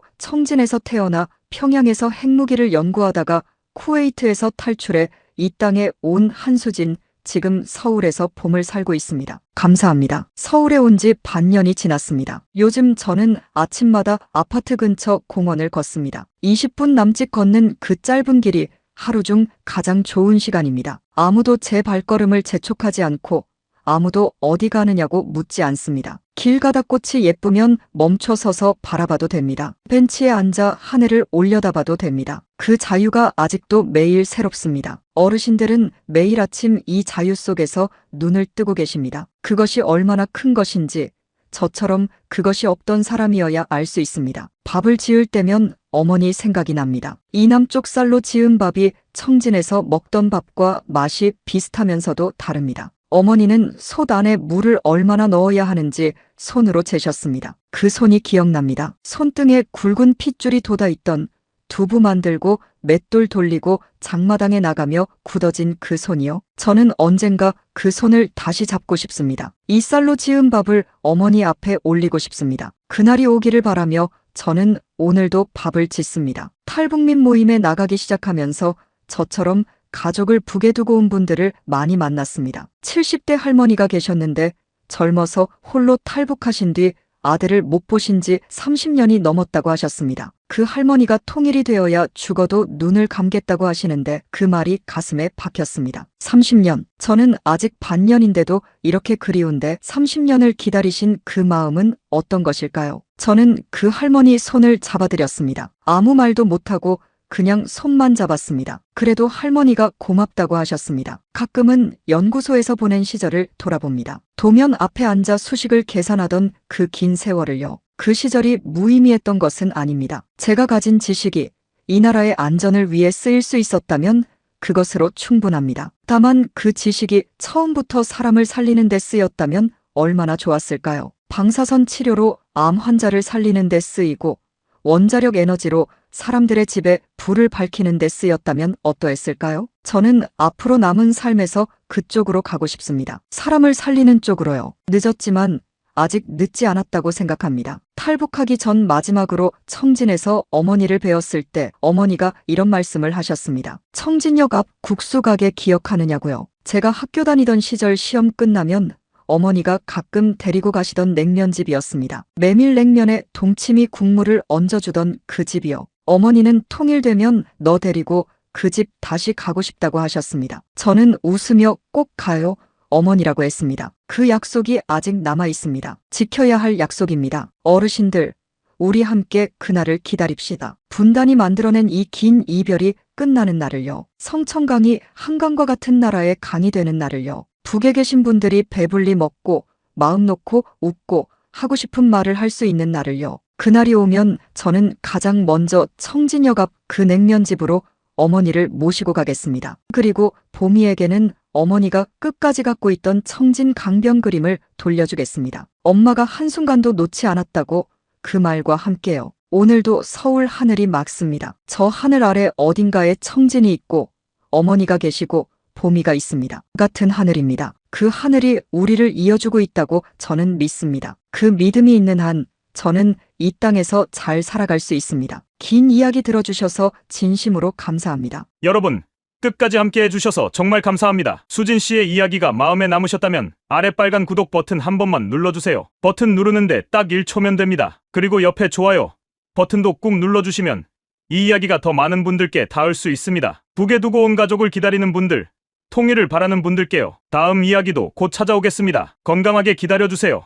청진에서 태어나 평양에서 핵무기를 연구하다가 쿠웨이트에서 탈출해 이 땅에 온 한수진, 지금 서울에서 봄을 살고 있습니다. 감사합니다. 서울에 온 지 반년이 지났습니다. 요즘 저는 아침마다 아파트 근처 공원을 걷습니다. 20분 남짓 걷는 그 짧은 길이 하루 중 가장 좋은 시간입니다. 아무도 제 발걸음을 재촉하지 않고 아무도 어디 가느냐고 묻지 않습니다. 길 가다 꽃이 예쁘면 멈춰 서서 바라봐도 됩니다. 벤치에 앉아 하늘을 올려다봐도 됩니다. 그 자유가 아직도 매일 새롭습니다. 어르신들은 매일 아침 이 자유 속에서 눈을 뜨고 계십니다. 그것이 얼마나 큰 것인지 저처럼 그것이 없던 사람이어야 알 수 있습니다. 밥을 지을 때면 어머니 생각이 납니다. 이 남쪽 쌀로 지은 밥이 청진에서 먹던 밥과 맛이 비슷하면서도 다릅니다. 어머니는 솥 안에 물을 얼마나 넣어야 하는지 손으로 재셨습니다. 그 손이 기억납니다. 손등에 굵은 핏줄이 돋아있던 두부 만들고 맷돌 돌리고 장마당에 나가며 굳어진 그 손이요. 저는 언젠가 그 손을 다시 잡고 싶습니다. 이 쌀로 지은 밥을 어머니 앞에 올리고 싶습니다. 그날이 오기를 바라며 저는 오늘도 밥을 짓습니다. 탈북민 모임에 나가기 시작하면서 저처럼 가족을 북에 두고 온 분들을 많이 만났습니다. 70대 할머니가 계셨는데 젊어서 홀로 탈북하신 뒤 아들을 못 보신 지 30년이 넘었다고 하셨습니다. 그 할머니가 통일이 되어야 죽어도 눈을 감겠다고 하시는데 그 말이 가슴에 박혔습니다. 30년. 저는 아직 반년인데도 이렇게 그리운데 30년을 기다리신 그 마음은 어떤 것일까요? 저는 그 할머니 손을 잡아드렸습니다. 아무 말도 못하고 그냥 손만 잡았습니다. 그래도 할머니가 고맙다고 하셨습니다. 가끔은 연구소에서 보낸 시절을 돌아봅니다. 도면 앞에 앉아 수식을 계산하던 그 긴 세월을요. 그 시절이 무의미했던 것은 아닙니다. 제가 가진 지식이 이 나라의 안전을 위해 쓰일 수 있었다면 그것으로 충분합니다. 다만 그 지식이 처음부터 사람을 살리는 데 쓰였다면 얼마나 좋았을까요? 방사선 치료로 암 환자를 살리는 데 쓰이고 원자력 에너지로 사람들의 집에 불을 밝히는 데 쓰였다면 어떠했을까요? 저는 앞으로 남은 삶에서 그쪽으로 가고 싶습니다. 사람을 살리는 쪽으로요. 늦었지만 아직 늦지 않았다고 생각합니다. 탈북하기 전 마지막으로 청진에서 어머니를 뵈었을 때 어머니가 이런 말씀을 하셨습니다. 청진역 앞 국수 가게 기억하느냐고요. 제가 학교 다니던 시절 시험 끝나면 어머니가 가끔 데리고 가시던 냉면집이었습니다. 메밀냉면에 동치미 국물을 얹어주던 그 집이요. 어머니는 통일되면 너 데리고 그 집 다시 가고 싶다고 하셨습니다. 저는 웃으며 꼭 가요, 어머니라고 했습니다. 그 약속이 아직 남아 있습니다. 지켜야 할 약속입니다. 어르신들, 우리 함께 그날을 기다립시다. 분단이 만들어낸 이 긴 이별이 끝나는 날을요. 성천강이 한강과 같은 나라의 강이 되는 날을요. 북에 계신 분들이 배불리 먹고 마음 놓고 웃고 하고 싶은 말을 할 수 있는 날을요. 그날이 오면 저는 가장 먼저 청진역 앞 그 냉면집으로 어머니를 모시고 가겠습니다. 그리고 보미에게는 어머니가 끝까지 갖고 있던 청진 강변 그림을 돌려주겠습니다. 엄마가 한순간도 놓지 않았다고 그 말과 함께요. 오늘도 서울 하늘이 맑습니다. 저 하늘 아래 어딘가에 청진이 있고 어머니가 계시고 보미가 있습니다. 같은 하늘입니다. 그 하늘이 우리를 이어주고 있다고 저는 믿습니다. 그 믿음이 있는 한 저는 이 땅에서 잘 살아갈 수 있습니다. 긴 이야기 들어주셔서 진심으로 감사합니다. 여러분, 끝까지 함께 해주셔서 정말 감사합니다. 수진 씨의 이야기가 마음에 남으셨다면 아래 빨간 구독 버튼 한 번만 눌러주세요. 버튼 누르는데 딱 1초면 됩니다. 그리고 옆에 좋아요 버튼도 꾹 눌러주시면 이 이야기가 더 많은 분들께 닿을 수 있습니다. 북에 두고 온 가족을 기다리는 분들, 통일을 바라는 분들께요. 다음 이야기도 곧 찾아오겠습니다. 건강하게 기다려주세요.